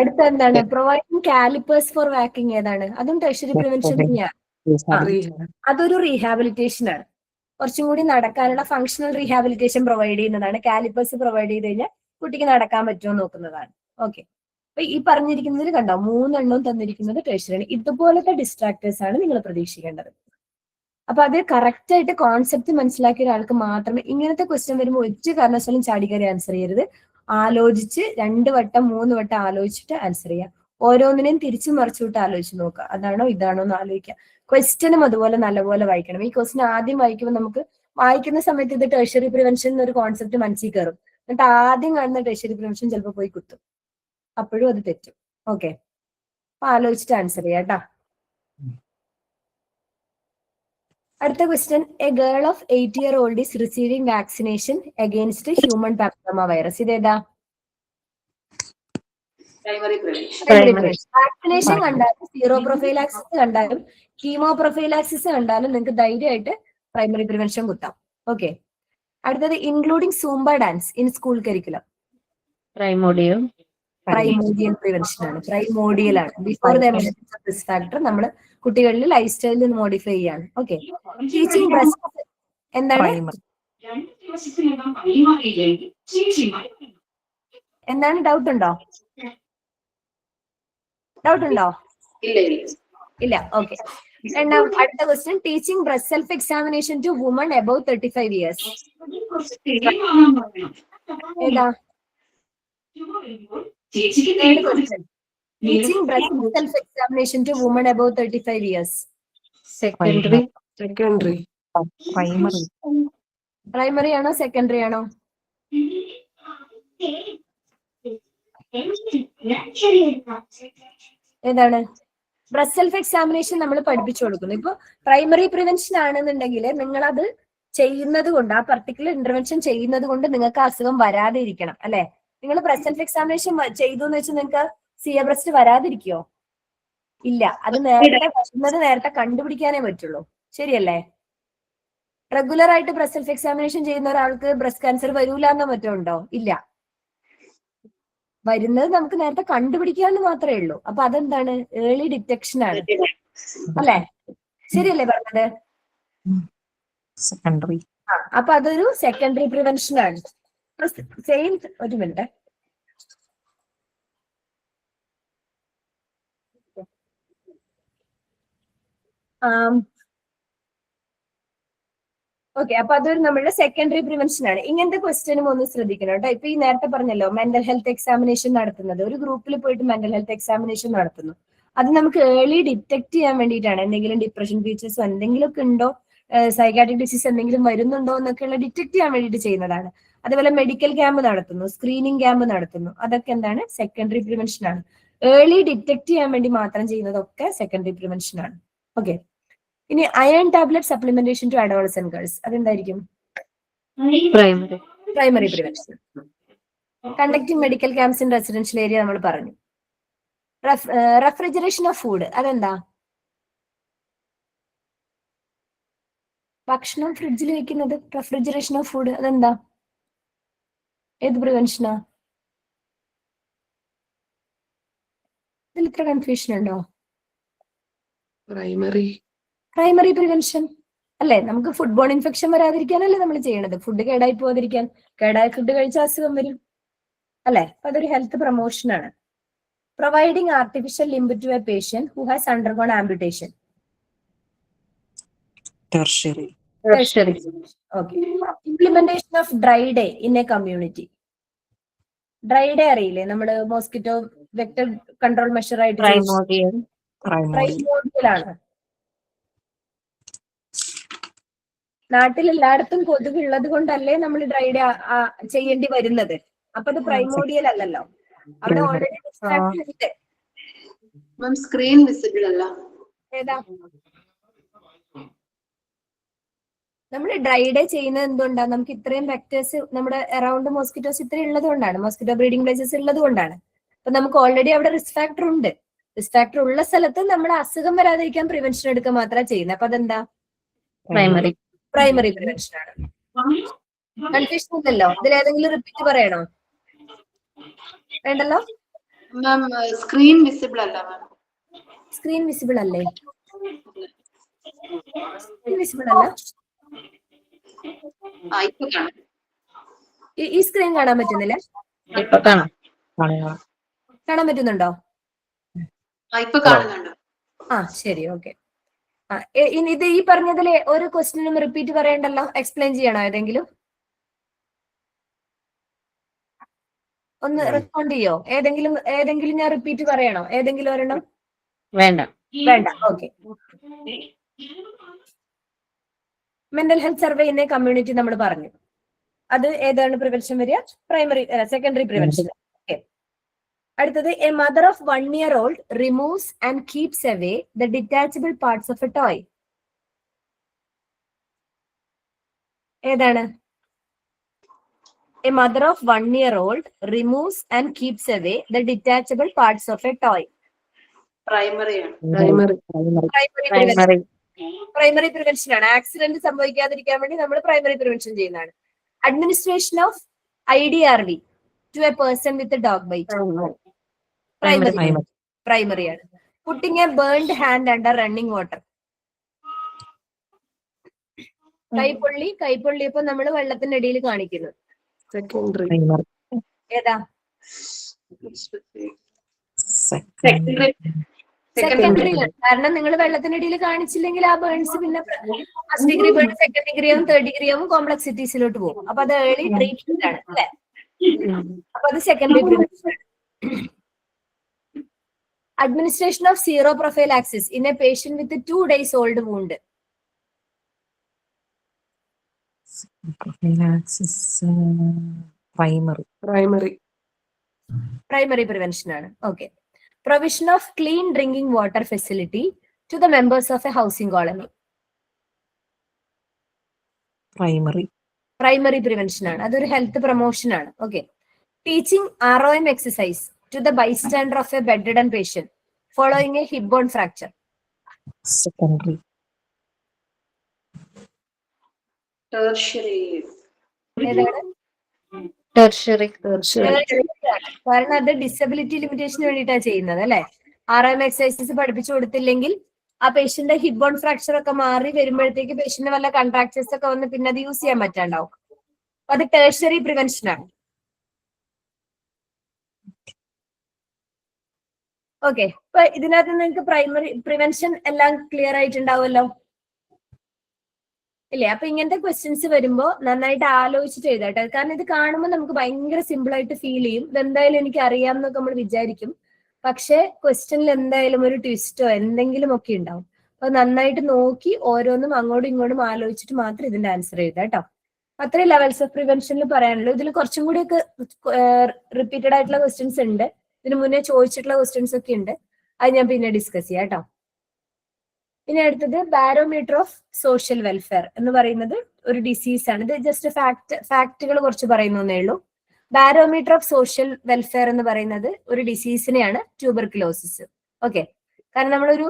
അടുത്ത എന്താണ്? Providing calipers for walking. ഏതാണ്? അതും ടെർഷ്യറി പ്രിവെൻഷൻ തന്നെയാണ്. അതൊരു റീഹാബിലിറ്റേഷൻ ആണ്. കുറച്ചും കൂടി നടക്കാനുള്ള ഫങ്ഷണൽ റീഹാബിലിറ്റേഷൻ പ്രൊവൈഡ് ചെയ്യുന്നതാണ്. കാലിപ്പേഴ്സ് പ്രൊവൈഡ് ചെയ്ത് കഴിഞ്ഞാൽ കുട്ടിക്ക് നടക്കാൻ പറ്റുമോ നോക്കുന്നതാണ്. ഓക്കെ. അപ്പൊ ഈ പറഞ്ഞിരിക്കുന്നതിൽ കണ്ടോ, 3 എണ്ണവും തന്നിരിക്കുന്നത് ടെർഷ്യറി. ഇതുപോലത്തെ ഡിസ്ട്രാക്ടേഴ്സ് ആണ് നിങ്ങൾ പ്രതീക്ഷിക്കേണ്ടത്. അപ്പൊ അത് കറക്റ്റ് ആയിട്ട് കോൺസെപ്റ്റ് മനസ്സിലാക്കിയ ഒരാൾക്ക് മാത്രമേ ഇങ്ങനത്തെ ക്വസ്റ്റ്യൻ വരുമ്പോൾ ഒരു കാരണവശാലും ചാടിക്കറി ആൻസർ ചെയ്യരുത്. ആലോചിച്ച് 2 വട്ടം 3 വട്ടം ആലോചിച്ചിട്ട് ആൻസർ ചെയ്യാം. ഓരോന്നിനെയും തിരിച്ചു മറിച്ചുവിട്ട് ആലോചിച്ച് നോക്കുക. അതാണോ ഇതാണോ എന്ന് ആലോചിക്കുക. ക്വസ്റ്റ്യനും അതുപോലെ നല്ലപോലെ വായിക്കണം. ഈ ക്വസ്റ്റ്യൻ ആദ്യം വായിക്കുമ്പോൾ നമുക്ക് വായിക്കുന്ന സമയത്ത് ഇത് ടെർഷ്യറി പ്രിവെൻഷൻ എന്നൊരു കോൺസെപ്റ്റ് മനസ്സിൽ കയറും. എന്നിട്ട് ആദ്യം കാണുന്ന ടെർഷ്യറി പ്രിവെൻഷൻ ചിലപ്പോൾ പോയി കുത്തും. അപ്പോഴും അത് തെറ്റും. ഓക്കെ. അപ്പൊ ആലോചിച്ചിട്ട് ആൻസർ ചെയ്യാം കേട്ടോ. അടുത്ത question. A girl of 8-year-old is receiving vaccination against human papilloma virus. ഇതേതാ? Primary prevention. വാക്സിനേഷൻ കണ്ടാലും സീറോ പ്രൊഫൈലാക്സിസ് കണ്ടാലും കീമോ പ്രൊഫൈലാക്സിസ് കണ്ടാലും നിങ്ങൾക്ക് ധൈര്യമായിട്ട് പ്രൈമറി പ്രിവെൻഷൻ കുത്താം. ഓക്കെ. അടുത്തത് including Zumba dance in school curriculum. Primordial. Primordial prevention ആണ്. Primordial ആണ്. Before the emergence of risk factor നമ്മൾ കുട്ടികളിൽ ലൈഫ് സ്റ്റൈലിൽ മോഡിഫൈ ചെയ്യാണ്. ഓക്കെ. ടീച്ചിങ് ബ്രസ്റ്റ് എന്താണ്? എന്താണ്? ഡൗട്ട് ഉണ്ടോ? ഡൗട്ട് ഉണ്ടോ? ഇല്ല. ഓക്കെ. അടുത്ത question. Teaching breast self examination to woman above 35 years. ഏതാ? Teaching breast self examination to women above 35 years. Secondary. Primary ആണോ സെക്കൻഡറി ആണോ? ഏതാണ്? ബ്രസ്റ്റ് സെൽഫ് എക്സാമിനേഷൻ നമ്മൾ പഠിപ്പിച്ചു കൊടുക്കുന്നു. ഇപ്പൊ പ്രൈമറി പ്രിവെൻഷൻ ആണെന്നുണ്ടെങ്കിൽ നിങ്ങൾ അത് ചെയ്യുന്നത് കൊണ്ട്, ആ പർട്ടിക്കുലർ ഇന്റർവെൻഷൻ ചെയ്യുന്നത് കൊണ്ട് നിങ്ങൾക്ക് അസുഖം വരാതെ ഇരിക്കണം അല്ലെ? നിങ്ങൾ ബ്രസ്റ്റ് സെൽഫ് എക്സാമിനേഷൻ ചെയ്തു എന്ന് വെച്ചാൽ നിങ്ങൾക്ക് സിയ ബ്രസ്റ്റ് വരാതിരിക്കോ? ഇല്ല. അത് നേരത്തെ കണ്ടുപിടിക്കാനേ പറ്റുള്ളൂ. ശരിയല്ലേ? റെഗുലർ ആയിട്ട് ബ്രസ്റ്റ് സെൽഫ് എക്സാമിനേഷൻ ചെയ്യുന്ന ഒരാൾക്ക് ബ്രസ്റ്റ് ക്യാൻസർ വരൂല എന്നോ മറ്റോ ഉണ്ടോ? ഇല്ല. വരുന്നത് നമുക്ക് നേരത്തെ കണ്ടുപിടിക്കാന്ന് മാത്രമേ ഉള്ളൂ. അപ്പൊ അതെന്താണ്? ഏർലി ഡിറ്റക്ഷൻ ആണ്, അല്ലെ? ശരിയല്ലേ പറഞ്ഞത്? സെക്കൻഡറി. അപ്പൊ അതൊരു സെക്കൻഡറി പ്രിവെൻഷൻ ആണ്. സെയിം, ഒരു മിനിറ്റ്. ഓക്കെ, അപ്പൊ അതൊരു നമ്മുടെ സെക്കൻഡറി പ്രിവെൻഷൻ ആണ്. ഇങ്ങനത്തെ ക്വസ്റ്റ്യനും ഒന്ന് ശ്രദ്ധിക്കണം കേട്ടോ. ഇപ്പൊ ഈ നേരത്തെ പറഞ്ഞല്ലോ മെന്റൽ ഹെൽത്ത് എക്സാമിനേഷൻ നടത്തുന്നത്, ഒരു ഗ്രൂപ്പിൽ പോയിട്ട് മെന്റൽ ഹെൽത്ത് എക്സാമിനേഷൻ നടത്തുന്നു. അത് നമുക്ക് ഏർലി ഡിറ്റക്ട് ചെയ്യാൻ വേണ്ടിയിട്ടാണ്. എന്തെങ്കിലും ഡിപ്രഷൻ ഫീച്ചേഴ്സോ എന്തെങ്കിലുമൊക്കെ ഉണ്ടോ, സൈക്കാട്രിക് ഡിസീസ് എന്തെങ്കിലും വരുന്നുണ്ടോ എന്നൊക്കെയുള്ള ഡിറ്റക്ട് ചെയ്യാൻ വേണ്ടിയിട്ട് ചെയ്യുന്നതാണ്. അതുപോലെ മെഡിക്കൽ ക്യാമ്പ് നടത്തുന്നു, സ്ക്രീനിങ് ക്യാമ്പ് നടത്തുന്നു, അതൊക്കെ എന്താണ്? സെക്കൻഡറി പ്രിവെൻഷൻ ആണ്. ഏർലി ഡിറ്റക്ട് ചെയ്യാൻ വേണ്ടി മാത്രം ചെയ്യുന്നതൊക്കെ സെക്കൻഡറി പ്രിവെൻഷൻ ആണ്. ഓക്കെ, ഇനി iron tablet supplementation to adolescent girls, അതെന്തായിരിക്കും? Primary. Primary prevention. Conducting medical camps in residential area നമ്മൾ പറഞ്ഞു. റെഫ്രിജറേഷൻ ഓഫ് ഫുഡ്, അതെന്താ? ഭക്ഷണം ഫ്രിഡ്ജിൽ വെക്കുന്നത്, റെഫ്രിജറേഷൻ ഓഫ് ഫുഡ്, അതെന്താ? ഏത് പ്രിവെൻഷനാ? ഇതിൽ ഇത്ര കൺഫ്യൂഷൻ ഉണ്ടോ? പ്രൈമറി. പ്രൈമറി പ്രിവെൻഷൻ അല്ലേ? നമുക്ക് ഫുഡ് ബോൺ ഇൻഫെക്ഷൻ വരാതിരിക്കാനല്ലേ നമ്മൾ ചെയ്യണത്. ഫുഡ് കേടായി പോകാതിരിക്കാൻ. കേടായ ഫുഡ് കഴിച്ചാൽ അസുഖം വരും, അല്ലെ? അതൊരു ഹെൽത്ത് പ്രൊമോഷൻ ആണ്. Providing artificial limb to a patient who has undergone amputation. Tertiary. Okay. Implementation of dry day in a community. Dry day അറിയില്ലേ? നമ്മള് മോസ്കിറ്റോ വെക്ടർ കൺട്രോൾ മെഷർ ആയിട്ട് പ്രൈമോഡിയം. പ്രൈമോഡിയലാണ്. നാട്ടിൽ എല്ലായിടത്തും കൊതുക് ഉള്ളത് കൊണ്ടല്ലേ നമ്മൾ ഡ്രൈ ഡേ ചെയ്യേണ്ടി വരുന്നത്. അപ്പൊ അത് പ്രൈമോഡിയൽ അല്ലല്ലോ, അവിടെ ഓൾറെഡി ഉണ്ട്. സ്ക്രീൻ വിസിബിൾ അല്ല. ഏതാ? നമ്മൾ ഡ്രൈ ഡേ ചെയ്യുന്നത് എന്തുകൊണ്ടാണ്? നമുക്ക് ഇത്രയും വെക്ടേഴ്സ് നമ്മുടെ അറൌണ്ട് മോസ്കിറ്റോസ് ഇത്രയും ഉള്ളത് കൊണ്ടാണ്, മോസ്കിറ്റോ ബ്രീഡിംഗ് പ്ലേസസ് ഉള്ളത് കൊണ്ടാണ്. അപ്പൊ നമുക്ക് ഓൾറെഡി അവിടെ റിസ്ക് ഫാക്ടർ ഉണ്ട്. റിസ്ക് ഫാക്ടർ ഉള്ള സ്ഥലത്ത് നമ്മൾ അസുഖം വരാതിരിക്കാൻ പ്രിവെൻഷൻ എടുക്കുക മാത്രമേ ചെയ്യുന്നത്. അപ്പൊ അതെന്താ? പ്രൈമറി. പ്രൈമറി പ്രിവെൻഷൻ ആണ്. കൺഫ്യൂഷൻ ഇല്ലല്ലോ? ഇതിൽ ഏതെങ്കിലും റിപ്പീറ്റ് പറയണോ? വേണ്ടല്ലോ. മാം സ്ക്രീൻ വിസിബിൾ അല്ല മാം. സ്ക്രീൻ വിസിബിൾ അല്ലേ? സ്ക്രീൻ വിസിബിൾ അല്ല. ഇപ്പൊ കാണാം. ഈ സ്ക്രീൻ കാണാൻ പറ്റുന്നില്ല? ഇപ്പൊ കാണാം. കാണാൻ പറ്റുന്നുണ്ടോ? ഇപ്പൊ കാണുന്നുണ്ട്. ശരി, ഓക്കെ. ഇത് ഈ പറഞ്ഞതില് ഒരു ക്വസ്റ്റ്യനും റിപ്പീറ്റ് പറയണ്ടല്ലോ? എക്സ്പ്ലെയിൻ ചെയ്യണോ ഏതെങ്കിലും? ഒന്ന് റെസ്പോണ്ട് ചെയ്യോ? ഏതെങ്കിലും ഞാൻ റിപ്പീറ്റ് പറയണോ? ഏതെങ്കിലും ഒരെണ്ണം? വേണ്ട. Okay. Mental health survey in a community നമ്മൾ പറഞ്ഞു. അത് ഏതാണ് പ്രിവെൻഷൻ വരിക? Primary, secondary prevention. ഓക്കെ. അടുത്തത്, a mother of 1 year old removes and keeps away the detachable parts of a toy. ഏതാണ്? A mother of 1 year old removes and keeps away the detachable parts of a toy. പ്രൈമറിയാണ്. Primary prevention ആണ്. Accident സംഭവിക്കാതിരിക്കാൻ വേണ്ടി നമ്മൾ primary prevention ചെയ്യുന്നതാണ്. Administration of IDRV to A person with dog bite. Primary ആണ്. Putting a burned hand under running water. കൈപ്പൊള്ളിയപ്പോ നമ്മൾ വെള്ളത്തിന്റെ അടിയിൽ കാണിക്കുന്നു. സെക്കൻഡറി. ഏതാ? സെക്കൻഡറി. കാരണം നിങ്ങൾ വെള്ളത്തിനടിയിൽ കാണിച്ചില്ലെങ്കിൽ ആ ബേൺസ് പിന്നെ first degree burn, second degree ആവും, തേർഡ് ഡിഗ്രി ആവും, കോംപ്ലക്സിറ്റീസിലോട്ട് പോകും. അപ്പൊ അത് ഏർലി ട്രീറ്റ്മെന്റ് ആണ്, അല്ലെ? അപ്പൊ അത് secondary prevention. Administration of sero prophylaxis in a patient with 2 days old wound. Primary prevention ആണ്. Okay. Provision of clean drinking water facility to the members of a housing colony. Primary prevention ആണ്. അതൊരു health promotion ആണ്. Okay. Teaching ROM exercise to the bystander of a bedridden patient following a hip bone fracture. Secondary. Tertiary. ഏതാണ്? Tertiary. കാരണം അത് disability ലിമിറ്റേഷന് വേണ്ടിയിട്ടാണ് ചെയ്യുന്നത് അല്ലെ. RM exercises പഠിപ്പിച്ചു കൊടുത്തില്ലെങ്കിൽ ആ പേഷ്യന്റ് ഹിപ്പ് ബോൺ ഫ്രാക്ചർ ഒക്കെ മാറി വരുമ്പോഴത്തേക്ക് പേഷ്യന്റ് വല്ല കൺട്രാക്ചേഴ്സ് ഒക്കെ വന്ന് പിന്നെ അത് യൂസ് ചെയ്യാൻ പറ്റാണ്ടാവും. അത് ടേഴ്സറി പ്രിവെൻഷൻ ആണ്. ഓക്കെ, അപ്പൊ ഇതിനകത്ത് നിങ്ങൾക്ക് പ്രൈമറി പ്രിവെൻഷൻ എല്ലാം ക്ലിയർ ആയിട്ടുണ്ടാവുമല്ലോ ഇല്ലേ? അപ്പൊ ഇങ്ങനത്തെ ക്വസ്റ്റ്യൻസ് വരുമ്പോ നന്നായിട്ട് ആലോചിച്ചിട്ട് എഴുതാട്ടെ. കാരണം ഇത് കാണുമ്പോൾ നമുക്ക് ഭയങ്കര സിമ്പിൾ ആയിട്ട് ഫീൽ ചെയ്യും. ഇതെന്തായാലും എനിക്ക് അറിയാം എന്നൊക്കെ നമ്മൾ വിചാരിക്കും. പക്ഷെ ക്വസ്റ്റ്യനിൽ എന്തായാലും ഒരു ട്വിസ്റ്റോ എന്തെങ്കിലും ഒക്കെ ഉണ്ടാവും. അപ്പൊ നന്നായിട്ട് നോക്കി ഓരോന്നും അങ്ങോട്ടും ഇങ്ങോട്ടും ആലോചിച്ചിട്ട് മാത്രം ഇതിന്റെ ആൻസർ എഴുതാം കേട്ടോ. അത്രയും ലെവൽസ് ഓഫ് പ്രിവെൻഷനിൽ പറയാനുള്ളൂ. ഇതിൽ കുറച്ചും കൂടിയൊക്കെ റിപ്പീറ്റഡ് ആയിട്ടുള്ള ക്വസ്റ്റ്യൻസ് ഉണ്ട്. ഇതിനു മുന്നേ ചോദിച്ചിട്ടുള്ള ക്വസ്റ്റ്യൻസ് ഒക്കെ ഉണ്ട്. അത് ഞാൻ പിന്നെ ഡിസ്കസ് ചെയ്യാം കേട്ടോ. ഇനി അടുത്തത് ബാരോമീറ്റർ ഓഫ് സോഷ്യൽ വെൽഫെയർ എന്ന് പറയുന്നത് ഒരു ഡിസീസ് ആണ്. ഇത് ജസ്റ്റ് ഫാക്ടുകൾ കുറച്ച് പറയുന്നേ ഉള്ളൂ. ബാരോമീറ്റർ ഓഫ് സോഷ്യൽ വെൽഫെയർ എന്ന് പറയുന്നത് ഒരു ഡിസീസിനെയാണ് ട്യൂബർക്ലോസിസ്. ഓക്കെ, കാരണം നമ്മളൊരു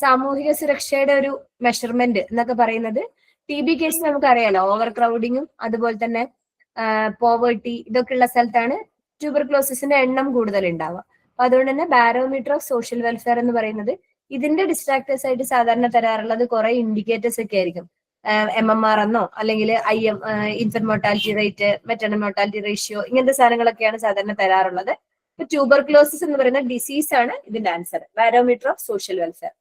സാമൂഹിക സുരക്ഷയുടെ ഒരു മെഷർമെന്റ് എന്നൊക്കെ പറയുന്നത് TB കേസ് നമുക്കറിയാലോ, ഓവർ ക്രൗഡിങ്ങും അതുപോലെ തന്നെ പോവേർട്ടി ഇതൊക്കെ ഉള്ള സ്ഥലത്താണ് ട്യൂബർക്ലോസിന്റെ എണ്ണം കൂടുതൽ ഉണ്ടാവുക. അപ്പൊ അതുകൊണ്ട് തന്നെ ബാരോമീറ്റർ ഓഫ് സോഷ്യൽ വെൽഫെയർ എന്ന് പറയുന്നത് ഇതിന്റെ ഡിസ്ട്രാക്ടേഴ്സ് ആയിട്ട് സാധാരണ തരാറുള്ളത് കുറെ ഇൻഡിക്കേറ്റേഴ്സ് ഒക്കെ ആയിരിക്കും. MMR എന്നോ അല്ലെങ്കിൽ infant mortality rate, maternal mortality ratio, ഇങ്ങനത്തെ സാധനങ്ങളൊക്കെയാണ് സാധാരണ തരാറുള്ളത്. ഇപ്പൊ ട്യൂബർക്ലോസിസ് എന്ന് പറയുന്ന ഡിസീസ് ആണ് ഇതിന്റെ answer, barometer of social welfare.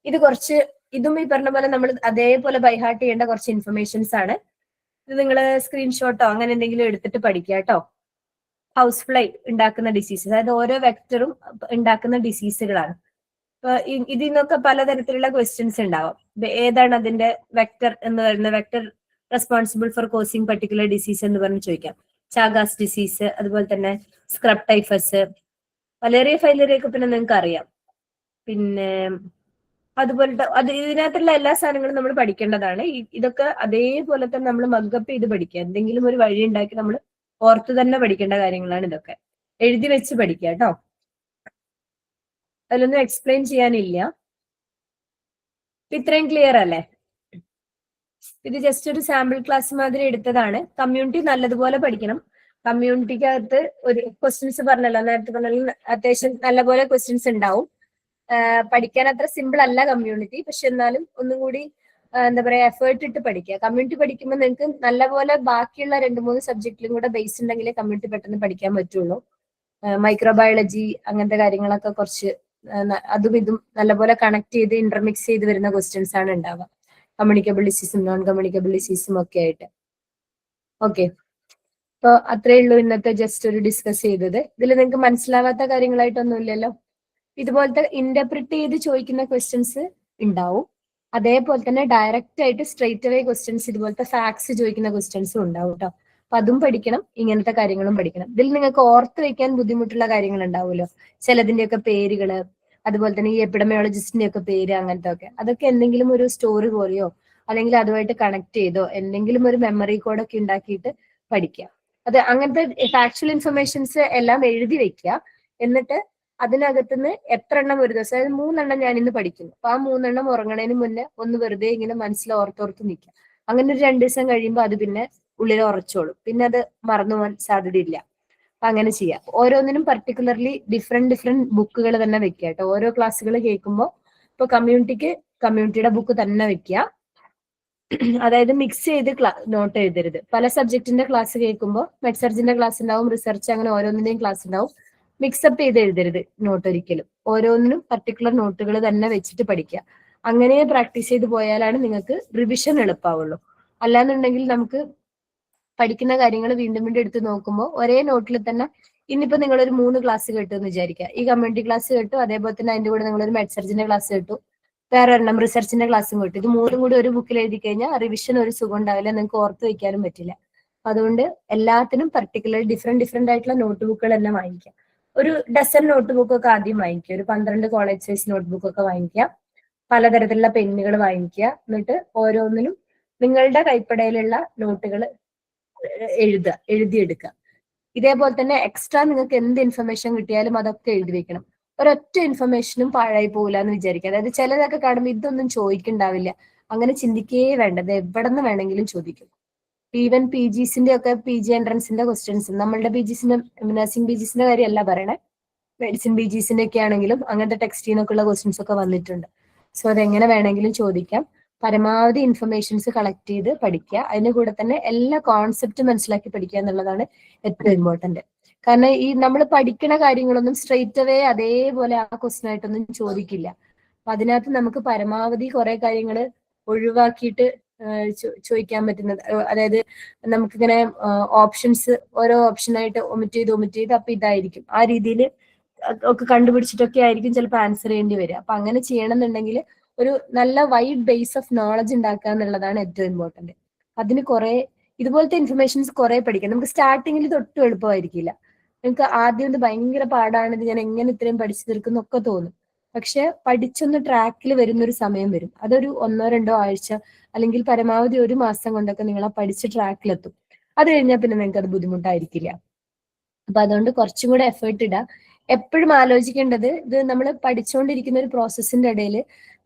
ഇത് കുറച്ച് ഇതും ഈ പറഞ്ഞ പോലെ നമ്മൾ അതേപോലെ ബൈഹാർട്ട് ചെയ്യേണ്ട കുറച്ച് ഇൻഫർമേഷൻസ് ആണ്. ഇത് നിങ്ങൾ സ്ക്രീൻഷോട്ടോ അങ്ങനെ എന്തെങ്കിലും എടുത്തിട്ട് പഠിക്കുക കേട്ടോ. ഹൗസ് ഫ്ലൈ ഉണ്ടാക്കുന്ന ഡിസീസ്, അതായത് ഓരോ വെക്ടറും ഉണ്ടാക്കുന്ന ഡിസീസുകളാണ്. അപ്പൊ ഇതിൽ നിന്നൊക്കെ പലതരത്തിലുള്ള ക്വസ്റ്റ്യൻസ് ഉണ്ടാവും. ഏതാണ് അതിന്റെ വെക്ടർ എന്ന് പറയുന്നത്, vector responsible for causing particular disease എന്ന് പറഞ്ഞ് ചോദിക്കാം. ചാഗാസ് ഡിസീസ്, അതുപോലെ തന്നെ സ്ക്രബ് ടൈഫസ്, മലേറിയ ഫൈലേറിയ ഒക്കെ പിന്നെ നിങ്ങൾക്ക് അറിയാം. പിന്നെ അതുപോലത്തെ ഇതിനകത്തുള്ള എല്ലാ സാധനങ്ങളും നമ്മൾ പഠിക്കേണ്ടതാണ്. ഇതൊക്കെ അതേപോലെ തന്നെ നമ്മൾ മഗ്ഗപ്പ് ചെയ്ത് പഠിക്കുക. എന്തെങ്കിലും ഒരു വഴി ഉണ്ടാക്കി നമ്മൾ ഓർത്ത് തന്നെ പഠിക്കേണ്ട കാര്യങ്ങളാണ് ഇതൊക്കെ. എഴുതി വെച്ച് പഠിക്കുക കേട്ടോ. അതിലൊന്നും എക്സ്പ്ലെയിൻ ചെയ്യാനില്ല. ഇത്രയും ക്ലിയർ അല്ലേ? ഇത് ജസ്റ്റ് ഒരു സാമ്പിൾ ക്ലാസ് മാതിരി എടുത്തതാണ്. കമ്മ്യൂണിറ്റി നല്ലതുപോലെ പഠിക്കണം. കമ്മ്യൂണിറ്റിക്കകത്ത് ഒരു ക്വസ്റ്റ്യൻസ് പറഞ്ഞല്ലോ, നേരത്തെ പറഞ്ഞാൽ അത്യാവശ്യം നല്ലപോലെ ക്വസ്റ്റ്യൻസ് ഉണ്ടാവും. പഠിക്കാൻ അത്ര സിമ്പിൾ അല്ല കമ്മ്യൂണിറ്റി, പക്ഷെ എന്നാലും ഒന്നും കൂടി എന്താ പറയാ എഫേർട്ട് ഇട്ട് പഠിക്കുക. കമ്മ്യൂണിറ്റി പഠിക്കുമ്പോൾ നിങ്ങൾക്ക് നല്ലപോലെ ബാക്കിയുള്ള 2-3 സബ്ജക്റ്റിലും കൂടെ ബേസ് ഉണ്ടെങ്കിലേ കമ്മ്യൂണിറ്റി പെട്ടെന്ന് പഠിക്കാൻ പറ്റുള്ളൂ. മൈക്രോബയോളജി അങ്ങനത്തെ കാര്യങ്ങളൊക്കെ കുറച്ച് അതും ഇതും നല്ലപോലെ കണക്ട് ചെയ്ത് ഇന്റർമിക്സ് ചെയ്ത് വരുന്ന ക്വസ്റ്റ്യൻസ് ആണ് ഉണ്ടാവുക. കമ്മ്യൂണിക്കബിൾ ഡിസീസും നോൺ കമ്മ്യൂണിക്കബിൾ ഡിസീസും ഒക്കെ ആയിട്ട്. ഓക്കെ, അപ്പോൾ അത്രയേ ഉള്ളൂ ഇന്നത്തെ ജസ്റ്റ് ഒരു ഡിസ്കസ് ചെയ്തത്. ഇതിൽ നിങ്ങൾക്ക് മനസ്സിലാവാത്ത കാര്യങ്ങളായിട്ടൊന്നും ഇല്ലല്ലോ. ഇതുപോലത്തെ ഇന്റർപ്രിറ്റ് ചെയ്ത് ചോദിക്കുന്ന ക്വസ്റ്റ്യൻസ് ഉണ്ടാവും. അതേപോലെ തന്നെ ഡയറക്റ്റ് ആയിട്ട് സ്ട്രെയിറ്റ് അവേ ക്വസ്റ്റ്യൻസ്, ഇതുപോലത്തെ ഫാക്ട്സ് ചോദിക്കുന്ന ക്വസ്റ്റ്യൻസും ഉണ്ടാവും കേട്ടോ. അപ്പൊ അതും പഠിക്കണം, ഇങ്ങനത്തെ കാര്യങ്ങളും പഠിക്കണം. ഇതിൽ നിങ്ങൾക്ക് ഓർത്ത് വെക്കാൻ ബുദ്ധിമുട്ടുള്ള കാര്യങ്ങൾ ഉണ്ടാവുമല്ലോ, ചിലതിന്റെയൊക്കെ പേരുകള്, അതുപോലെ തന്നെ ഈ എപ്പിഡമിയോളജിസ്റ്റിന്റെ ഒക്കെ പേര്, അങ്ങനത്തെ ഒക്കെ. അതൊക്കെ എന്തെങ്കിലും ഒരു സ്റ്റോറി പോലെയോ അല്ലെങ്കിൽ അതുമായിട്ട് കണക്ട് ചെയ്തോ എന്തെങ്കിലും ഒരു മെമ്മറി കോഡൊക്കെ ഉണ്ടാക്കിയിട്ട് പഠിക്കുക. അത് അങ്ങനത്തെ ഫാക്ച്വൽ ഇൻഫർമേഷൻസ് എല്ലാം എഴുതി വെക്കുക. എന്നിട്ട് അതിനകത്തുനിന്ന് എത്ര എണ്ണം ഒരു ദിവസം, അതായത് 3 എണ്ണം ഞാൻ ഇന്ന് പഠിക്കുന്നു, അപ്പൊ ആ 3 എണ്ണം ഉറങ്ങണതിന് മുന്നേ ഒന്ന് വെറുതെ ഇങ്ങനെ മനസ്സിൽ ഓർത്തോർത്ത് നിൽക്കുക. അങ്ങനെ ഒരു 2 ദിവസം കഴിയുമ്പോൾ അത് പിന്നെ ഉള്ളിൽ ഉറച്ചോളും. പിന്നെ അത് മറന്നു പോകാൻ സാധ്യതയില്ല. അപ്പൊ അങ്ങനെ ചെയ്യാം. ഓരോന്നിനും പർട്ടിക്കുലർലി ഡിഫറെന്റ് ബുക്കുകൾ തന്നെ വെക്കുക കേട്ടോ. ഓരോ ക്ലാസ്സുകൾ കേൾക്കുമ്പോൾ ഇപ്പൊ കമ്മ്യൂണിറ്റിയുടെ ബുക്ക് തന്നെ വെക്കുക. അതായത് മിക്സ് ചെയ്ത് നോട്ട് എഴുതരുത്. പല സബ്ജക്റ്റിന്റെ ക്ലാസ് കേൾക്കുമ്പോൾ മെഡ്സർജിന്റെ ക്ലാസ് ഉണ്ടാവും, റിസർച്ച്, അങ്ങനെ ഓരോന്നിന്റെയും ക്ലാസ് ഉണ്ടാവും. മിക്സപ്പ് ചെയ്ത് എഴുതരുത് നോട്ട് ഒരിക്കലും. ഓരോന്നിനും പർട്ടിക്കുലർ നോട്ടുകൾ തന്നെ വെച്ചിട്ട് പഠിക്കുക. അങ്ങനെ പ്രാക്ടീസ് ചെയ്ത് പോയാലാണ് നിങ്ങൾക്ക് റിവിഷൻ എളുപ്പമാവുള്ളൂ. അല്ലാന്നുണ്ടെങ്കിൽ നമുക്ക് പഠിക്കുന്ന കാര്യങ്ങൾ വീണ്ടും വീണ്ടും എടുത്ത് നോക്കുമ്പോൾ ഒരേ നോട്ടിൽ തന്നെ, ഇന്നിപ്പോ നിങ്ങളൊരു 3 ക്ലാസ് കേട്ടു എന്ന് വിചാരിക്കുക. ഈ കമ്മ്യൂണിറ്റി ക്ലാസ് കേട്ടു, അതേപോലെ തന്നെ അതിന്റെ കൂടെ നിങ്ങളൊരു മെഡ്സർജിന്റെ ക്ലാസ് കേട്ടു, വേറെ ഒരെണ്ണം റിസർച്ചിന്റെ ക്ലാസ്സും കേട്ടു. ഇത് 3ഉം കൂടി ഒരു ബുക്കിൽ എഴുതി കഴിഞ്ഞാൽ റിവിഷൻ ഒരു സുഖം ഉണ്ടാവില്ല, നിങ്ങൾക്ക് ഓർത്ത് വെക്കാനും പറ്റില്ല. അതുകൊണ്ട് എല്ലാത്തിനും പർട്ടിക്കുലർ ഡിഫറെന്റ് ആയിട്ടുള്ള നോട്ട് ബുക്കുകൾ തന്നെ വാങ്ങിക്കാം. ഒരു ഡസൻ നോട്ട് ബുക്കൊക്കെ ആദ്യം വാങ്ങിക്കുക. ഒരു 12 കോളേജ് സൈസ് നോട്ട് ബുക്കൊക്കെ വാങ്ങിക്കുക. പലതരത്തിലുള്ള പെന്നുകൾ വാങ്ങിക്കുക. എന്നിട്ട് ഓരോന്നിനും നിങ്ങളുടെ കൈപ്പടയിലുള്ള നോട്ടുകൾ എഴുതിയെടുക്കുക. ഇതേപോലെ തന്നെ എക്സ്ട്രാ നിങ്ങൾക്ക് എന്ത് ഇൻഫർമേഷൻ കിട്ടിയാലും അതൊക്കെ എഴുതി വെക്കണം. ഒരൊറ്റ ഇൻഫർമേഷനും പാഴായി പോകില്ല എന്ന് വിചാരിക്കുക. അതായത് ചിലതൊക്കെ കാണുമ്പോൾ ഇതൊന്നും ചോദിക്കണ്ടാവില്ല, അങ്ങനെ ചിന്തിക്കേ വേണ്ടത്, എവിടെ നിന്ന് വേണമെങ്കിലും ചോദിക്കും. ഈവൻ PGസിന്റെ ഒക്കെ PG എൻട്രൻസിന്റെ ക്വസ്റ്റ്യൻസ്, നമ്മളുടെ PGസിന്റെ നഴ്സിംഗ് PGസിന്റെ കാര്യമല്ല പറയണേ, മെഡിസിൻ PGസിന്റെ ഒക്കെ ആണെങ്കിലും അങ്ങനത്തെ ടെക്സ്റ്റിൽ നിന്നൊക്കെയുള്ള ക്വസ്റ്റ്യൻസ് ഒക്കെ വന്നിട്ടുണ്ട്. സോ അതെങ്ങനെ വേണമെങ്കിലും ചോദിക്കാം. പരമാവധി ഇൻഫർമേഷൻസ് കളക്ട് ചെയ്ത് പഠിക്കുക. അതിന്റെ കൂടെ തന്നെ എല്ലാ കോൺസെപ്റ്റ് മനസ്സിലാക്കി പഠിക്കുക എന്നുള്ളതാണ് ഏറ്റവും ഇമ്പോർട്ടന്റ്. കാരണം ഈ നമ്മൾ പഠിക്കുന്ന കാര്യങ്ങളൊന്നും സ്ട്രെയിറ്റ് അവേ അതേപോലെ ആ ക്വസ്റ്റ്യൻ ആയിട്ടൊന്നും ചോദിക്കില്ല. അപ്പൊ അതിനകത്ത് നമുക്ക് പരമാവധി കുറെ കാര്യങ്ങൾ ഒഴിവാക്കിയിട്ട് ചോദിക്കാൻ പറ്റുന്നത്, അതായത് നമുക്കിങ്ങനെ ഓപ്ഷൻസ് ഓരോ ഓപ്ഷനായിട്ട് ഒമിറ്റ് ചെയ്ത് അപ്പൊ ഇതായിരിക്കും ആ രീതിയിൽ ഒക്കെ കണ്ടുപിടിച്ചിട്ടൊക്കെ ആയിരിക്കും ചിലപ്പോൾ ആൻസർ ചെയ്യേണ്ടി വരിക. അപ്പൊ അങ്ങനെ ചെയ്യണമെന്നുണ്ടെങ്കിൽ ഒരു നല്ല വൈഡ് ബേസ് ഓഫ് നോളജ് ഉണ്ടാക്കുക എന്നുള്ളതാണ് ഏറ്റവും ഇമ്പോർട്ടന്റ്. അതിന് കുറെ ഇതുപോലത്തെ ഇൻഫർമേഷൻസ് കുറെ പഠിക്കാം. നമുക്ക് സ്റ്റാർട്ടിങ്ങിൽ തൊട്ടും എളുപ്പമായിരിക്കില്ല. നിങ്ങൾക്ക് ആദ്യം ഇത് ഭയങ്കര പാടാണ്, ഇത് ഞാൻ എങ്ങനെ ഇത്രയും പഠിച്ചു തീർക്കുന്നൊക്കെ തോന്നും. പക്ഷെ പഠിച്ചൊന്ന് ട്രാക്കിൽ വരുന്നൊരു സമയം വരും. അതൊരു 1-2 ആഴ്ച അല്ലെങ്കിൽ പരമാവധി 1 മാസം കൊണ്ടൊക്കെ നിങ്ങൾ ആ പഠിച്ച ട്രാക്കിലെത്തും. അത് കഴിഞ്ഞാൽ പിന്നെ നിങ്ങൾക്ക് അത് ബുദ്ധിമുട്ടായിരിക്കില്ല. അപ്പൊ അതുകൊണ്ട് കുറച്ചും കൂടെ എഫേർട്ട് ഇടുക. എപ്പോഴും ആലോചിക്കേണ്ടത്, ഇത് നമ്മൾ പഠിച്ചുകൊണ്ടിരിക്കുന്ന ഒരു പ്രോസസ്സിന്റെ ഇടയിൽ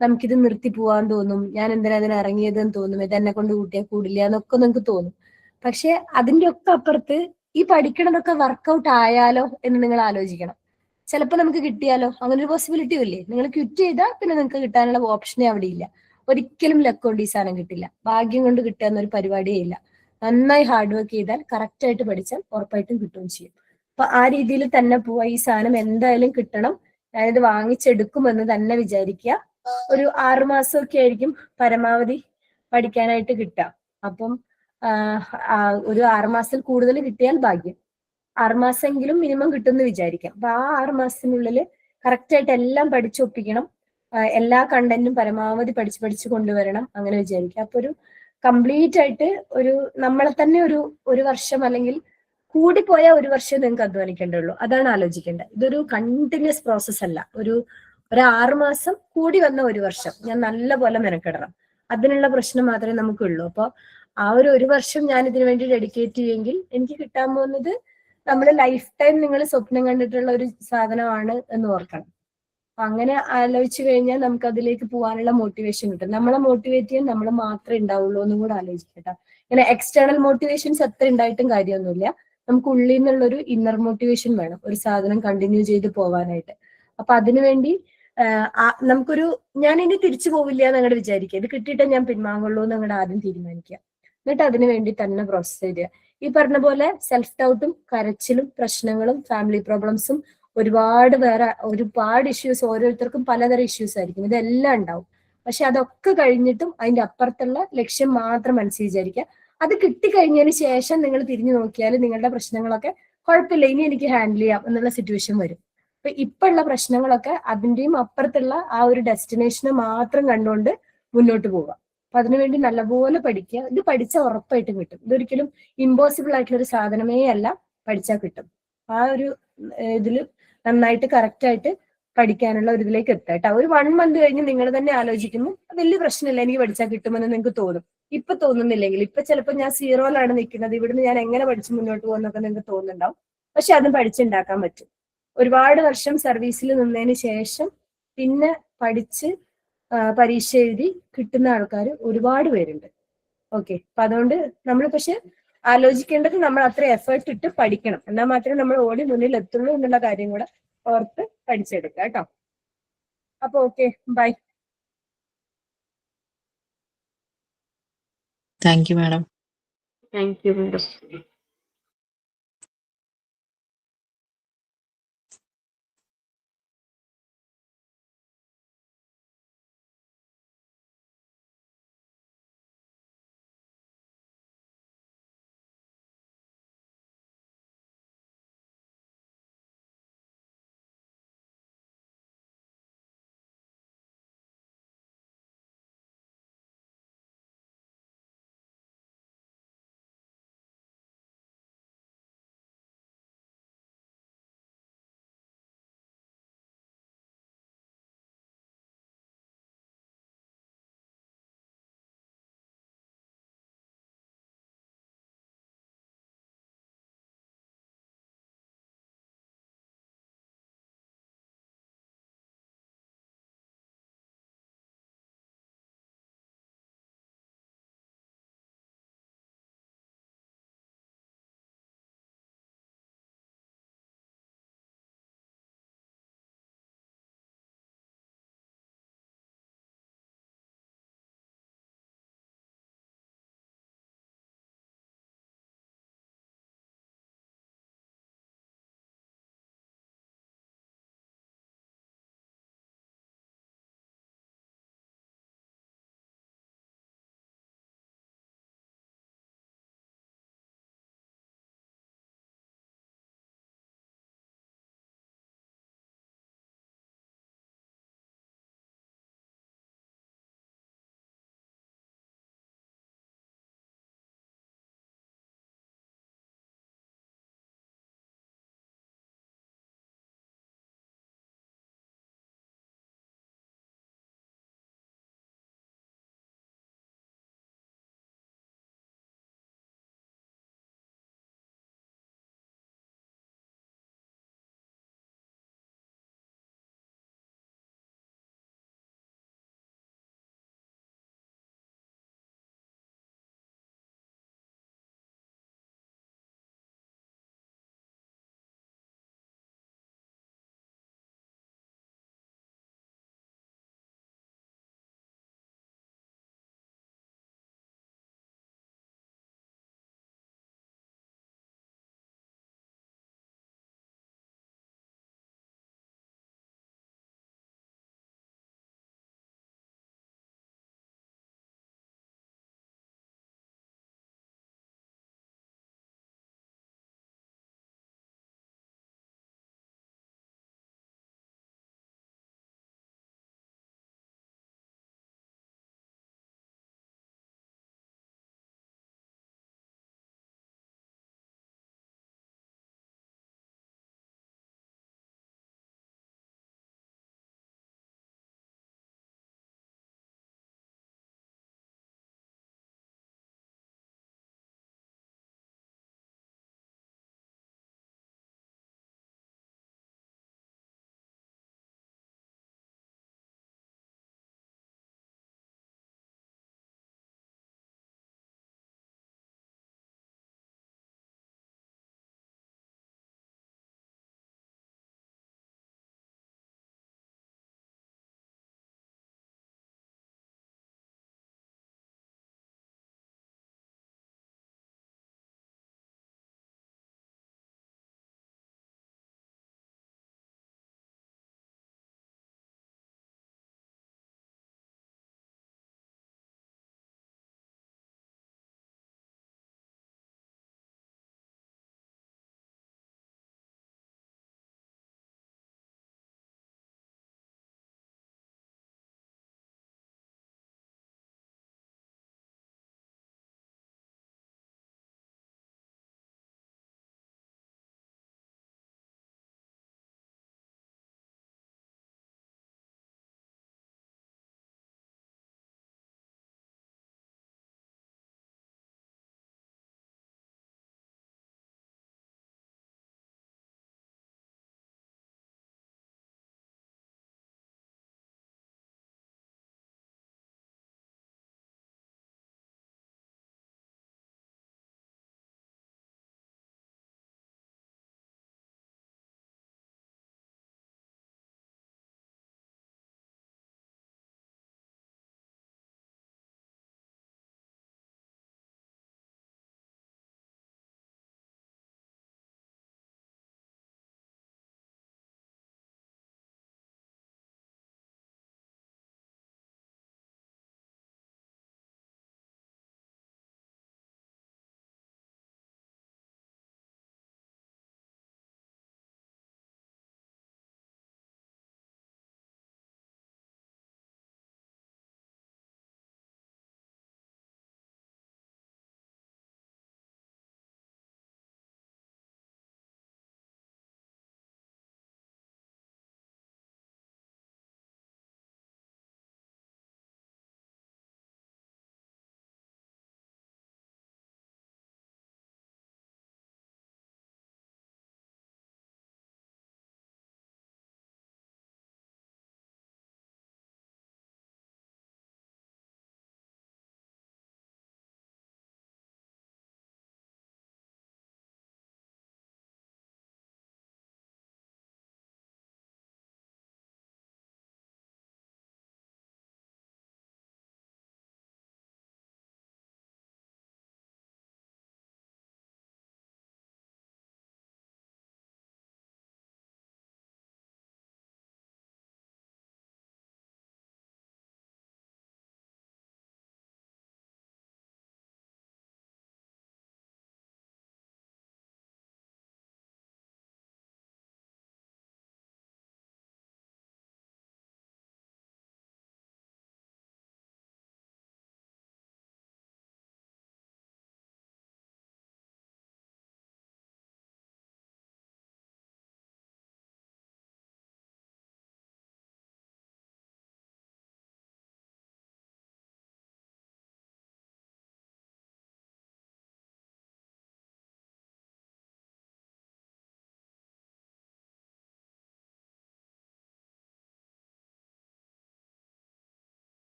നമുക്കിത് നിർത്തി പോവാൻ തോന്നും, ഞാൻ എന്തിനാ അതിന് ഇറങ്ങിയതെന്ന് തോന്നും, ഇത് എന്നെ കൊണ്ട് കൂട്ടിയാൽ കൂടില്ല എന്നൊക്കെ നിങ്ങൾക്ക് തോന്നും. പക്ഷെ അതിന്റെ ഒക്കെ അപ്പുറത്ത് ഈ പഠിക്കണതൊക്കെ വർക്കൗട്ട് ആയാലോ എന്ന് നിങ്ങൾ ആലോചിക്കണം. ചിലപ്പോൾ നമുക്ക് കിട്ടിയാലോ, അങ്ങനെ ഒരു പോസിബിലിറ്റി ഇല്ലേ? നിങ്ങൾ ക്വിറ്റ് ചെയ്താൽ പിന്നെ നിങ്ങൾക്ക് കിട്ടാനുള്ള ഓപ്ഷനേ അവിടെ ഇല്ല. ഒരിക്കലും ലക്ക് കൊണ്ട് ഈ സാധനം കിട്ടില്ല. ഭാഗ്യം കൊണ്ട് കിട്ടുക എന്നൊരു പരിപാടിയേ ഇല്ല. നന്നായി ഹാർഡ് വർക്ക് ചെയ്താൽ കറക്റ്റ് ആയിട്ട് പഠിച്ചാൽ ഉറപ്പായിട്ടും കിട്ടുകയും ചെയ്യും. അപ്പൊ ആ രീതിയിൽ തന്നെ പോവാ. ഈ സാധനം എന്തായാലും കിട്ടണം, ഞാനിത് വാങ്ങിച്ചെടുക്കുമെന്ന് തന്നെ വിചാരിക്കുക. ഒരു 6 മാസമൊക്കെ ആയിരിക്കും പരമാവധി പഠിക്കാനായിട്ട് കിട്ടുക. അപ്പം ഒരു 6 മാസത്തിൽ കൂടുതൽ കിട്ടിയാൽ ഭാഗ്യം. 6 മാസമെങ്കിലും മിനിമം കിട്ടുമെന്ന് വിചാരിക്കാം. അപ്പൊ ആ 6 മാസത്തിനുള്ളിൽ കറക്റ്റ് ആയിട്ട് എല്ലാം പഠിച്ചൊപ്പിക്കണം. എല്ലാ കണ്ടന്റും പരമാവധി പഠിച്ച് കൊണ്ടുവരണം, അങ്ങനെ വിചാരിക്കുക. അപ്പൊ ഒരു കംപ്ലീറ്റ് ആയിട്ട് ഒരു നമ്മളെ തന്നെ ഒരു വർഷം അല്ലെങ്കിൽ കൂടിപ്പോയാൽ 1 വർഷം നിങ്ങൾക്ക് അധ്വാനിക്കേണ്ടുള്ളൂ. അതാണ് ആലോചിക്കേണ്ടത്. ഇതൊരു കണ്ടിന്യൂസ് പ്രോസസ് അല്ല. ഒരു 6 മാസം കൂടി വന്ന 1 വർഷം ഞാൻ നല്ല പോലെ മെനക്കെടണം. അതിനുള്ള പ്രശ്നം മാത്രമേ നമുക്കുള്ളൂ. അപ്പൊ ആ ഒരു 1 വർഷം ഞാൻ ഇതിനു വേണ്ടി ഡെഡിക്കേറ്റ് ചെയ്യുമെങ്കിൽ എനിക്ക് കിട്ടാൻ പോകുന്നത് നമ്മൾ ലൈഫ് ടൈം നിങ്ങൾ സ്വപ്നം കണ്ടിട്ടുള്ള ഒരു സാധനമാണ് എന്ന് ഓർക്കണം. അങ്ങനെ ആലോചിച്ചു കഴിഞ്ഞാൽ നമുക്ക് അതിലേക്ക് പോകാനുള്ള മോട്ടിവേഷൻ കിട്ടും. നമ്മളെ മോട്ടിവേറ്റ് ചെയ്യാൻ നമ്മൾ മാത്രമേ ഉണ്ടാവുള്ളൂ എന്നും കൂടെ ആലോചിക്കട്ടെ. ഇങ്ങനെ എക്സ്റ്റേണൽ മോട്ടിവേഷൻസ് എത്ര ഉണ്ടായിട്ടും കാര്യമൊന്നുമില്ല. നമുക്ക് ഉള്ളിൽ നിന്നുള്ളൊരു ഇന്നർ മോട്ടിവേഷൻ വേണം ഒരു സാധനം കണ്ടിന്യൂ ചെയ്ത് പോവാനായിട്ട്. അപ്പൊ അതിനുവേണ്ടി നമുക്കൊരു ഞാൻ ഇനി തിരിച്ചു പോവില്ല എന്ന് അങ്ങോട്ട് വിചാരിക്കുക. ഇത് കിട്ടിയിട്ടേ ഞാൻ പിൻവാങ്ങുള്ളൂ എന്ന് അങ്ങോട്ട് ആദ്യം തീരുമാനിക്കുക. എന്നിട്ട് അതിനു വേണ്ടി തന്നെ പ്രോസസ് ചെയ്യുക. ഈ പറഞ്ഞ പോലെ സെൽഫ് ഡൗട്ടും കരച്ചിലും പ്രശ്നങ്ങളും ഫാമിലി പ്രോബ്ലംസും ഒരുപാട് ഇഷ്യൂസ്, ഓരോരുത്തർക്കും പലതരം ഇഷ്യൂസ് ആയിരിക്കും, ഇതെല്ലാം ഉണ്ടാവും. പക്ഷെ അതൊക്കെ കഴിഞ്ഞിട്ടും അതിന്റെ അപ്പുറത്തുള്ള ലക്ഷ്യം മാത്രം മനസ്സിൽ വിചാരിക്കുക. അത് കിട്ടിക്കഴിഞ്ഞതിന് ശേഷം നിങ്ങൾ തിരിഞ്ഞു നോക്കിയാൽ നിങ്ങളുടെ പ്രശ്നങ്ങളൊക്കെ കുഴപ്പമില്ല, ഇനി എനിക്ക് ഹാൻഡിൽ ചെയ്യാം എന്നുള്ള സിറ്റുവേഷൻ വരും. അപ്പൊ ഇപ്പൊ ഉള്ള പ്രശ്നങ്ങളൊക്കെ അതിന്റെയും അപ്പുറത്തുള്ള ആ ഒരു ഡെസ്റ്റിനേഷനെ മാത്രം കണ്ടുകൊണ്ട് മുന്നോട്ട് പോവുക. അപ്പൊ അതിനുവേണ്ടി നല്ലപോലെ പഠിക്കുക. ഇത് പഠിച്ചാൽ ഉറപ്പായിട്ടും കിട്ടും. ഇതൊരിക്കലും ഇമ്പോസിബിൾ ആയിട്ടുള്ള ഒരു സാധനമേ അല്ല, പഠിച്ചാൽ കിട്ടും. ആ ഒരു ഇതിൽ നന്നായിട്ട് കറക്റ്റ് ആയിട്ട് പഠിക്കാനുള്ള ഒരു ഇതിലേക്ക് എത്തുക കേട്ടോ. ഒരു 1 മന്ത് കഴിഞ്ഞ് നിങ്ങൾ തന്നെ ആലോചിക്കുന്നു വലിയ പ്രശ്നമില്ല, എനിക്ക് പഠിച്ചാൽ കിട്ടുമെന്ന് നിങ്ങൾക്ക് തോന്നും. ഇപ്പൊ തോന്നുന്നില്ലെങ്കിൽ, ഇപ്പൊ ചിലപ്പോൾ ഞാൻ 0-ലാണ് നിൽക്കുന്നത്, ഇവിടുന്ന് ഞാൻ എങ്ങനെ പഠിച്ച് മുന്നോട്ട് പോകുന്നൊക്കെ നിങ്ങൾക്ക് തോന്നുന്നുണ്ടാവും. പക്ഷെ അതും പഠിച്ചുണ്ടാക്കാൻ പറ്റും. ഒരുപാട് വർഷം സർവീസിൽ നിന്നതിന് ശേഷം പിന്നെ പഠിച്ച് പരീക്ഷ എഴുതി കിട്ടുന്ന ആൾക്കാർ ഒരുപാട് പേരുണ്ട്. ഓക്കെ, അപ്പൊ അതുകൊണ്ട് നമ്മൾ പക്ഷെ ആലോചിക്കേണ്ടത് നമ്മൾ അത്ര എഫേർട്ട് ഇട്ട് പഠിക്കണം, എന്നാൽ മാത്രമേ നമ്മൾ ഓടി മുന്നിൽ എത്തുള്ളൂ എന്നുള്ള കാര്യം കൂടെ ഓർത്ത് പഠിച്ചെടുക്കുക കേട്ടോ. അപ്പൊ okay, bye. Thank you madam. Thank you, madam.